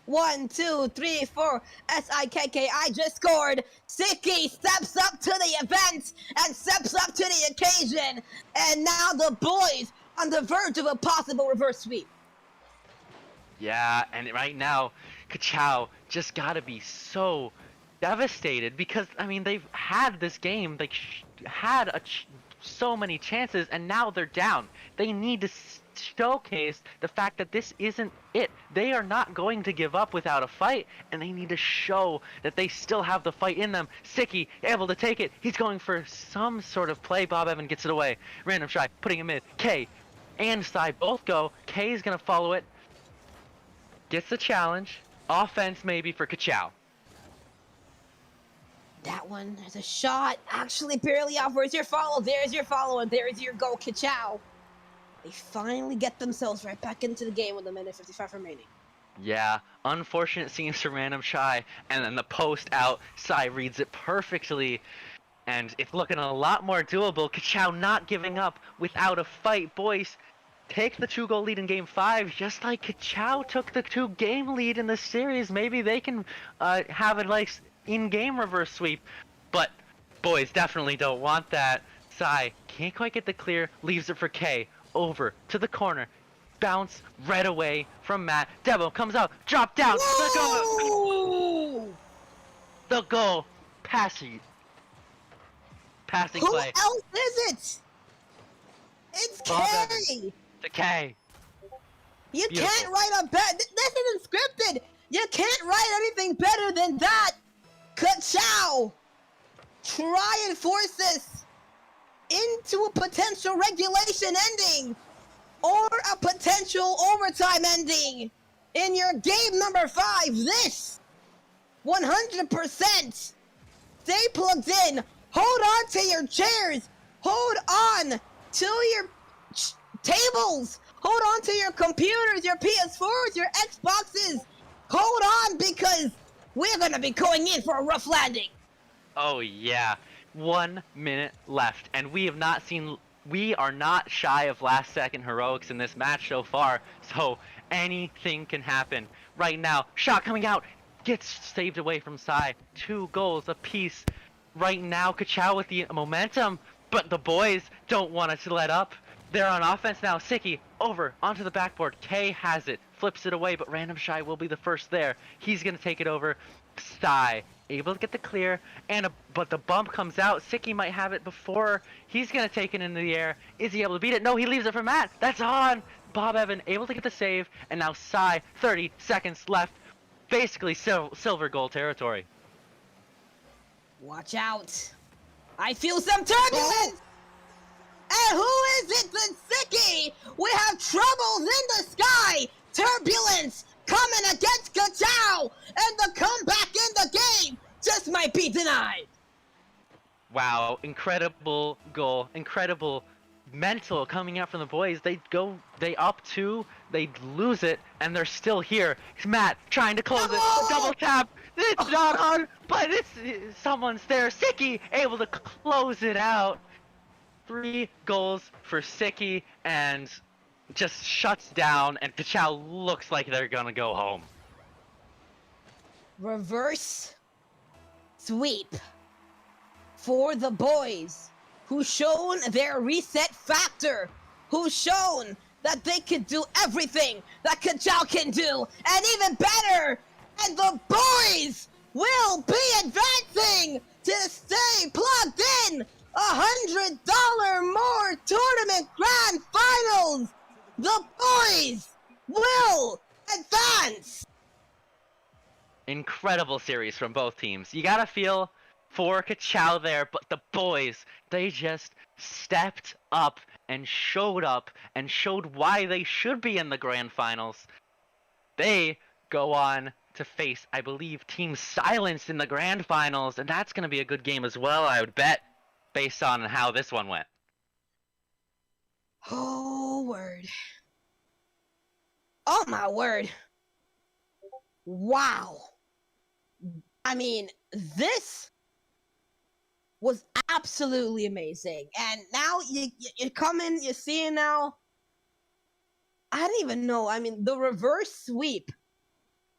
1, 2, 3, 4. SIKKI just scored. Siki steps up to the event and steps up to the occasion. And now the boys on the verge of a possible reverse sweep. Yeah, and right now, Kachao just gotta be so devastated because, I mean, they've had this game, they had so many chances, and now they're down. They need to showcase the fact that this isn't it. They are not going to give up without a fight, and they need to show that they still have the fight in them. Siki able to take it. He's going for some sort of play. Bob Evan gets it away. Random Shy putting him in. K and Sai both go. K is gonna follow it. Gets the challenge. Offense maybe for Kachao. That one, there's a shot. Actually, barely off. Where's your follow? There's your follow, and there's your goal, Kachao. They finally get themselves right back into the game with a minute 55 remaining. Yeah, unfortunate scenes for Random Shy, and then the post out. Sai reads it perfectly, and it's looking a lot more doable. Kachao not giving up without a fight. Boys, take the 2-goal lead in Game 5, just like Kachao took the 2-game lead in the series. Maybe they can have a nice in-game reverse sweep, but boys definitely don't want that. Sai can't quite get the clear, leaves it for K. Over to the corner, bounce right away from Matt. Debo comes out, drop down, Whoa! the goal, passing Who play. else is it? It's Bob K. To K. You Beautiful. can't write a bet. This isn't scripted. You can't write anything better than that. Kachao, try and force this into a potential regulation ending or a potential overtime ending in your game number 5. This 100%. Stay plugged in. Hold on to your chairs. Hold on to your tables. Hold on to your computers, your PS4s, your Xboxes. Hold on, because we're going to be going in for a rough landing. Oh yeah, 1 minute left, and we are not shy of last second heroics in this match so far, so anything can happen. Right now, shot coming out, gets saved away from Sai. 2 goals apiece. Right now, Kachao with the momentum, but the boys don't want to let up. They're on offense now. Siki over onto the backboard. K has it, flips it away, but Random Shy will be the first there. He's gonna take it over. Sai able to get the clear, but the bump comes out. Siki might have it before he's gonna take it into the air. Is he able to beat it? No, he leaves it for Matt. That's on. Bob Evan able to get the save, and now Sai, 30 seconds left. Basically silver goal territory. Watch out. I feel some turbulence. And who is it but Siki? We have troubles in the sky. Turbulence coming against Kachao. And the comeback in the game just might be denied. Wow, incredible goal. Incredible mental coming out from the boys. They up 2, they lose it, and they're still here. It's Matt trying to close it. Double tap. It's not on, but someone's there. Siki able to close it out. 3 goals for Siki, and just shuts down, and Kachao looks like they're gonna go home. Reverse sweep for the boys, who've shown their reset factor, who've shown that they can do everything that Kachao can do, and even better. And the boys will be advancing to stay plugged in. $100 more tournament grand finals. The boys will advance. Incredible series from both teams. You gotta feel for Kachao there, but the boys, they just stepped up and showed why they should be in the grand finals. They go on to face, I believe, Team Silence in the grand finals, and that's gonna be a good game as well, I would bet, based on how this one went. Oh, word. Oh, my word. Wow. I mean, this was absolutely amazing. And now you're coming, you're seeing now. I don't even know. I mean, the reverse sweep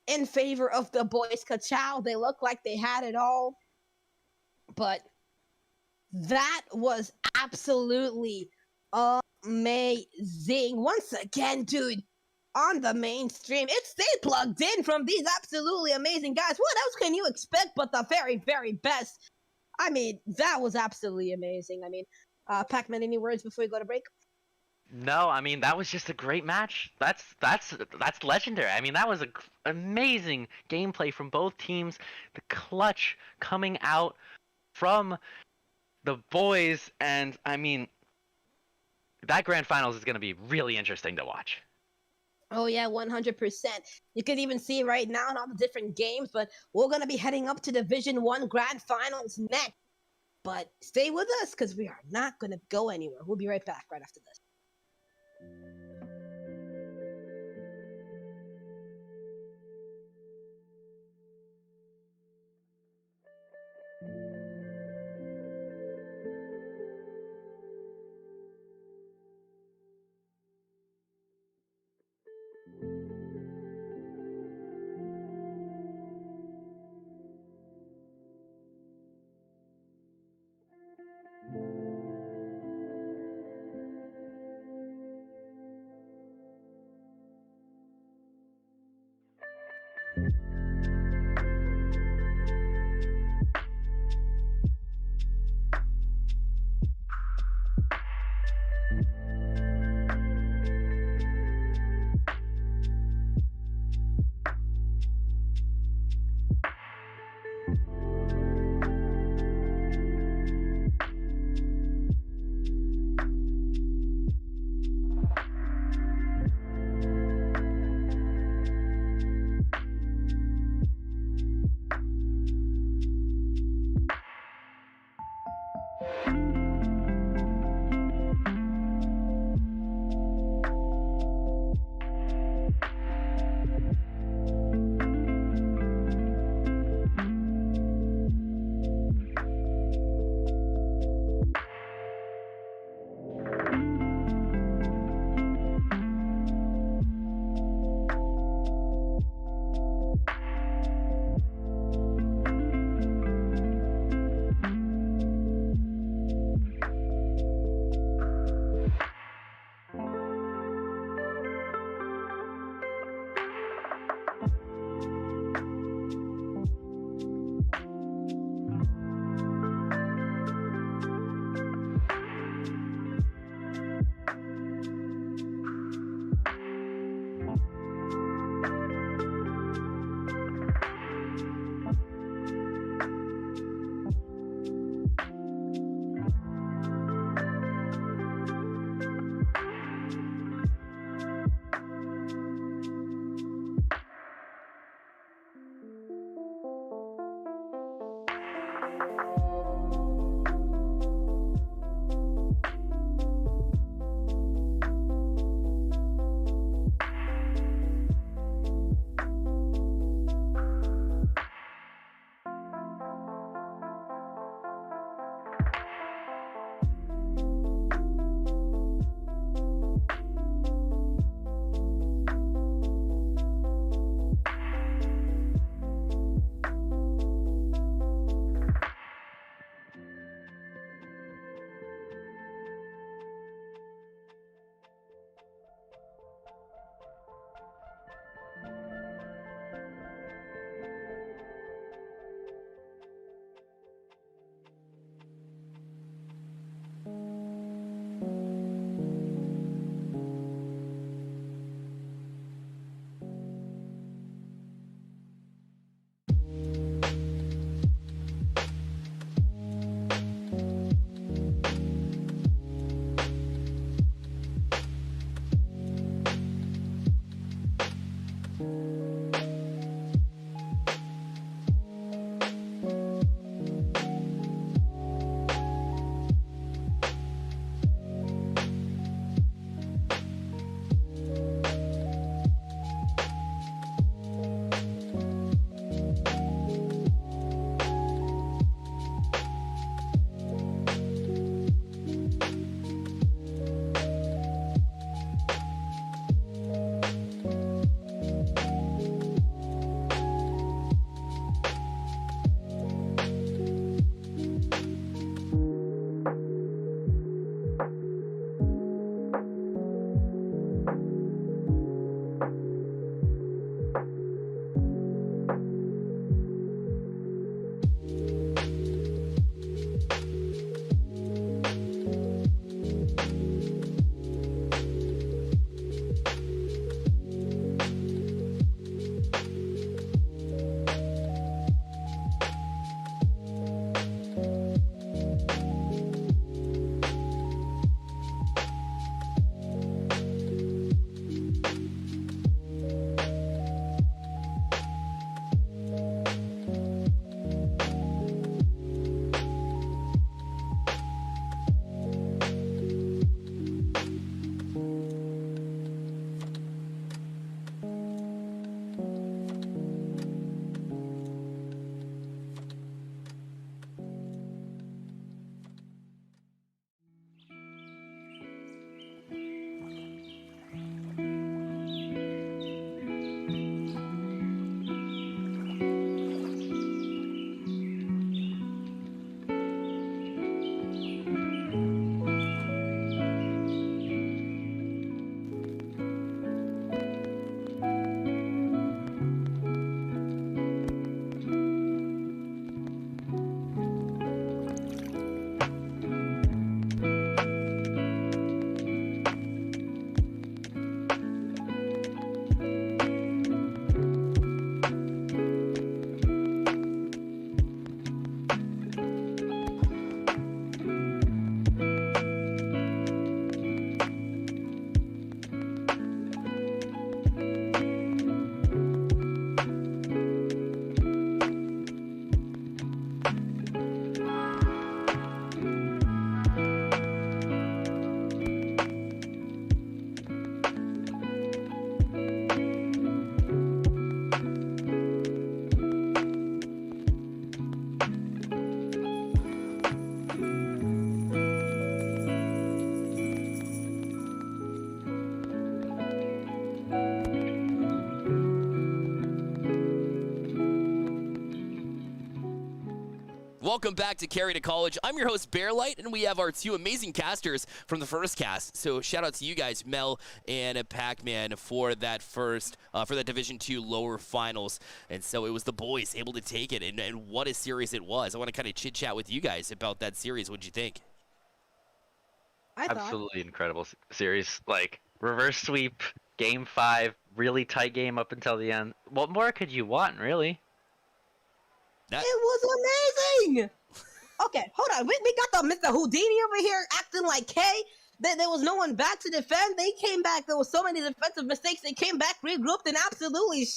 in favor of the boys. Ka-chow, they look like they had it all. But that was absolutely amazing. Once again, dude, on the mainstream, it stayed plugged in from these absolutely amazing guys. What else can you expect but the very, very best? I mean, that was absolutely amazing. I mean, Pac-Man, any words before we go to break? No, I mean that was just a great match. That's legendary. I mean that was amazing gameplay from both teams. The clutch coming out from the boys, and I mean that grand finals is going to be really interesting to watch. Oh yeah, 100%. You can even see right now in all the different games, but we're gonna be heading up to Division 1 Grand Finals next. But stay with us because we are not gonna go anywhere. We'll be right back right after this. Welcome back to Carry2College. I'm your host, Bearlight, and we have our two amazing casters from the first cast. So shout out to you guys, Mel and Pac-Man, for that for that Division II lower finals. And so it was the boys able to take it, and what a series it was. I want to kind of chit-chat with you guys about that series. What'd you think? Absolutely incredible series. Like, reverse sweep, game 5, really tight game up until the end. What more could you want, really? It was amazing! Okay, hold on. We got the Mr. Houdini over here acting like K. There was no one back to defend. They came back. There was so many defensive mistakes. They came back, regrouped, and absolutely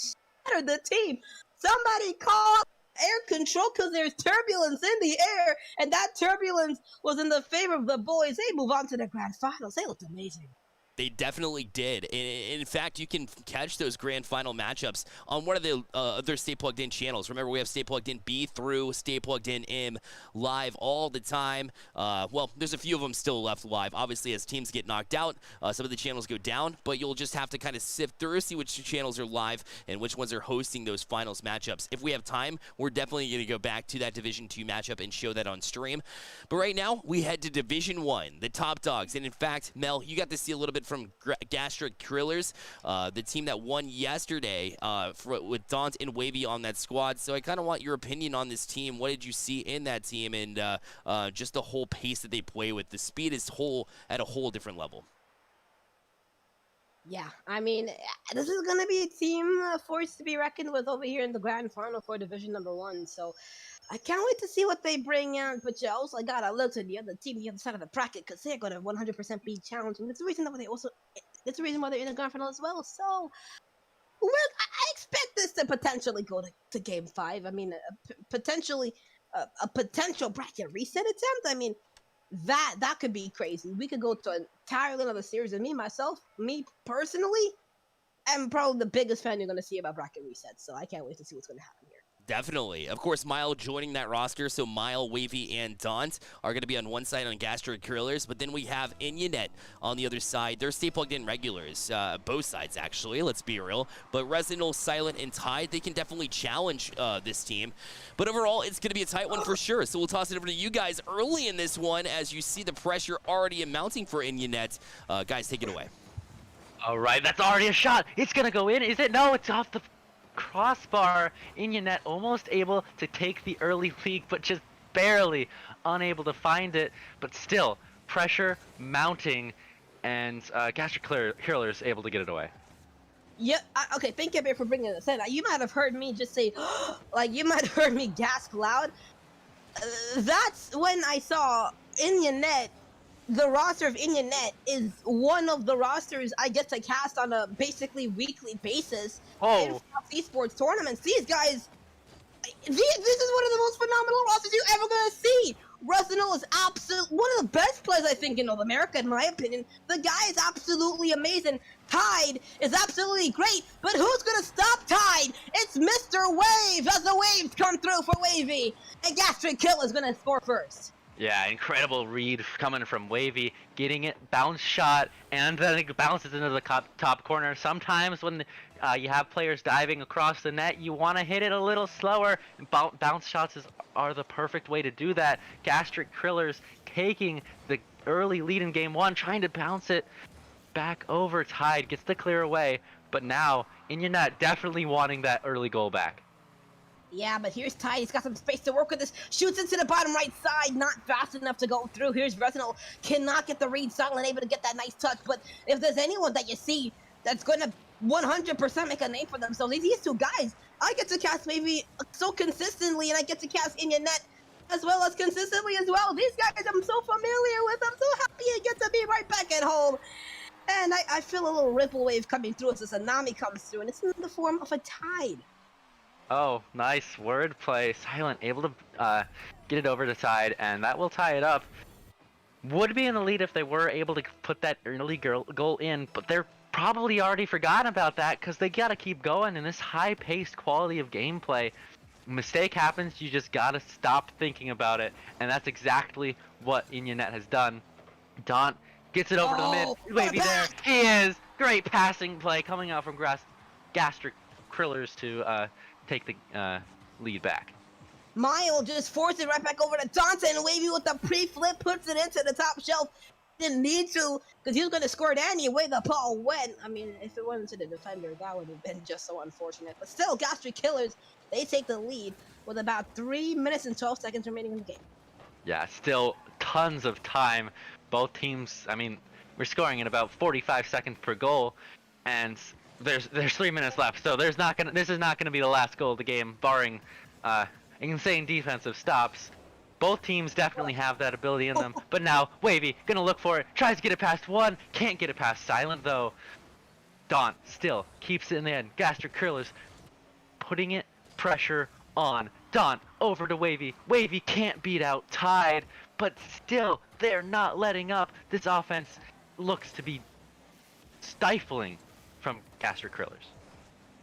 shattered the team. Somebody call air control because there's turbulence in the air, and that turbulence was in the favor of the boys. They move on to the grand finals. They looked amazing. They definitely did. In fact, you can catch those grand final matchups on one of the other Stay Plugged In channels. Remember, we have Stay Plugged In B through Stay Plugged In M live all the time. Well, there's a few of them still left live. Obviously, as teams get knocked out, some of the channels go down, but you'll just have to kind of sift through, see which channels are live and which ones are hosting those finals matchups. If we have time, we're definitely going to go back to that Division II matchup and show that on stream. But right now, we head to Division I, the top dogs. And in fact, Mel, you got to see a little bit from Gastric Krillers, the team that won yesterday with Daunt and Wavy on that squad. So I kind of want your opinion on this team. What did you see in that team, and just the whole pace that they play with? The speed is at a whole different level. Yeah, I mean, this is going to be a team forced to be reckoned with over here in the grand final for Division #1. So I can't wait to see what they bring out. But you also got to look to the other team, the other side of the bracket, because they're going to 100% be challenged. And that's the reason why they're in the grand final as well. So I expect this to potentially go to Game 5. I mean, potentially a potential bracket reset attempt. I mean, that could be crazy. We could go to an entirely another series. And me personally, am probably the biggest fan you're going to see about bracket resets. So I can't wait to see what's going to happen here. Definitely. Of course, Mile joining that roster, so Mile, Wavy, and Daunt are going to be on one side on Gastric Krillers, but then we have Inyanet on the other side. They're Stay Plugged In regulars, both sides actually, let's be real. But Resinal, Silent, and Tide, they can definitely challenge this team. But overall, it's going to be a tight one for sure, so we'll toss it over to you guys early in this one as you see the pressure already mounting for Inyanet. Guys, take it away. All right, that's already a shot. It's going to go in, is it? No, it's off the crossbar. Inyanet almost able to take the early lead, but just barely unable to find it. But still, pressure mounting, and Gastric Krillers able to get it away. Yeah, okay, thank you for bringing this in. You might have heard me just say, like, you might have heard me gasp loud. That's when I saw Inyanet. The roster of Inyanet is one of the rosters I get to cast on a basically weekly basis in esports tournaments. These guys, this is one of the most phenomenal rosters you're ever gonna see. Resinal is one of the best players I think in North America, in my opinion. The guy is absolutely amazing. Tide is absolutely great, but who's gonna stop Tide? It's Mr. Wave as the waves come through for Wavy, and Gastric Kill is gonna score first. Yeah, incredible read coming from Wavy, getting it, bounce shot, and then it bounces into the top corner. Sometimes when you have players diving across the net, you want to hit it a little slower, and bounce shots are the perfect way to do that. Gastric Krillers taking the early lead in Game 1, trying to bounce it back over. Tide gets the clear away, but now Inyanet definitely wanting that early goal back. Yeah, but here's Tide. He's got some space to work with this. Shoots into the bottom right side. Not fast enough to go through. Here's Resinal. Cannot get the read. Silent able to get that nice touch. But if there's anyone that you see that's going to 100% make a name for themselves, these two guys, I get to cast maybe so consistently, and I get to cast Inyanet as well as consistently as well. These guys I'm so familiar with. I'm so happy I get to be right back at home. And I feel a little ripple wave coming through as the tsunami comes through, and it's in the form of a Tide. Oh, nice wordplay. Silent able to get it over to Tide, and that will tie it up. Would be in the lead if they were able to put that early goal in, but they're probably already forgotten about that because they got to keep going in this high-paced quality of gameplay. Mistake happens, you just got to stop thinking about it, and that's exactly what Inyanet has done. Daunt gets it over to the mid. Wavy there. He is. Great passing play coming out from Gastric Krillers to take the lead back. Mile just forced it right back over to Dante, and Wavy with the pre-flip puts it into the top shelf. Didn't need to, because he was going to score it anyway. The ball went. I mean, if it went to the defender, that would have been just so unfortunate. But still, Gastric Killers, they take the lead with about 3 minutes and 12 seconds remaining in the game. Yeah, still tons of time. Both teams, I mean, we're scoring in about 45 seconds per goal, and there's 3 minutes left. So this is not gonna be the last goal of the game, barring insane defensive stops. Both teams definitely have that ability in them. But now Wavy gonna look for it, tries to get it past one, can't get it past Silent though. Daunt still keeps it in the end. Gastric Curlers putting it pressure on. Daunt over to Wavy. Wavy can't beat out Tide, but still they're not letting up. This offense looks to be stifling from Gastric Curlers.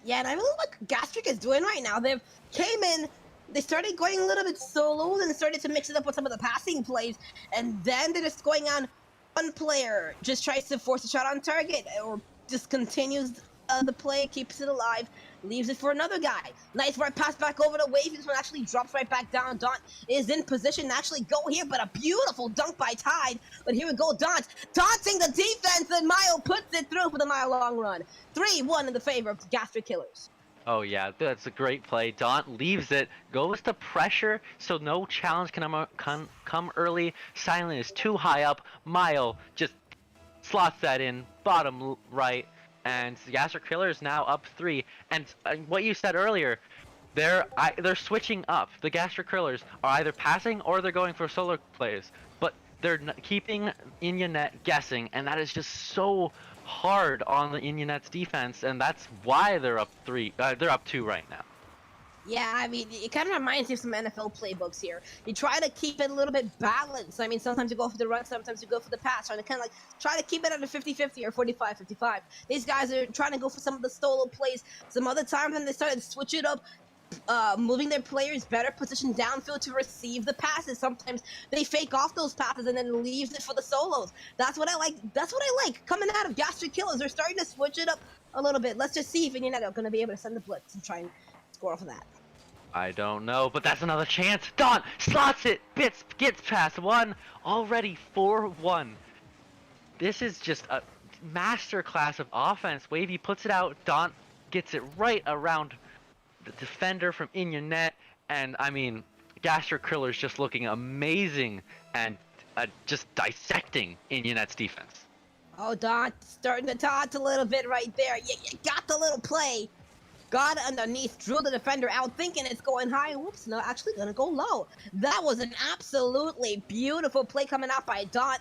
Yeah, and I really like what Gastric is doing right now. They came in, they started going a little bit solo, and started to mix it up with some of the passing plays, and then they're just going on one player, just tries to force a shot on target, or just continues the play, keeps it alive, leaves it for another guy. Nice right pass back over to Wavy. This one actually drops right back down. Daunt is in position to actually go here, but a beautiful dunk by Tide. But here we go, Daunt. Daunting the defense, and Mile puts it through for the Mile long run. 3-1 in the favor of the Gastric Killers. Oh yeah, that's a great play. Daunt leaves it, goes to pressure, so no challenge can come early. Silent is too high up. Mile just slots that in, bottom right. And the Gastric Killer is now up 3. And what you said earlier, they're switching up. The Gastric Killers are either passing or they're going for solo plays. But they're keeping Inyanet guessing, and that is just so hard on the Inyanet's defense, and that's why they're up 3. They're up 2 right now. Yeah, I mean, it kind of reminds me of some NFL playbooks here. You try to keep it a little bit balanced. I mean, sometimes you go for the run, sometimes you go for the pass. Trying to kind of like try to keep it at a 50-50 or 45-55. These guys are trying to go for some of the solo plays. Some other times when they started to switch it up, moving their players better positioned downfield to receive the passes. Sometimes they fake off those passes and then leaves it for the solos. That's what I like. That's what I like coming out of Gastric Killers. They're starting to switch it up a little bit. Let's just see if Inyanet are going to be able to send the blitz and try and score off of that. I don't know, but that's another chance. Daunt slots it, gets past one, already 4-1. This is just a master class of offense. Wavy puts it out, Daunt gets it right around the defender from Inyanet, and I mean, Gastric Kriller's just looking amazing and just dissecting Inyanet's defense. Oh, Daunt starting to taunt a little bit right there. You got the little play. Got underneath, drew the defender out, thinking it's going high. Whoops, no, actually gonna go low. That was an absolutely beautiful play coming out by Daunt.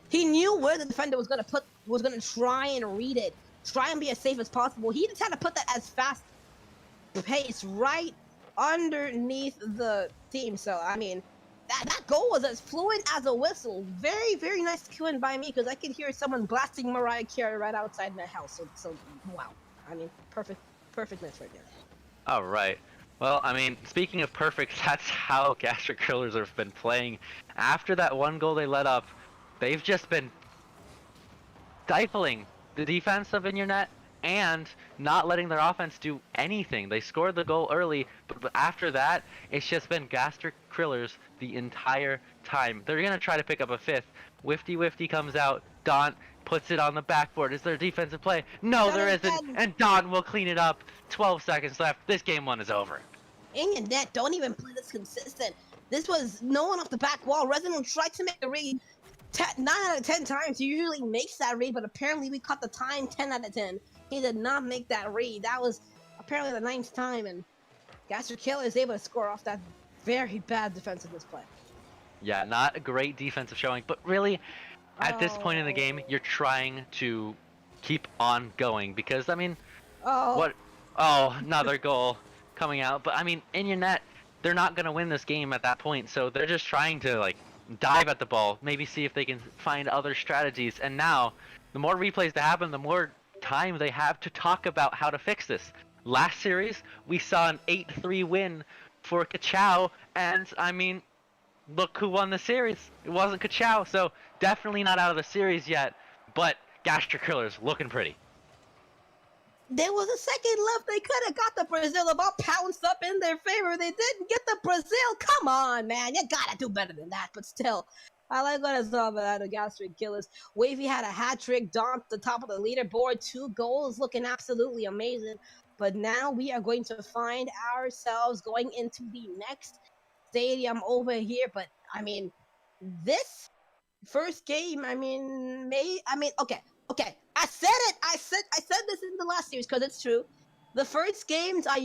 He knew where the defender was gonna try and read it, try and be as safe as possible. He just had to put that as fast pace right underneath the team. So I mean, that goal was as fluent as a whistle. Very, very nice killing by me, because I could hear someone blasting Mariah Carey right outside my house. So wow, I mean, perfect miss right there. All right. Well, I mean, speaking of perfect, that's how Gastric Killers have been playing. After that one goal they let up, they've just been stifling the defense of Inyanet and not letting their offense do anything. They scored the goal early, but after that, it's just been Gastric Killers the entire time. They're going to try to pick up a 5th. Wifty comes out. Daunt puts it on the backboard. Is there a defensive play? No, there isn't. And Daunt will clean it up. 12 seconds left. This game 1 is over. Inyanet don't even play this consistent. This was no one off the back wall. Resident tried to make the read 9 out of 10 times. He usually makes that read, but apparently we caught the time 10 out of 10. He did not make that read. That was apparently the 9th time, and Gastric Killer is able to score off that very bad defensive play. Yeah, not a great defensive showing, but really, at this point in the game, you're trying to keep on going because, I mean, another goal coming out. But, I mean, Inyanet, they're not going to win this game at that point, so they're just trying to, like, dive at the ball, maybe see if they can find other strategies. And now, the more replays that happen, the more time they have to talk about how to fix this. Last series, we saw an 8-3 win for Kachow, and, I mean, look who won the series. It wasn't Kachow, so definitely not out of the series yet, but Gastric Killer's looking pretty. there was a second left. They could have got the Brazil about pounced up in their favor. They didn't get the Brazil. Come on, man. You gotta do better than that. But still, I like what I saw about the Gastric Killers. Wavy had a hat trick, Dom the top of the leaderboard, 2 goals, looking absolutely amazing. But now we are going to find ourselves going into the next stadium over here. But I mean, this first game, okay. I said it. I said this in the last series because it's true. The first games I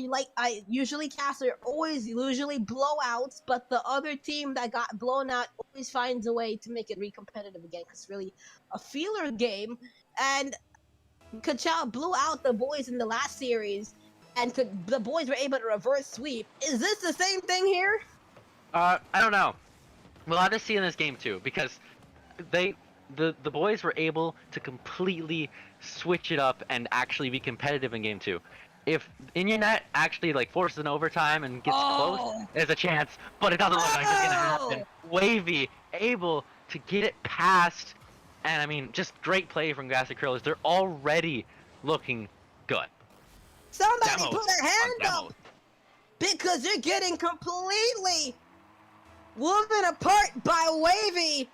usually cast are always usually blowouts, but the other team that got blown out always finds a way to make it re-competitive again. Cause it's really a feeler game, and Kachao blew out the boys in the last series, and the boys were able to reverse sweep. Is this the same thing here? I don't know. We'll have to see in this game too, because the boys were able to completely switch it up and actually be competitive in game 2. If Inyanet actually like forces an overtime and gets close, there's a chance, but it doesn't look like it's gonna happen. Wavy able to get it past, and I mean, just great play from Gastric Killers. They're already looking good. Somebody put a hand up, because you're getting completely woven apart by Wavy.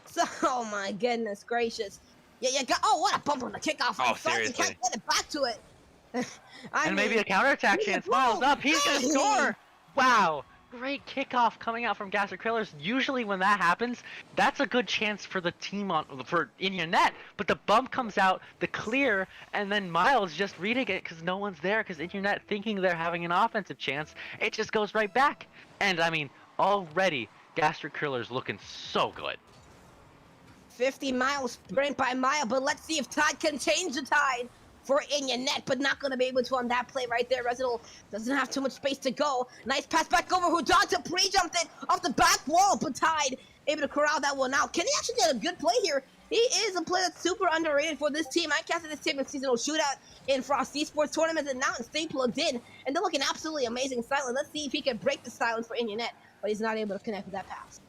So, oh my goodness gracious. Yeah, you got, what a bump on the kickoff. Oh, seriously. You can't get it back to it. And maybe a counterattack chance. Miles up. He's going to score. Wow. Great kickoff coming out from Gastric Killers. Usually when that happens, that's a good chance for the team for in your net. But the bump comes out, the clear, and then Miles just reading it because no one's there because in your net thinking they're having an offensive chance. It just goes right back. And I mean, already Gastric Killers looking so good. 50 miles sprint by Mile, but let's see if Todd can change the tide for Inyanet, but not going to be able to on that play right there. Resident doesn't have too much space to go. Nice pass back over. Hudanta pre-jumped it off the back wall, but Tide able to corral that one out. Can he actually get a good play here? He is a player that's super underrated for this team. I casted this team in seasonal shootout in Frost Esports tournament, and now it's stay plugged in, and they're looking absolutely amazing silent. Let's see if he can break the silence for Inyanet, but he's not able to connect with that pass.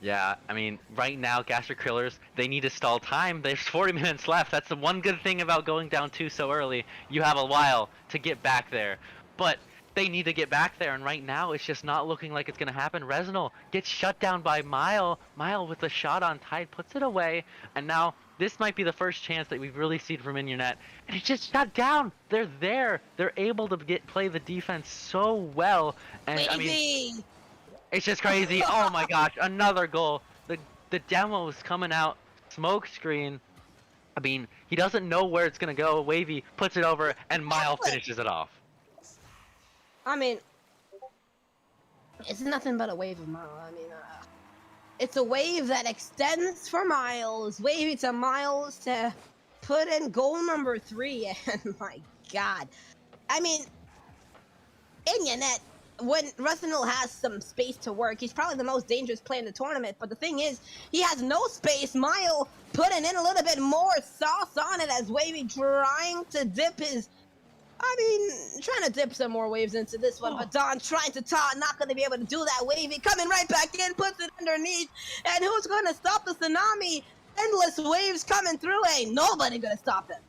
Yeah, I mean, right now, Gastric Killers, they need to stall time. There's 40 minutes left. That's the one good thing about going down 2 so early. You have a while to get back there. But they need to get back there, and right now, it's just not looking like it's going to happen. Resinal gets shut down by Mile. Mile with a shot on Tide, puts it away, and now this might be the first chance that we've really seen from Inyanet. And it's just shut down. They're there. They're able to play the defense so well. And I mean, it's just crazy. Oh my gosh, another goal. The demo's coming out. Smoke screen. I mean, he doesn't know where it's going to go. Wavy puts it over, and Mile finishes it off. I mean, it's nothing but a wave of Mile. I mean, it's a wave that extends for Miles. Wavy to Miles to put in goal number 3. And my God. I mean, Inyanet, when Resinal has some space to work, he's probably the most dangerous player in the tournament. But the thing is, he has no space. Mile putting in a little bit more sauce on it as Wavy trying to dip his... trying to dip some more waves into this one. But Don trying to not going to be able to do that. Wavy coming right back in, puts it underneath. And who's going to stop the tsunami? Endless waves coming through. Ain't nobody going to stop them.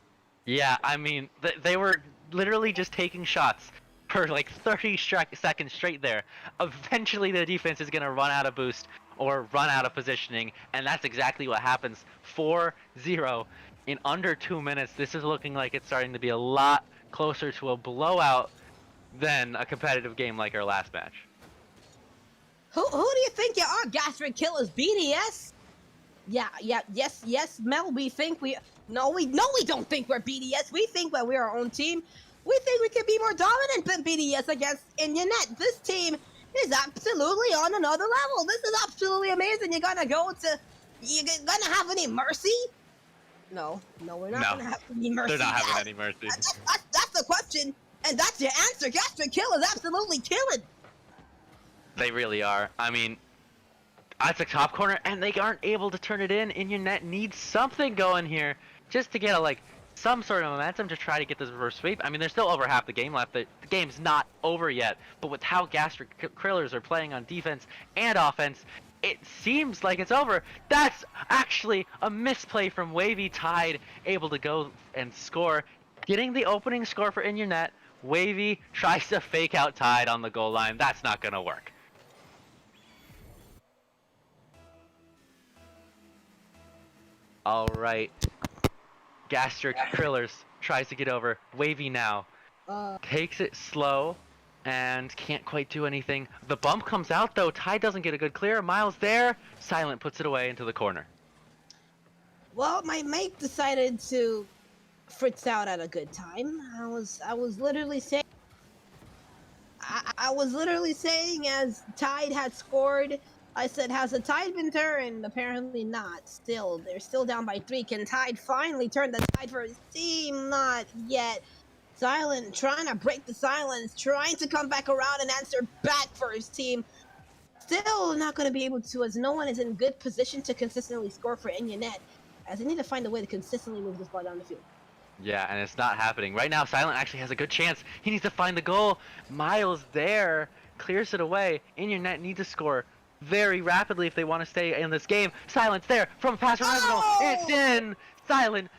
Yeah, I mean, they were literally just taking shots for like 30 seconds straight there. Eventually the defense is going to run out of boost or run out of positioning, and that's exactly what happens. 4-0 in under 2 minutes. This is looking like it's starting to be a lot closer to a blowout than a competitive game like our last match. Who do you think you are, Gastric Killers? BDS? Yes, Mel, we don't think we're BDS. We think that we're our own team. We think we can be more dominant than BDS against Inyanet. This team is absolutely on another level. This is absolutely amazing. You're gonna have any mercy? No, we're not gonna have any mercy. They're not having any mercy. That's the question, and that's your answer. Gastric Killers absolutely killing. They really are. I mean, that's a top corner, and they aren't able to turn it in. Inyanet needs something going here just to get some sort of momentum to try to get this reverse sweep. I mean, there's still over half the game left. The game's not over yet, but with how Gastric Killers are playing on defense and offense, it seems like it's over. That's actually a misplay from Wavy. Tide able to go and score. getting the opening score for In Your Net. Wavy tries to fake out Tide on the goal line. That's not gonna work. All right. Gastric Krillers tries to get over. Wavy now takes it slow and can't quite do anything. The bump comes out though. Tide doesn't get a good clear. Miles there. Silent puts it away into the corner. Well, my mate decided to fritz out at a good time. I was literally saying I was literally saying as Tide had scored, I said, has the tide been turned? Apparently not. Still, they're still down by 3. Can Tide finally turn the tide for his team? Not yet. Silent trying to break the silence, trying to come back around and answer back for his team. Still not going to be able to, as no one is in good position to consistently score for In Your Net, as they need to find a way to consistently move this ball down the field. Yeah, and it's not happening. Right now, Silent actually has a good chance. He needs to find the goal. Miles there clears it away. In Your Net need to score very rapidly if they want to stay in this game. Silent's there from pass from Reginald. It's in. Silent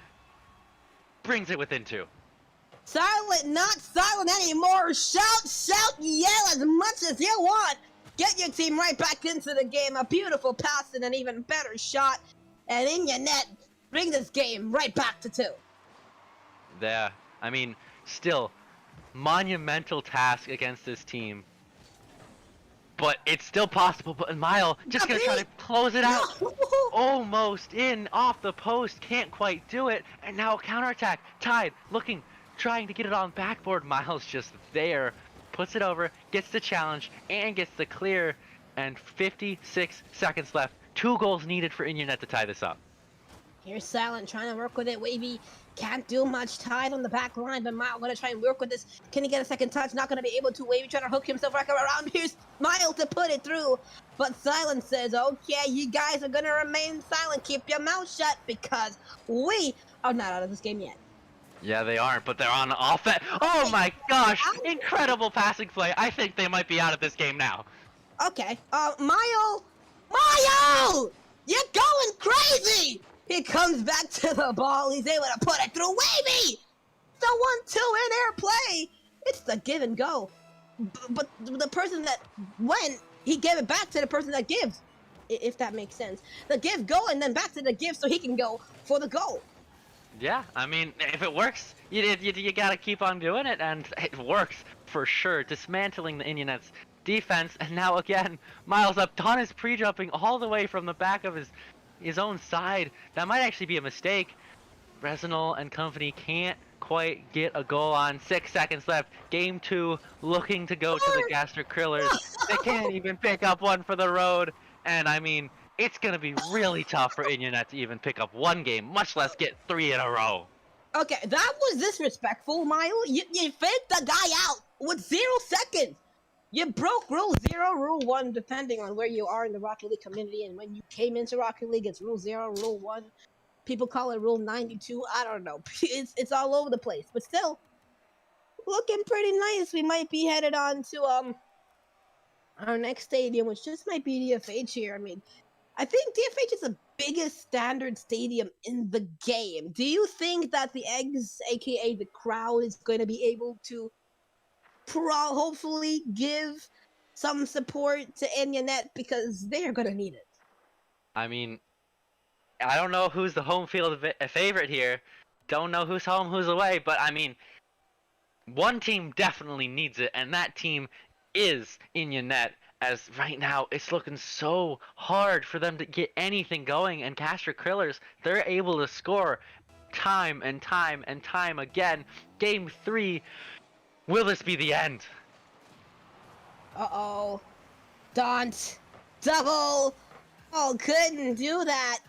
brings it within 2. Silent, not silent anymore. Shout, shout, yell as much as you want. Get your team right back into the game. A beautiful pass and an even better shot. And In Your Net, bring this game right back to 2. Yeah, I mean, still, monumental task against this team. But it's still possible. But Mile just gonna try to close it out. Almost in, off the post, can't quite do it. And now a counterattack. Tide looking, trying to get it on backboard. Miles just there, puts it over, gets the challenge, and gets the clear. And 56 seconds left. 2 goals needed for In Your Net to tie this up. Here's Silent trying to work with it. Wavy can't do much. Tied on the back line, but Mile gonna try and work with this. Can he get a second touch? Not gonna be able to. Wavy trying to hook himself right around. Here's Mile to put it through. But Silent says, okay, you guys are gonna remain silent. Keep your mouth shut because we are not out of this game yet. Yeah, they aren't, but they're on offense. Oh my gosh! Incredible passing play. I think they might be out of this game now. Okay, Mile! You're going crazy! He comes back to the ball. He's able to put it through. Wavy! The 1-2 in air play. It's the give and go. But the person that went, he gave it back to the person that gives. If that makes sense. The give go and then back to the give so he can go for the goal. Yeah, I mean, if it works, you gotta keep on doing it, and it works for sure. Dismantling the In Your Net's defense, and now again, Miles up. Don is pre-jumping all the way from the back of his own side. That might actually be a mistake. Resinol and company can't quite get a goal on. 6 seconds left. Game 2 looking to go to the Gastric Krillers. They can't even pick up one for the road. And I mean, it's going to be really tough for In Your Net to even pick up 1 game, much less get 3 in a row. Okay, that was disrespectful, Mile. You faked the guy out with 0 seconds. You broke Rule 0, Rule 1, depending on where you are in the Rocket League community. And when you came into Rocket League, it's Rule 0, Rule 1. People call it Rule 92. I don't know. It's all over the place. But still, looking pretty nice. We might be headed on to our next stadium, which just might be DFH here. I mean, I think DFH is the biggest standard stadium in the game. Do you think that the Eggs, aka the crowd, is going to be able to hopefully give some support to In Your Net, because they're gonna need it? I mean, I don't know who's the home field favorite here. Don't know who's home, who's away, but I mean, one team definitely needs it, and that team is In Your Net. As right now, it's looking so hard for them to get anything going, and Gastric Krillers, they're able to score time and time and time again. Game 3. Will this be the end? Uh-oh. Daunt. Double. Oh, couldn't do that.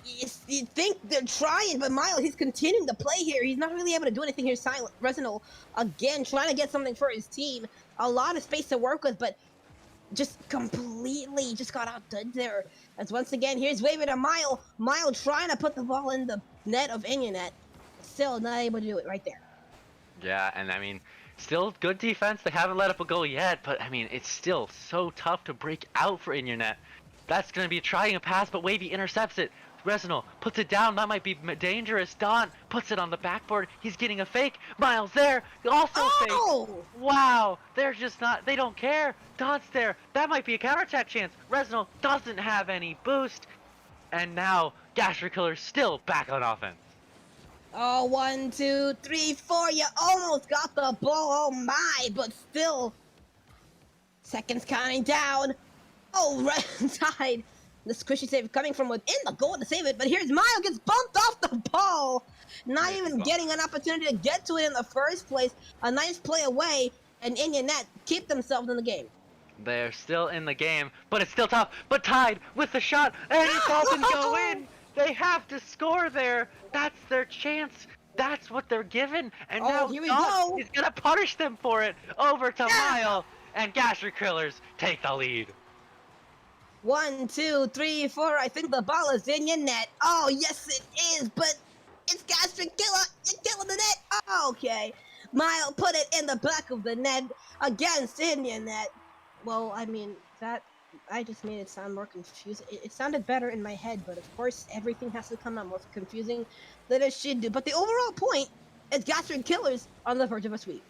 You think they're trying, but Mile, he's continuing to play here. He's not really able to do anything here. Silent. Resinol, again, trying to get something for his team. A lot of space to work with, but just completely just got outdone there. As once again, here's Wavy to Mile. Mile trying to put the ball in the net of In Your Net. Still not able to do it right there. Yeah, and I mean, still good defense. They haven't let up a goal yet, but I mean, it's still so tough to break out for In Your Net. That's going to be trying a pass, but Wavy intercepts it. Resinal puts it down. That might be dangerous. Don puts it on the backboard. He's getting a fake. Miles there. Also fake. Wow. They're just not. They don't care. Don's there. That might be a counterattack chance. Resinal doesn't have any boost. And now Gastric Killer's still back on offense. Oh, 1, 2, 3, 4. You almost got the ball. Oh my, but still. Seconds counting down. Oh, Red Tide. The squishy save coming from within the goal to save it, but here's Mile gets bumped off the ball. Not even getting an opportunity to get to it in the first place. A nice play away, and Indian Net keep themselves in the game. They're still in the game, but it's still tough. But Tide with the shot, and it doesn't go in. They have to score there. That's their chance. That's what they're given. And now here we Don go. is gonna punish them for it. Over to Mile, and Gastric Killers take the lead. 1, 2, 3, 4. I think the ball is in your net. Oh, yes, it is, but it's Gastric Killer. You're killing the net. Oh, okay. Mile put it in the back of the net against Indian Net. Well, I mean, I just made it sound more confusing. It sounded better in my head, but of course, everything has to come out more confusing than it should do. But the overall point is Gastric Killers on the verge of a sweep.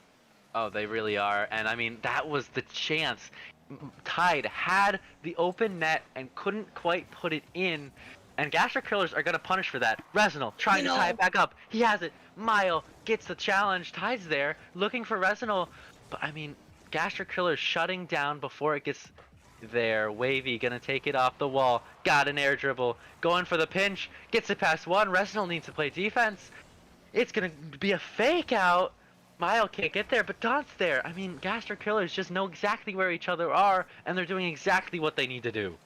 Oh, they really are. And I mean, that was the chance. Tide had the open net and couldn't quite put it in. And Gastric Killers are going to punish for that. Resinal trying to tie it back up. He has it. Mile gets the challenge. Tide's there looking for Resinal. But I mean, Gastric Killers shutting down before it gets there. Wavy gonna take it off the wall. Got an air dribble. Going for the pinch. Gets it past one. Resinal needs to play defense. It's gonna be a fake out. Mile can't get there, but Don's there. I mean, Gastric Killers just know exactly where each other are, and they're doing exactly what they need to do.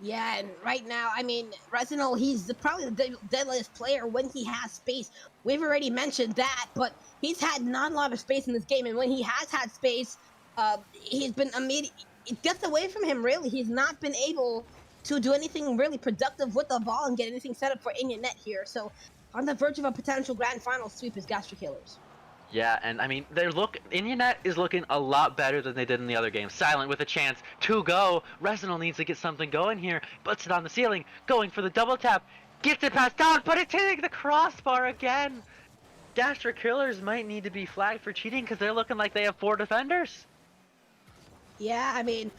Yeah, and right now, I mean, Resinal, he's probably the deadliest player when he has space. We've already mentioned that, but he's had not a lot of space in this game, and when he has had space, he's been immediate. It gets away from him, really. He's not been able to do anything really productive with the ball and get anything set up for Indian Net here. So, on the verge of a potential grand final sweep is Gastric Killers. Yeah, and I mean, Indian Net is looking a lot better than they did in the other games. Silent with a chance to go. Resinal needs to get something going here. Puts it on the ceiling. Going for the double tap. Gets it past Don, but it's hitting the crossbar again. Gastric Killers might need to be flagged for cheating because they're looking like they have 4 defenders. Yeah, I mean,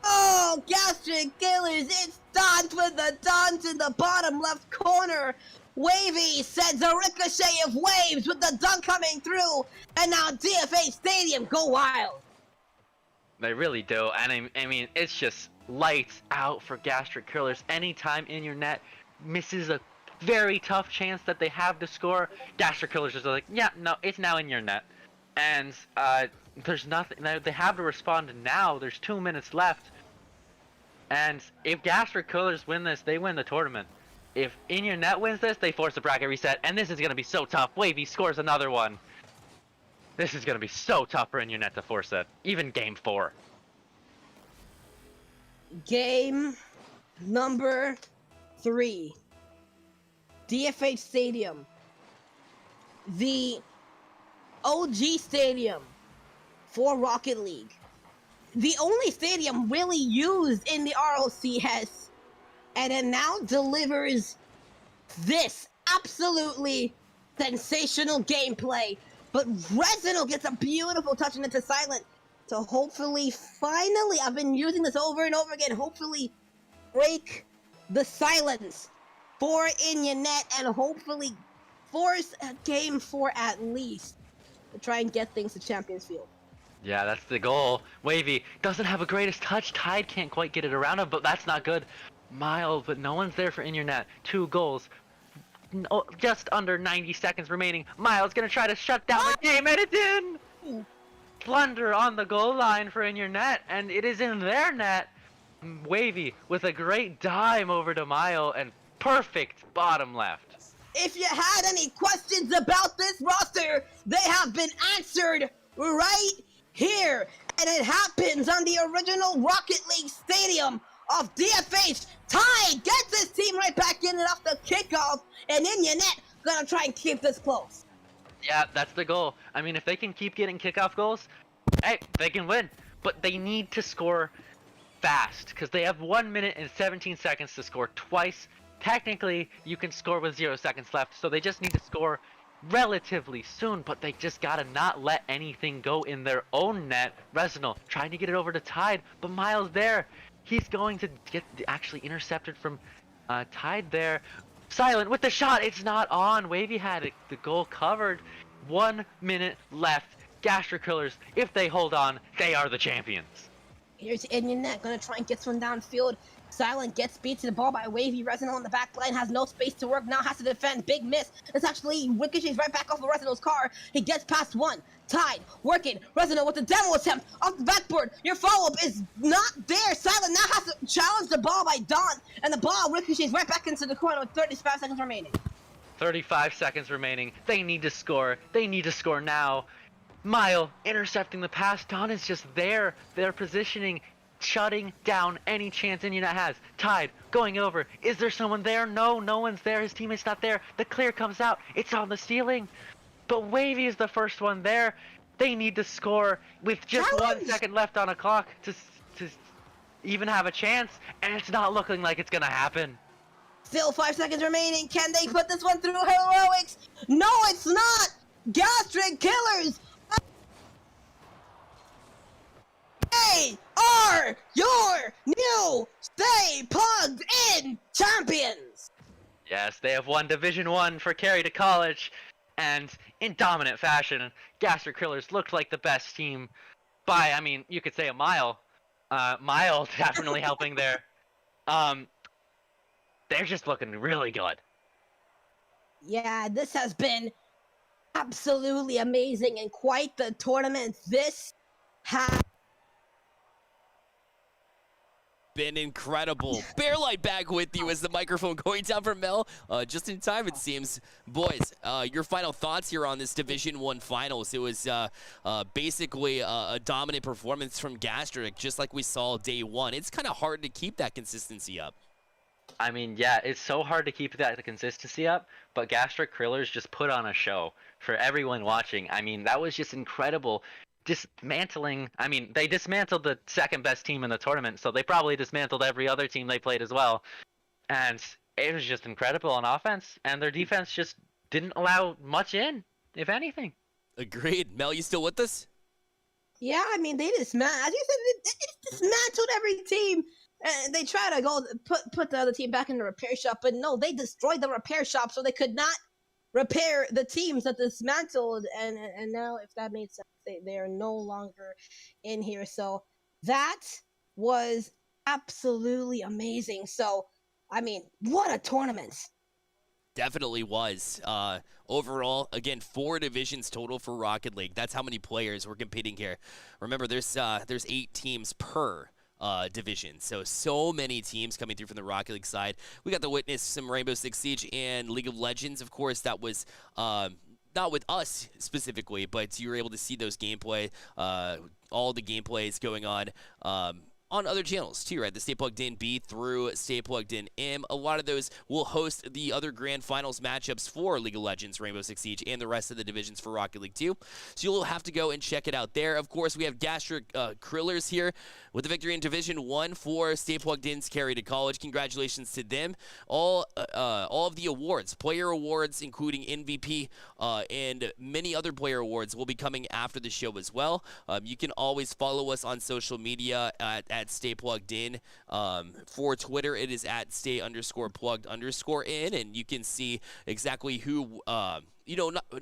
oh, Gastric Killers, it's Don with the Dons in the bottom left corner. Wavy sends a ricochet of waves with the dunk coming through, and now DFA Stadium go wild. They really do, and I mean, it's just lights out for Gastric Killers. Anytime in your net misses a very tough chance that they have to score, Gastric Killers is like, yeah, no, it's now in your net. And there's nothing, they have to respond now. There's 2 minutes left. And if Gastric Killers win this, they win the tournament. If In Your Net wins this, they force a bracket reset, and this is going to be so tough. Wavy scores another one. This is going to be so tough for In Your Net to force it. Even game 4. Game number 3. DFH Stadium. The OG Stadium for Rocket League. The only stadium really used in the ROCS. And it now delivers this absolutely sensational gameplay. But Resinal gets a beautiful touch into Silent to hopefully, finally, I've been using this over and over again, hopefully break the silence for In Your Net and hopefully force a game 4 at least to try and get things to Champions Field. Yeah, that's the goal. Wavy doesn't have a greatest touch. Tide can't quite get it around him, but that's not good. Miles, but no one's there for In Your Net. 2 goals. No, just under 90 seconds remaining. Miles gonna try to shut down the game, and it's in! Plunder on the goal line for In Your Net, and it is in their net. Wavy with a great dime over to Mile, and perfect bottom left. If you had any questions about this roster, they have been answered right here. And it happens on the original Rocket League Stadium of DFH. Tide gets his team right back in it off the kickoff, and In Your Net gonna try and keep this close. Yeah, that's the goal. I mean, if they can keep getting kickoff goals, hey, they can win. But they need to score fast, because they have 1 minute and 17 seconds to score twice technically you can score with 0 seconds left, so they just need to score relatively soon, but they just gotta not let anything go in their own net. Resinal trying to get it over to Tide, but Miles there. He's going to get actually intercepted from Tide there. Silent with the shot, it's not on. Wavy had it, the goal covered. 1 minute left. Gastric Killers, if they hold on, they are the champions. Here's Indianet gonna try and get one downfield. Silent gets beat to the ball by Wavy. Resinal on the back line has no space to work. Now has to defend. Big miss. It's actually ricochets right back off of Resinal's car. He gets past one. Tide working. Resinal with the demo attempt off the backboard. Your follow-up is not there. Silent now has to challenge the ball by Don, and the ball ricochets right back into the corner with 35 seconds remaining. 35 seconds remaining. They need to score. They need to score now. Mile intercepting the pass. Don is just there. They're positioning, shutting down any chance Indianet has. Tide going over. Is there someone there? No, no one's there. His teammate's not there. The clear comes out. It's on the ceiling. But Wavy is the first one there. They need to score with just 1 second left on a clock to even have a chance, and it's not looking like it's gonna happen. Still 5 seconds remaining. Can they put this one through heroics? No, it's not. Gastric Killers. They are your new Stay Plugged In champions. Yes, they have won Division 1 for Carry2College, and in dominant fashion, Gastric Killers looked like the best team by, I mean, you could say a mile. Mile definitely helping there. They're just looking really good. Yeah, this has been absolutely amazing and quite the tournament. This has been incredible. Bearlight back with you as the microphone going down for Mel. Just in time, it seems. Boys, your final thoughts here on this Division 1 finals. It was basically a dominant performance from Gastric, just like we saw day one. It's kind of hard to keep that consistency up. I mean, yeah, it's so hard to keep that consistency up, but Gastric Killers just put on a show for everyone watching. I mean, that was just incredible. Dismantling, I mean, they dismantled the second best team in the tournament, so they probably dismantled every other team they played as well. And it was just incredible on offense, and their defense just didn't allow much in, if anything. Agreed. Mel, you still with us? Yeah, I mean, they dismantled, as you said, they dismantled every team. And they try to go put the other team back in the repair shop, but no, they destroyed the repair shop, so they could not repair the teams that dismantled. And now, if that made sense, they are no longer in here. So that was absolutely amazing. So, I mean, what a tournament! Definitely was. Overall, again, 4 divisions total for Rocket League. That's how many players were competing here. Remember, there's 8 teams per division. So many teams coming through from the Rocket League side. We got to witness some Rainbow Six Siege and League of Legends. Of course, that was not with us specifically, but you were able to see those gameplay, all the gameplays going on other channels too, right? The Stay Plugged In B through Stay Plugged In M. A lot of those will host the other grand finals matchups for League of Legends, Rainbow Six Siege, and the rest of the divisions for Rocket League 2. So you'll have to go and check it out there. Of course, we have Gastric Krillers here with the victory in Division 1 for Stay Plugged In's Carry2College. Congratulations to them. All of the awards, player awards, including MVP and many other player awards, will be coming after the show as well. You can always follow us on social media at Stay Plugged In. For Twitter, it is at stay_plugged_in, and you can see exactly who not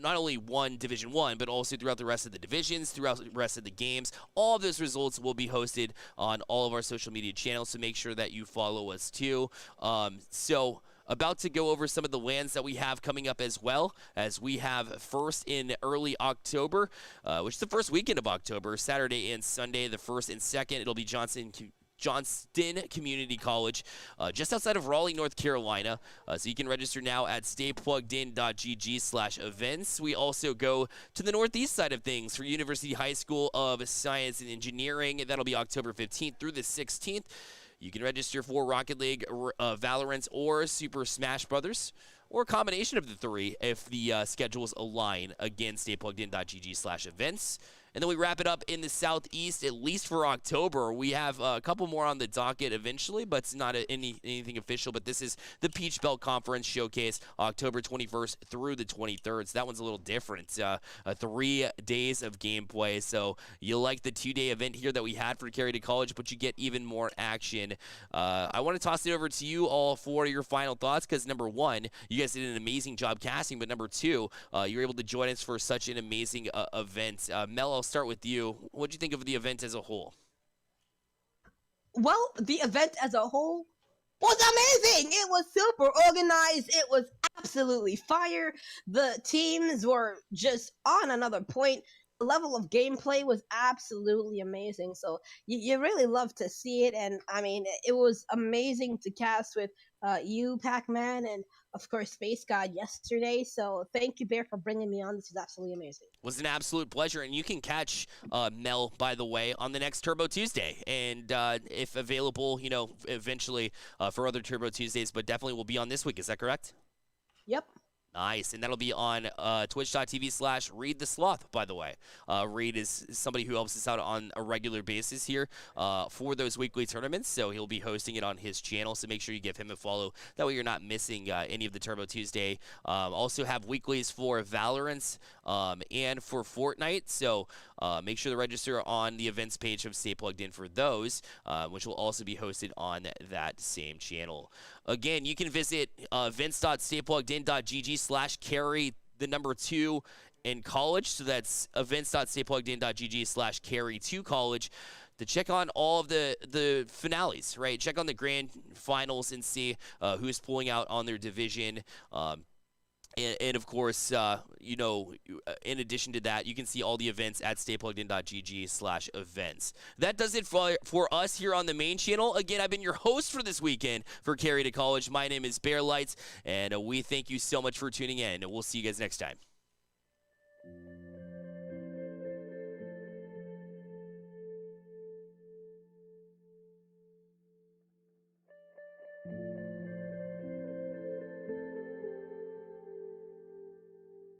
only won Division 1, but also throughout the rest of the divisions, throughout the rest of the games. All of those results will be hosted on all of our social media channels, so make sure that you follow us too. So about to go over some of the lands that we have coming up as well, as we have first in early October, which is the first weekend of October, Saturday and Sunday, the 1st and 2nd. It'll be Johnston Community College, just outside of Raleigh, North Carolina. So you can register now at staypluggedin.gg/events. We also go to the northeast side of things for University High School of Science and Engineering. That'll be October 15th through the 16th. You can register for Rocket League, Valorant, or Super Smash Brothers, or a combination of the three if the schedules align. Again, staypluggedin.gg/events. And then we wrap it up in the Southeast, at least for October. We have a couple more on the docket eventually, but it's not anything official. But this is the Peach Belt Conference Showcase, October 21st through the 23rd. So that one's a little different. 3 days of gameplay. So you like the 2-day event here that we had for Carry2College, but you get even more action. I want to toss it over to you all for your final thoughts, because number one, you guys did an amazing job casting, but number two, you were able to join us for such an amazing event. Mel, I'll start with you. What did you think of the event as a whole? Well, the event as a whole was amazing. It was super organized. It was absolutely fire. The teams were just on another point. The level of gameplay was absolutely amazing. So you really love to see it. And I mean, it was amazing to cast with you, Pac-Man, and of course Space God yesterday. So thank you, Bear, for bringing me on. This is absolutely amazing. It was an absolute pleasure. And you can catch Mel, by the way, on the next Turbo Tuesday. And if available, eventually for other Turbo Tuesdays, but definitely will be on this week. Is that correct? Yep. Nice, and that'll be on twitch.tv/Reed the Sloth, by the way. Reed is somebody who helps us out on a regular basis here for those weekly tournaments, so he'll be hosting it on his channel, so make sure you give him a follow. That way you're not missing any of the Turbo Tuesday. Also have weeklies for Valorant and for Fortnite, so make sure to register on the events page of Stay Plugged In for those, which will also be hosted on that same channel. Again, you can visit events.staypluggedin.gg/carry2 in college. So that's events.staypluggedin.gg/carry2college to check on all of the finales, right? Check on the grand finals and see who's pulling out on their division. And of course, in addition to that, you can see all the events at staypluggedin.gg/events. That does it for us here on the main channel. Again, I've been your host for this weekend for Carry2College. My name is Bear Lights, and we thank you so much for tuning in. And we'll see you guys next time.